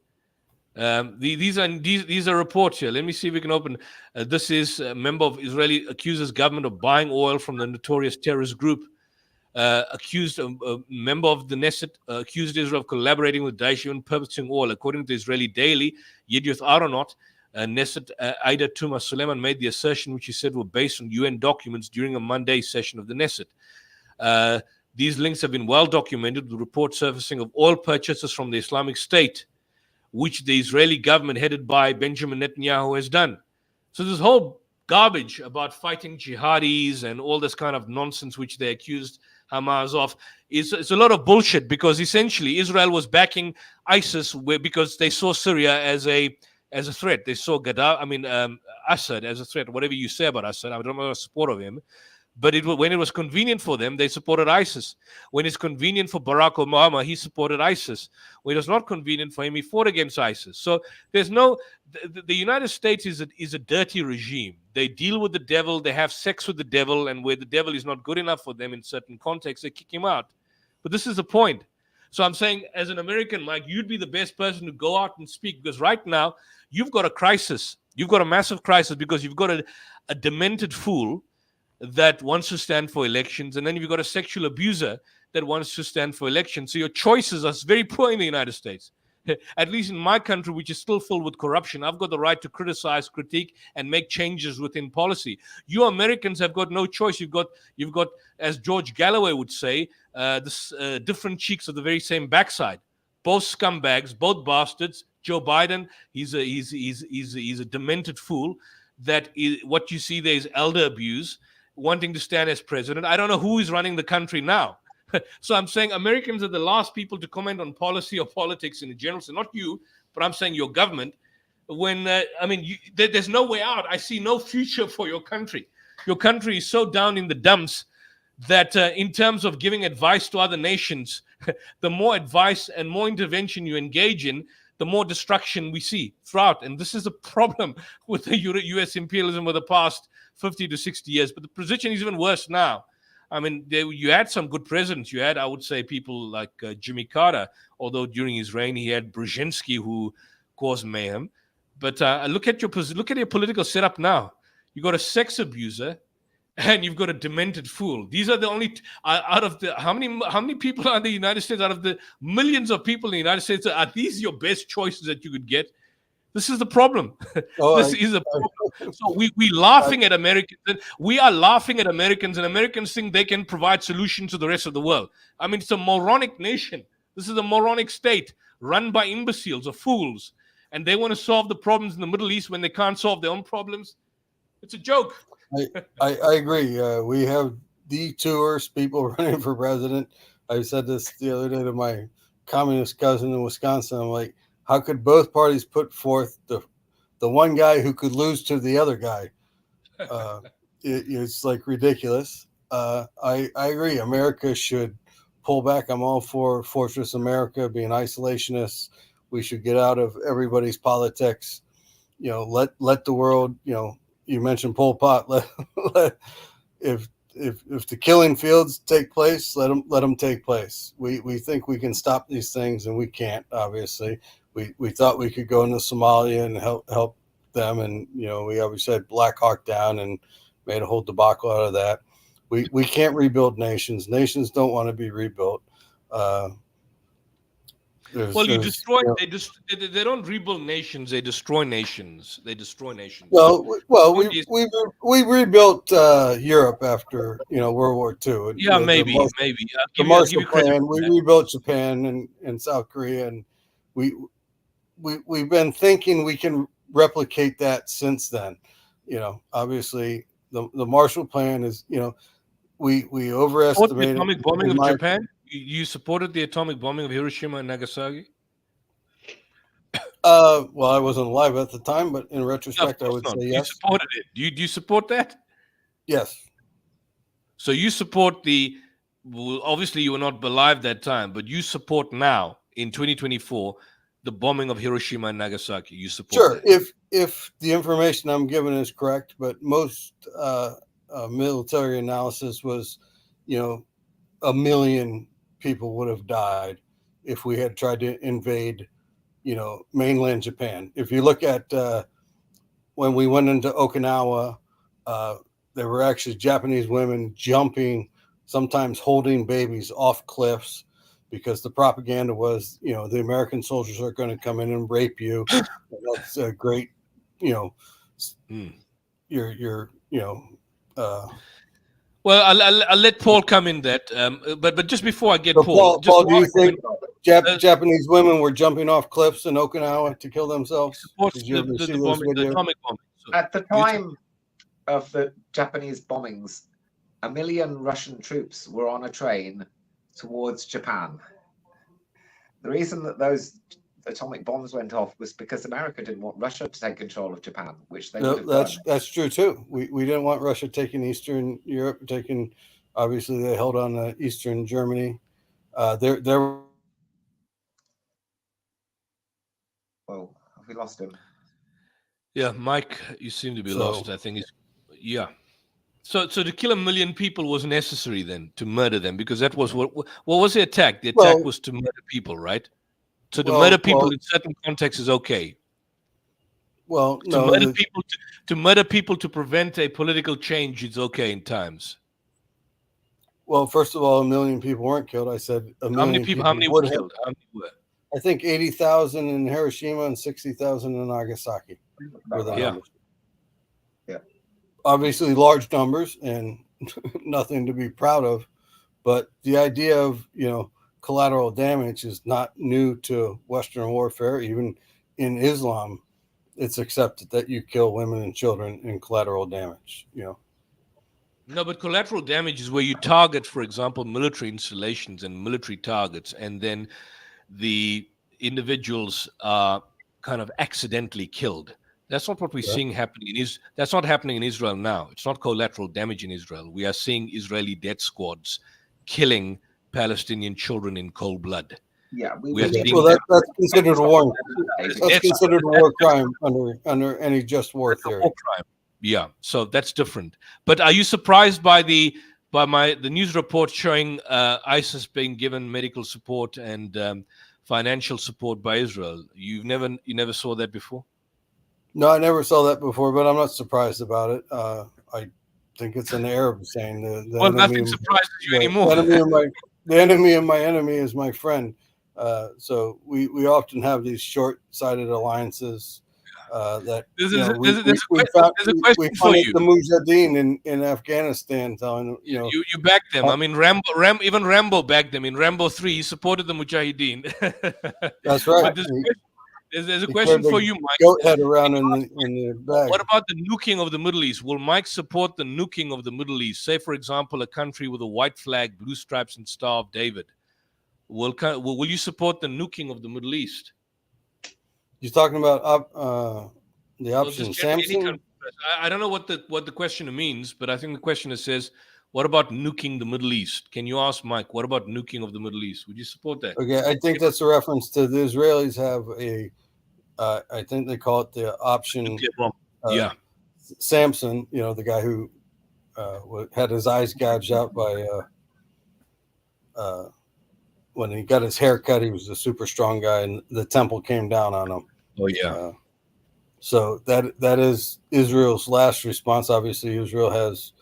These are reports here. Let me see if we can open. This is a member of Israeli accuses government of buying oil from the notorious terrorist group. Accused a member of the Knesset accused Israel of collaborating with Daesh and purchasing oil. According to the Israeli daily Yedioth Aharonot, Knesset Aida Tuma Suleiman made the assertion, which he said were based on UN documents during a Monday session of the Knesset. These links have been well documented, with reports surfacing of oil purchases from the Islamic State, which the Israeli government headed by Benjamin Netanyahu has done. So this whole garbage about fighting jihadis and all this kind of nonsense which they accused Hamas of, it's a lot of bullshit, because essentially Israel was backing ISIS because they saw Syria as a threat. They saw Assad as a threat. Whatever you say about Assad, I'm not a supporter of him, But when it was convenient for them, they supported ISIS. When it's convenient for Barack Obama, he supported ISIS. When it was not convenient for him, he fought against ISIS. So there's no... The United States is a dirty regime. They deal with the devil. They have sex with the devil. And where the devil is not good enough for them in certain contexts, they kick him out. But this is the point. So I'm saying, as an American, Mike, you'd be the best person to go out and speak, because right now you've got a crisis. You've got a massive crisis because you've got a demented fool that wants to stand for elections, and then you've got a sexual abuser that wants to stand for elections. So your choices are very poor in the United States. At least in my country, which is still filled with corruption, I've got the right to criticize, critique, and make changes within policy. You Americans have got no choice. You've got, as George Galloway would say, different cheeks of the very same backside. Both scumbags, both bastards. Joe Biden, he's a demented fool. What you see there is elder abuse, wanting to stand as president. I don't know who is running the country now. So I'm saying Americans are the last people to comment on policy or politics in general. So not you, but I'm saying your government. When there's no way out. I see no future for your country. Your country is so down in the dumps that in terms of giving advice to other nations, the more advice and more intervention you engage in, the more destruction we see throughout. And this is a problem with the U.S. imperialism of the past 50 to 60 years. But the position is even worse now. I mean, you had some good presidents. You had, I would say, people like Jimmy Carter, although during his reign he had Brzezinski, who caused mayhem. But look at your political setup now. You got a sex abuser, and you've got a demented fool. These are the only out of the how many people are in the United States? Out of the millions of people in the United States, are these your best choices that you could get? This is the problem. This is a problem. So we laughing at Americans. We are laughing at Americans, and Americans think they can provide solutions to the rest of the world. I mean, it's a moronic nation. This is a moronic state run by imbeciles or fools, and they want to solve the problems in the Middle East when they can't solve their own problems. It's a joke.
I agree. We have detours, people running for president. I said this the other day to my communist cousin in Wisconsin. I'm like, how could both parties put forth the one guy who could lose to the other guy? It's like ridiculous. I agree. America should pull back. I'm all for Fortress America, being isolationist. We should get out of everybody's politics. Let the world. You mentioned Pol Pot. If the killing fields take place, let them take place. We think we can stop these things, and we can't. Obviously, we thought we could go into Somalia and help them, and we obviously had Black Hawk Down and made a whole debacle out of that. We can't rebuild nations. Nations don't want to be rebuilt.
Well, you destroy. They don't rebuild nations. They destroy nations.
Well, we rebuilt Europe after World War II.
Yeah, maybe.
The Marshall Plan. We rebuilt Japan and South Korea, and we've been thinking we can replicate that since then. Obviously the Marshall Plan is we overestimated
the atomic bombing of Japan. You supported the atomic bombing of Hiroshima and Nagasaki?
Well, I wasn't alive at the time, but in retrospect, I would say yes.
You supported it. Do you support that?
Yes.
So you support obviously you were not alive that time, but you support now in 2024 the bombing of Hiroshima and Nagasaki. You support
Sure, if the information I'm given is correct, but most military analysis was, 1 million people would have died if we had tried to invade, mainland Japan. If you look at when we went into Okinawa, there were actually Japanese women jumping, sometimes holding babies off cliffs, because the propaganda was, the American soldiers are going to come in and rape you. That's a great,
Well, I'll let Paul come in that, but just before I get
so
Paul,
do you think Japanese women were jumping off cliffs in Okinawa to kill themselves? Did you ever see those videos?
The atomic bombing? So,
at the time of the Japanese bombings, 1 million Russian troops were on a train towards Japan. The reason that those atomic bombs went off was because America didn't want Russia to take control of Japan, which they
No,
would have done.
that's true too. We didn't want Russia taking Eastern Europe, taking, obviously they held on to Eastern Germany. There.
Well, have we lost him?
Yeah, Mike, you seem to be lost. I think it's, yeah. So to kill 1 million people was necessary then to murder them, because that was what was the attack? The attack was to murder people, right? So to murder people in certain contexts is okay.
Well,
to murder people to murder people to prevent a political change is okay in times.
Well, first of all, 1 million people weren't killed. I said 1 million.
How many people? How many were killed? How many were?
I think 80,000 in Hiroshima and 60,000 in Nagasaki.
Yeah.
Yeah.
Obviously, large numbers and nothing to be proud of, but the idea of collateral damage is not new to Western warfare. Even in Islam, it's accepted that you kill women and children in collateral damage.
No, but collateral damage is where you target, for example, military installations and military targets, and then the individuals are kind of accidentally killed. That's not what we're seeing happening. That's not happening in Israel now. It's not collateral damage in Israel. We are seeing Israeli death squads killing Palestinian children in cold blood.
Yeah,
that's considered a war. That's considered a war crime under any just war theory.
War crime. Yeah, so that's different. But are you surprised by the news report showing ISIS being given medical support and financial support by Israel? You never saw that before?
No, I never saw that before, but I'm not surprised about it. I think it's an Arab saying the
nothing surprises you anymore.
The enemy of my enemy is my friend. So we often have these short-sighted alliances. That
there's
a
question for you.
The Mujahideen in Afghanistan telling
you back them. I mean, even Rambo backed them in Rambo 3. He supported the Mujahideen.
That's right.
But there's a question for you, Mike.
Goat head around in the bag.
What about the nuking of the Middle East? Will Mike support the nuking of the Middle East? Say, for example, a country with a white flag, blue stripes, and Star of David. Will you support the nuking of the Middle East?
You're talking about the option Samson?
I don't know what the questioner means, but I think the questioner says, what about nuking the Middle East? Can you ask Mike, what about nuking of the Middle East? Would you support that?
Okay, I think that's a reference to the Israelis have I think they call it the option Samson, the guy who had his eyes gouged out by when he got his hair cut. He was a super strong guy, and the temple came down on him.
Oh yeah.
So that is Israel's last response. Obviously, Israel has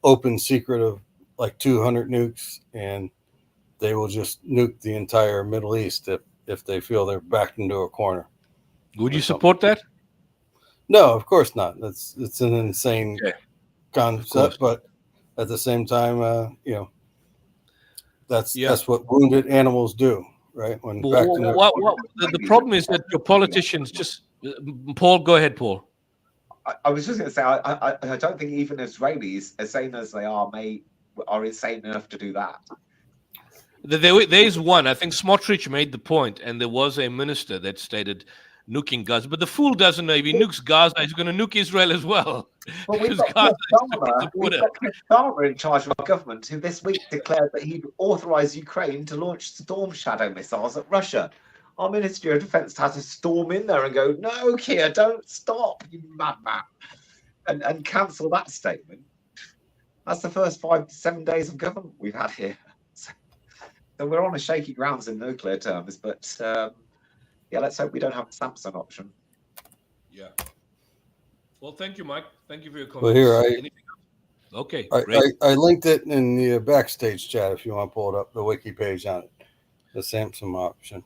open secret of like 200 nukes, and they will just nuke the entire Middle East if they feel they're backed into a corner.
Would you support that?
No, of course not. It's an insane concept, but at the same time, that's what wounded animals do, right? When
the problem is that your politicians just Paul, go ahead, Paul.
I was just going to say I don't think even Israelis, as sane as they are insane enough to do that.
There is one. I think Smotrich made the point, and there was a minister that stated nuking Gaza. But the fool doesn't know if he nukes Gaza, he's going to nuke Israel as well.
Well, we've got Chris Starmer in charge of our government, who this week declared that he'd authorise Ukraine to launch Storm Shadow missiles at Russia. Our Ministry of Defence had to storm in there and go, "No, Keir, don't stop, you madman," and cancel that statement. That's the first 5 to 7 days of government we've had here. So we're on a shaky grounds in nuclear terms, but let's hope we don't have a Samson option.
Yeah. Well, thank you, Mike. Thank you for your comments.
Well, here I linked it in the backstage chat if you want to pull it up, the wiki page on it, the Samson option.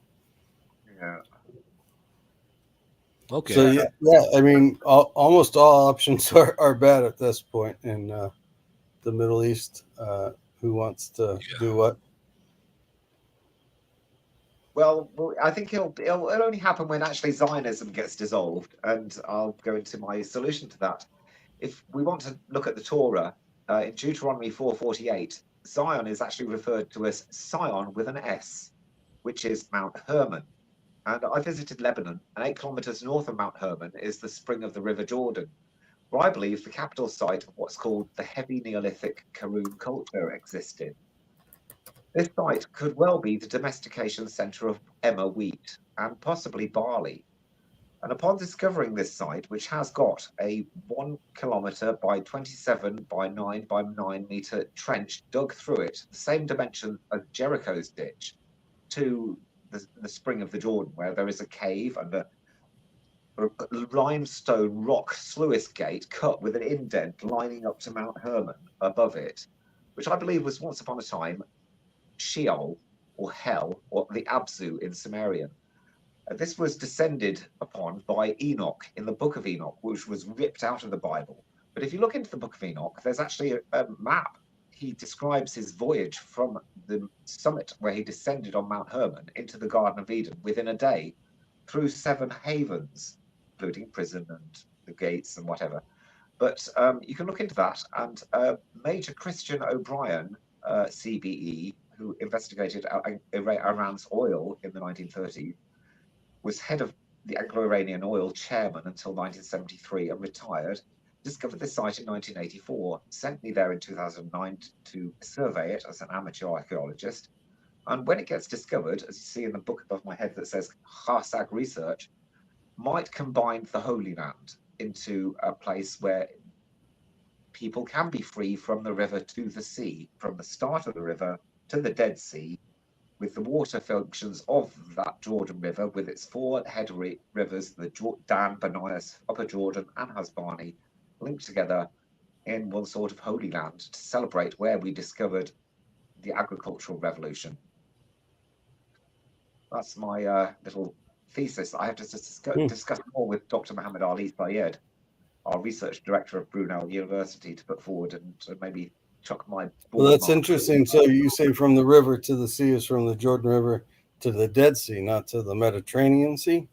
Yeah.
Okay.
So I mean, almost all options are bad at this point in the Middle East. Who wants to do what?
Well, I think it'll only happen when actually Zionism gets dissolved, and I'll go into my solution to that. If we want to look at the Torah, in Deuteronomy 4:48, Zion is actually referred to as Sion with an S, which is Mount Hermon. And I visited Lebanon, and 8 kilometers north of Mount Hermon is the spring of the River Jordan, where I believe the capital site of what's called the heavy Neolithic Karun culture existed. This site could well be the domestication centre of emmer wheat and possibly barley. And upon discovering this site, which has got a 1 kilometre by 27 by 9 by 9 metre trench dug through it, the same dimension as Jericho's ditch, to the spring of the Jordan, where there is a cave and a limestone rock sluice gate cut with an indent lining up to Mount Hermon above it, which I believe was once upon a time Sheol or Hell or the Abzu in Sumerian. This was descended upon by Enoch in the Book of Enoch, which was ripped out of the Bible. But if you look into the Book of Enoch, there's actually a map. He describes his voyage from the summit where he descended on Mount Hermon into the Garden of Eden within a day through 7 havens, including prison and the gates and whatever. But you can look into that. And Major Christian O'Brien, CBE, who investigated Iran's oil in the 1930s, was head of the Anglo-Iranian Oil chairman until 1973 and retired, discovered this site in 1984, sent me there in 2009 to survey it as an amateur archaeologist. And when it gets discovered, as you see in the book above my head that says Khasag Research, might combine the Holy Land into a place where people can be free from the river to the sea, from the start of the river to the Dead Sea, with the water functions of that Jordan River with its 4 head rivers, the Dan, Banias, Upper Jordan and Hasbani, linked together in one sort of Holy Land to celebrate where we discovered the agricultural revolution. That's my little thesis. I have to discuss more with Dr. Muhammad Ali Sayed, our research director of Brunel University, to put forward and maybe chuck my.
Well, that's interesting. So you say from the river to the sea is from the Jordan River to the Dead Sea, not to the Mediterranean Sea?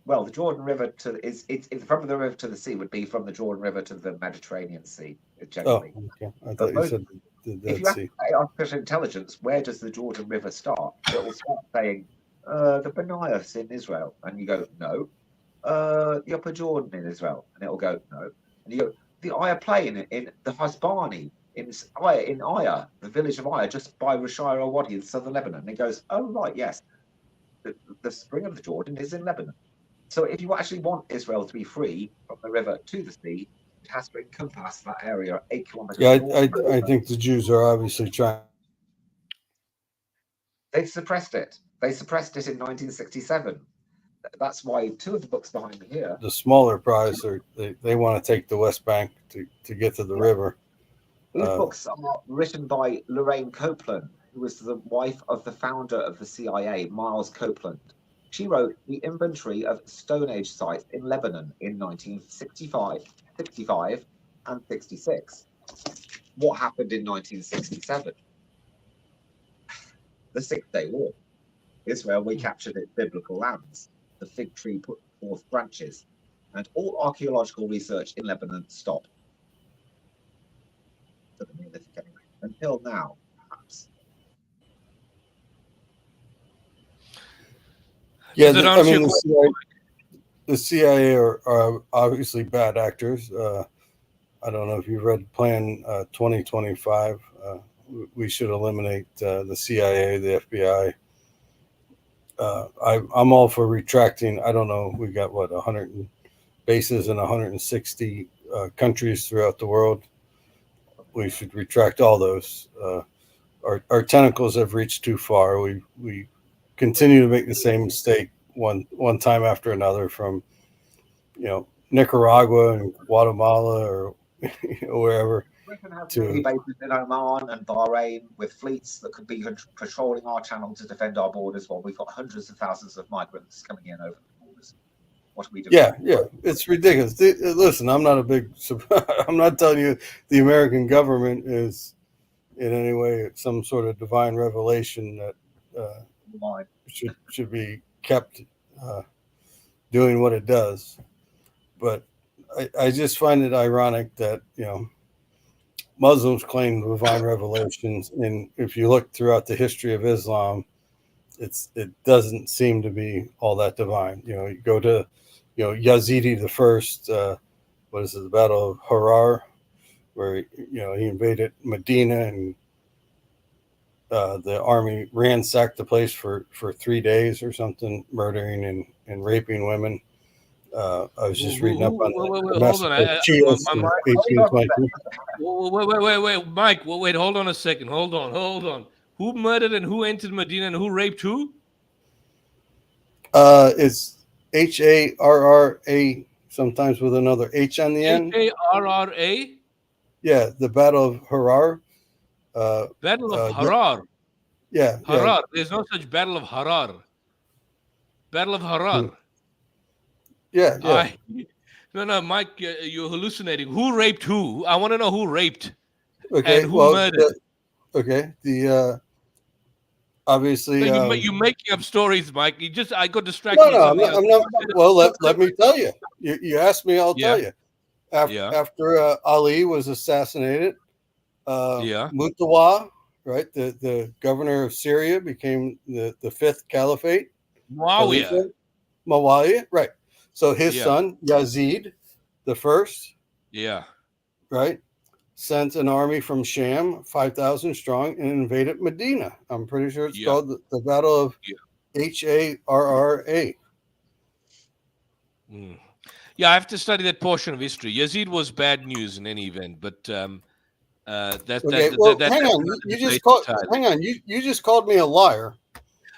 Well, the Jordan River it's from the river to the sea would be from the Jordan River to the Mediterranean Sea, generally.
Oh, okay. I thought you said the Dead
if you
Sea.
ask artificial intelligence, where does the Jordan River start? It will start saying the Banias in Israel, and you go no. The Upper Jordan in Israel, and it will go no. And you go the Aya Plain in the Hasbani in Aya, the village of Aya, just by Rishaya al-Wadi in southern Lebanon. And it goes, oh right, yes, the spring of the Jordan is in Lebanon. So if you actually want Israel to be free from the river to the sea, it has to encompass that area 8 kilometers.
Yeah, I think the Jews are obviously trying.
They suppressed it. They suppressed it in 1967. That's why 2 of the books behind me here.
The smaller prize, they want to take the West Bank to get to the river.
These books are written by Lorraine Copeland, who was the wife of the founder of the CIA, Miles Copeland. She wrote the inventory of Stone Age sites in Lebanon in 1965, 65, and 66. What happened in 1967? The 6-Day War. Israel recaptured its biblical lands. The fig tree put forth branches, and all archaeological research in Lebanon stopped. Until now, perhaps.
Yeah, the CIA are obviously bad actors. I don't know if you've read Plan 2025. We should eliminate the CIA, the FBI. I'm all for retracting. I don't know. We got 100 bases in 160 countries throughout the world. We should retract all those. Our tentacles have reached too far. We continue to make the same mistake one time after another, from Nicaragua and Guatemala or wherever.
Britain has Navy bases in Oman and Bahrain with fleets that could be patrolling our channel to defend our borders while we've got hundreds of thousands of migrants coming in over the borders. What are we doing?
Yeah, it's ridiculous. Listen, I'm not telling you the American government is in any way some sort of divine revelation that should be kept doing what it does. But I just find it ironic that, Muslims claim divine revelations. And if you look throughout the history of Islam, it doesn't seem to be all that divine. You go to Yazidi the First. What is it? The Battle of Harar, where he invaded Medina and the army ransacked the place for 3 days or something, murdering and raping women. I was just reading up on the massacre of Chios in 1822.
Wait, Mike. Wait, hold on a second. Hold on. Who murdered and who entered Medina and who raped who?
It's Harra, sometimes with another H on the end.
Harra?
Yeah, the Battle of Harar.
Battle of Harar.
Yeah.
Harar. There's no such Battle of Harar. Battle of Harar.
Yeah.
No, Mike, you're hallucinating. Who raped who? I want to know who raped
Okay.
and who murdered.
The obviously.
No, you're making up stories, Mike. I got distracted.
No, I'm not. Well, let me tell you. You asked me, I'll tell you. After Ali was assassinated, Mutawa, right, the governor of Syria, became the fifth caliphate. Muawiyah, right. So his son, Yazid the First, right, sent an army from Sham, 5,000 strong, and invaded Medina. I'm pretty sure it's called the Battle of Harra.
Yeah, I have to study that portion of history. Yazid was bad news in any event, but hang
on. You just called me a liar.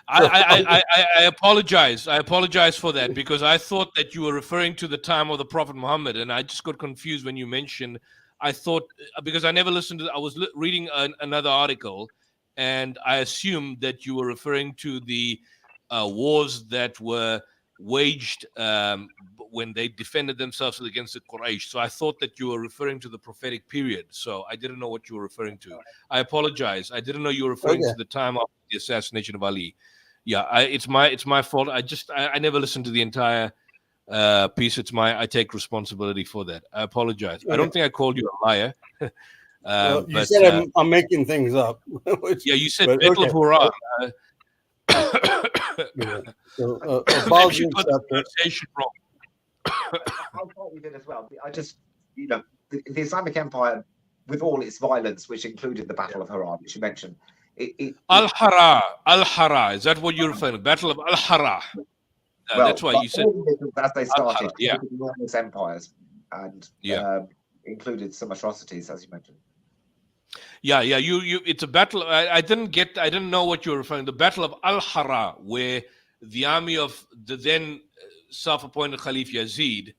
I apologize. I apologize for that, because I thought that you were referring to the time of the Prophet Muhammad, and I just got confused when you mentioned. I thought, because I never listened to. I was reading another article, and I assumed that you were referring to the wars that were waged when they defended themselves against the Quraysh. So I thought that you were referring to the prophetic period. So I didn't know what you were referring to. I apologize. I didn't know you were referring to the time of the assassination of Ali. Yeah, it's my fault. I never listened to the entire piece. I take responsibility for that. I apologize. I don't think I called you a liar.
You said I'm making things up.
You said Battle of Harar.
Maybe you got the
pronunciation wrong.
I thought you did as well. I just, the Islamic Empire, with all its violence, which included the Battle of Harar, which you mentioned.
Al-Hara. Is that what you're referring to? Battle of Al-Hara. That's why you said.
As they started, enormous empires, and included some atrocities, as you mentioned.
You. It's a battle. I didn't know what you were referring to. The Battle of Al-Hara, where the army of the then self-appointed Caliph Yazid,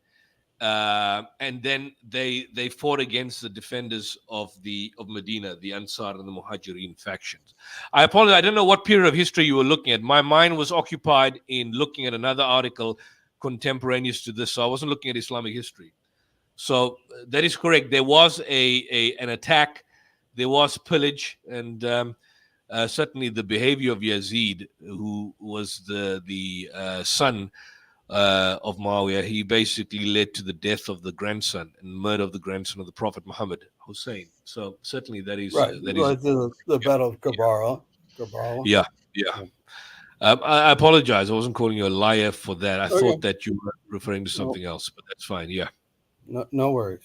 and then they fought against the defenders of Medina, the Ansar and the Muhajirin factions. I apologize. I don't know what period of history you were looking at. My mind was occupied in looking at another article contemporaneous to this, so I wasn't looking at Islamic history. So that is correct. There was an attack. There was pillage, and certainly the behavior of Yazid, who was the son of Muawiyah, he basically led to the death of the grandson and murder of the grandson of the Prophet Muhammad, Hussein. So certainly that is
right. The Battle of Karbala.
Yeah. I apologize. I wasn't calling you a liar for that. I thought that you were referring to something else, but that's fine. Yeah.
No worries.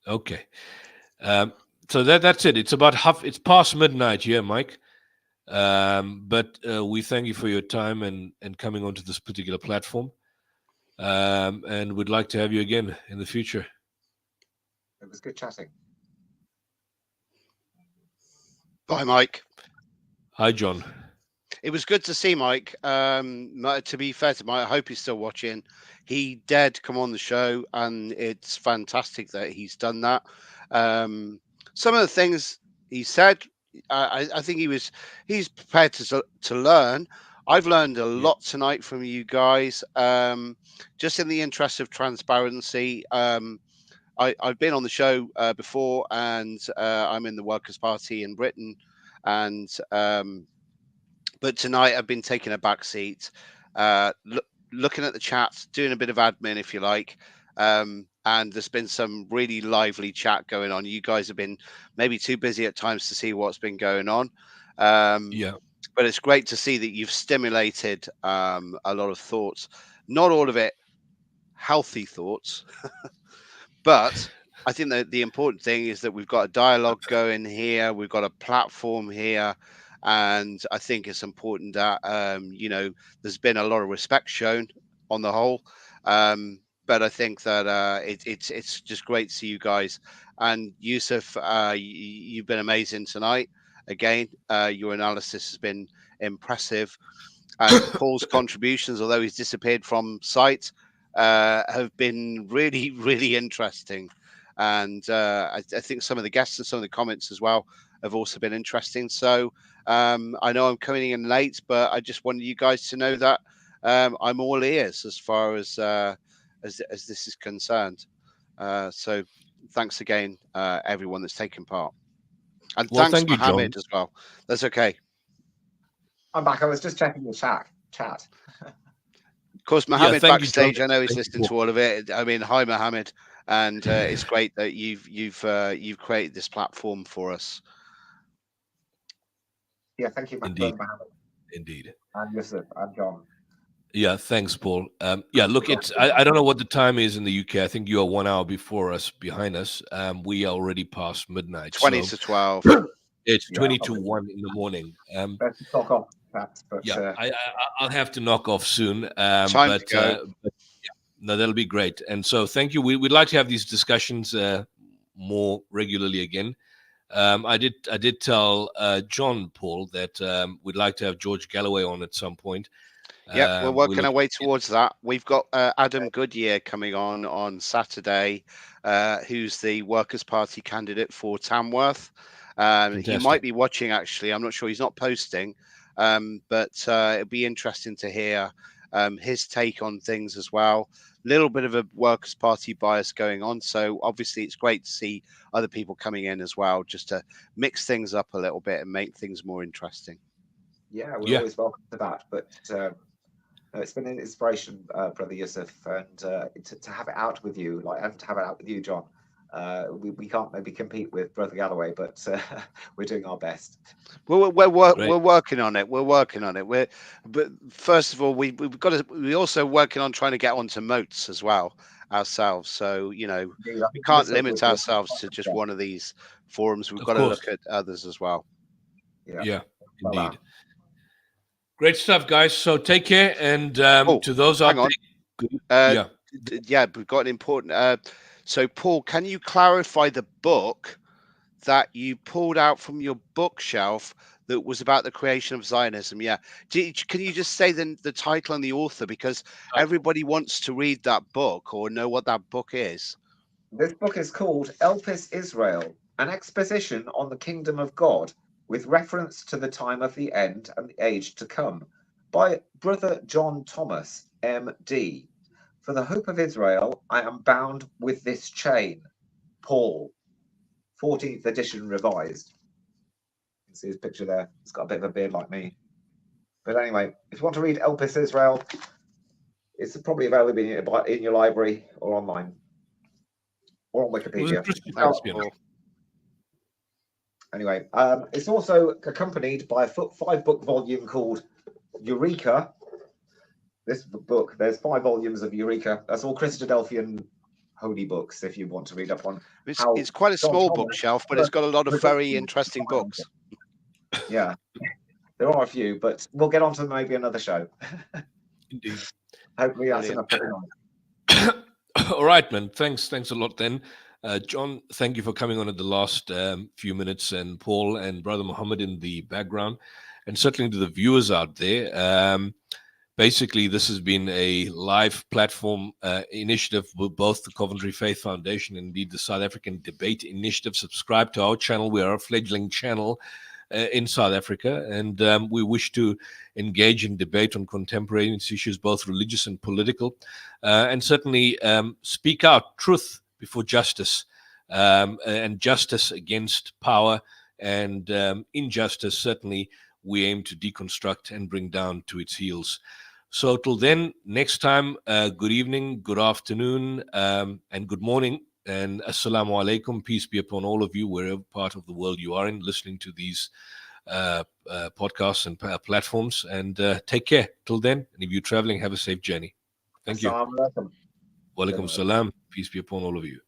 Okay. So that's it. It's past midnight here, Mike. But we thank you for your time and coming onto this particular platform. And we'd like to have you again in the future.
It was good chatting.
Bye, Mike.
Hi, John.
It was good to see Mike. To be fair to Mike, I hope he's still watching. He dared to come on the show, and it's fantastic that he's done that. Some of the things he said, I think he's prepared to learn. I've learned a lot tonight from you guys. Just in the interest of transparency, I've been on the show before, and I'm in the Workers' Party in Britain, and but tonight I've been taking a back seat, looking at the chat, doing a bit of admin, if you like. And there's been some really lively chat going on. You guys have been maybe too busy at times to see what's been going on. But it's great to see that you've stimulated a lot of thoughts. Not all of it healthy thoughts, but I think that the important thing is that we've got a dialogue going here. We've got a platform here. And I think it's important that, there's been a lot of respect shown on the whole. But I think that it's just great to see you guys. And Yusuf, you've been amazing tonight. Again, your analysis has been impressive. And Paul's contributions, although he's disappeared from sight, have been really, really interesting. And I think some of the guests and some of the comments as well have also been interesting. So I know I'm coming in late, but I just wanted you guys to know that I'm all ears as far as this is concerned. So thanks again, everyone that's taken part. And
Well,
thanks,
thank you,
Mohammed,
John.
as well. That's okay.
I'm back. I was just checking the chat.
Of course, Mohammed
thank you,
backstage.
John.
I know he's
Thank
listening
you.
to all of it. I mean, hi, Mohammed, and it's great that you've created this platform for us.
Yeah, thank you,
Indeed.
Mohammed.
Indeed.
And Yusuf and John.
Yeah, thanks, Paul. Look, I don't know what the time is in the UK. I think you are 1 hour before us, behind us. We are already past midnight.
20 to 12.
It's 20 to 1 in the morning.
Let's knock off that. But
I'll have to knock off soon.
Time to go.
No, that'll be great. And so thank you. We'd like to have these discussions more regularly again. I did tell John, Paul, that we'd like to have George Galloway on at some point.
Yeah, we're working our way towards that. We've got Adam Goodyear coming on Saturday, who's the Workers' Party candidate for Tamworth. He might be watching, actually. I'm not sure. He's not posting, but it'd be interesting to hear his take on things as well. Little bit of a Workers' Party bias going on. So obviously it's great to see other people coming in as well, just to mix things up a little bit and make things more interesting.
Yeah, we're always welcome to that. But it's been an inspiration, Brother Yusuf, and to have it out with you, and to have it out with you, John. We can't maybe compete with Brother Galloway, but we're doing our best.
We're working on it. We're working on it. But first of all, we're also working on trying to get onto Moats as well ourselves. So we can't limit ourselves to just one of these forums. We've got to look at others as well.
Yeah, indeed. Great stuff, guys. So take care, and to those out there,
we've got an important. So, Paul, can you clarify the book that you pulled out from your bookshelf that was about the creation of Zionism? Yeah, can you just say the title and the author, because everybody wants to read that book or know what that book is.
This book is called Elpis Israel: An Exposition on the Kingdom of God, with reference to the time of the end and the age to come, by Brother John Thomas, M.D. For the hope of Israel, I am bound with this chain. Paul, 14th edition revised. You can see his picture there. He's got a bit of a beard like me. But anyway, if you want to read Elpis Israel, it's probably available in your library or online, or on Wikipedia. Anyway, it's also accompanied by a 5-book volume called Eureka. This book, there's 5 volumes of Eureka. That's all Christadelphian holy books, if you want to read up on.
It's quite a small bookshelf, but it's got a lot of very interesting books.
Yeah, there are a few, but we'll get on to maybe another show.
Indeed.
Hopefully that's enough for tonight.
All right, man. Thanks a lot then. John, thank you for coming on at the last few minutes, and Paul and Brother Muhammad in the background, and certainly to the viewers out there. Basically, this has been a live platform initiative with both the Coventry Faith Foundation and indeed the South African Debate Initiative. Subscribe to our channel. We are a fledgling channel in South Africa, and we wish to engage in debate on contemporaneous issues, both religious and political, and certainly speak out truth before justice, and justice against power, and injustice, certainly, we aim to deconstruct and bring down to its heels. So till then, next time, good evening, good afternoon, and good morning, and assalamu alaikum. Peace be upon all of you, wherever part of the world you are in, listening to these podcasts and platforms. And take care till then. And if you're traveling, have a safe journey. Thank you.
Assalamu alaikum.
Walaikum salam. Peace be upon all of you.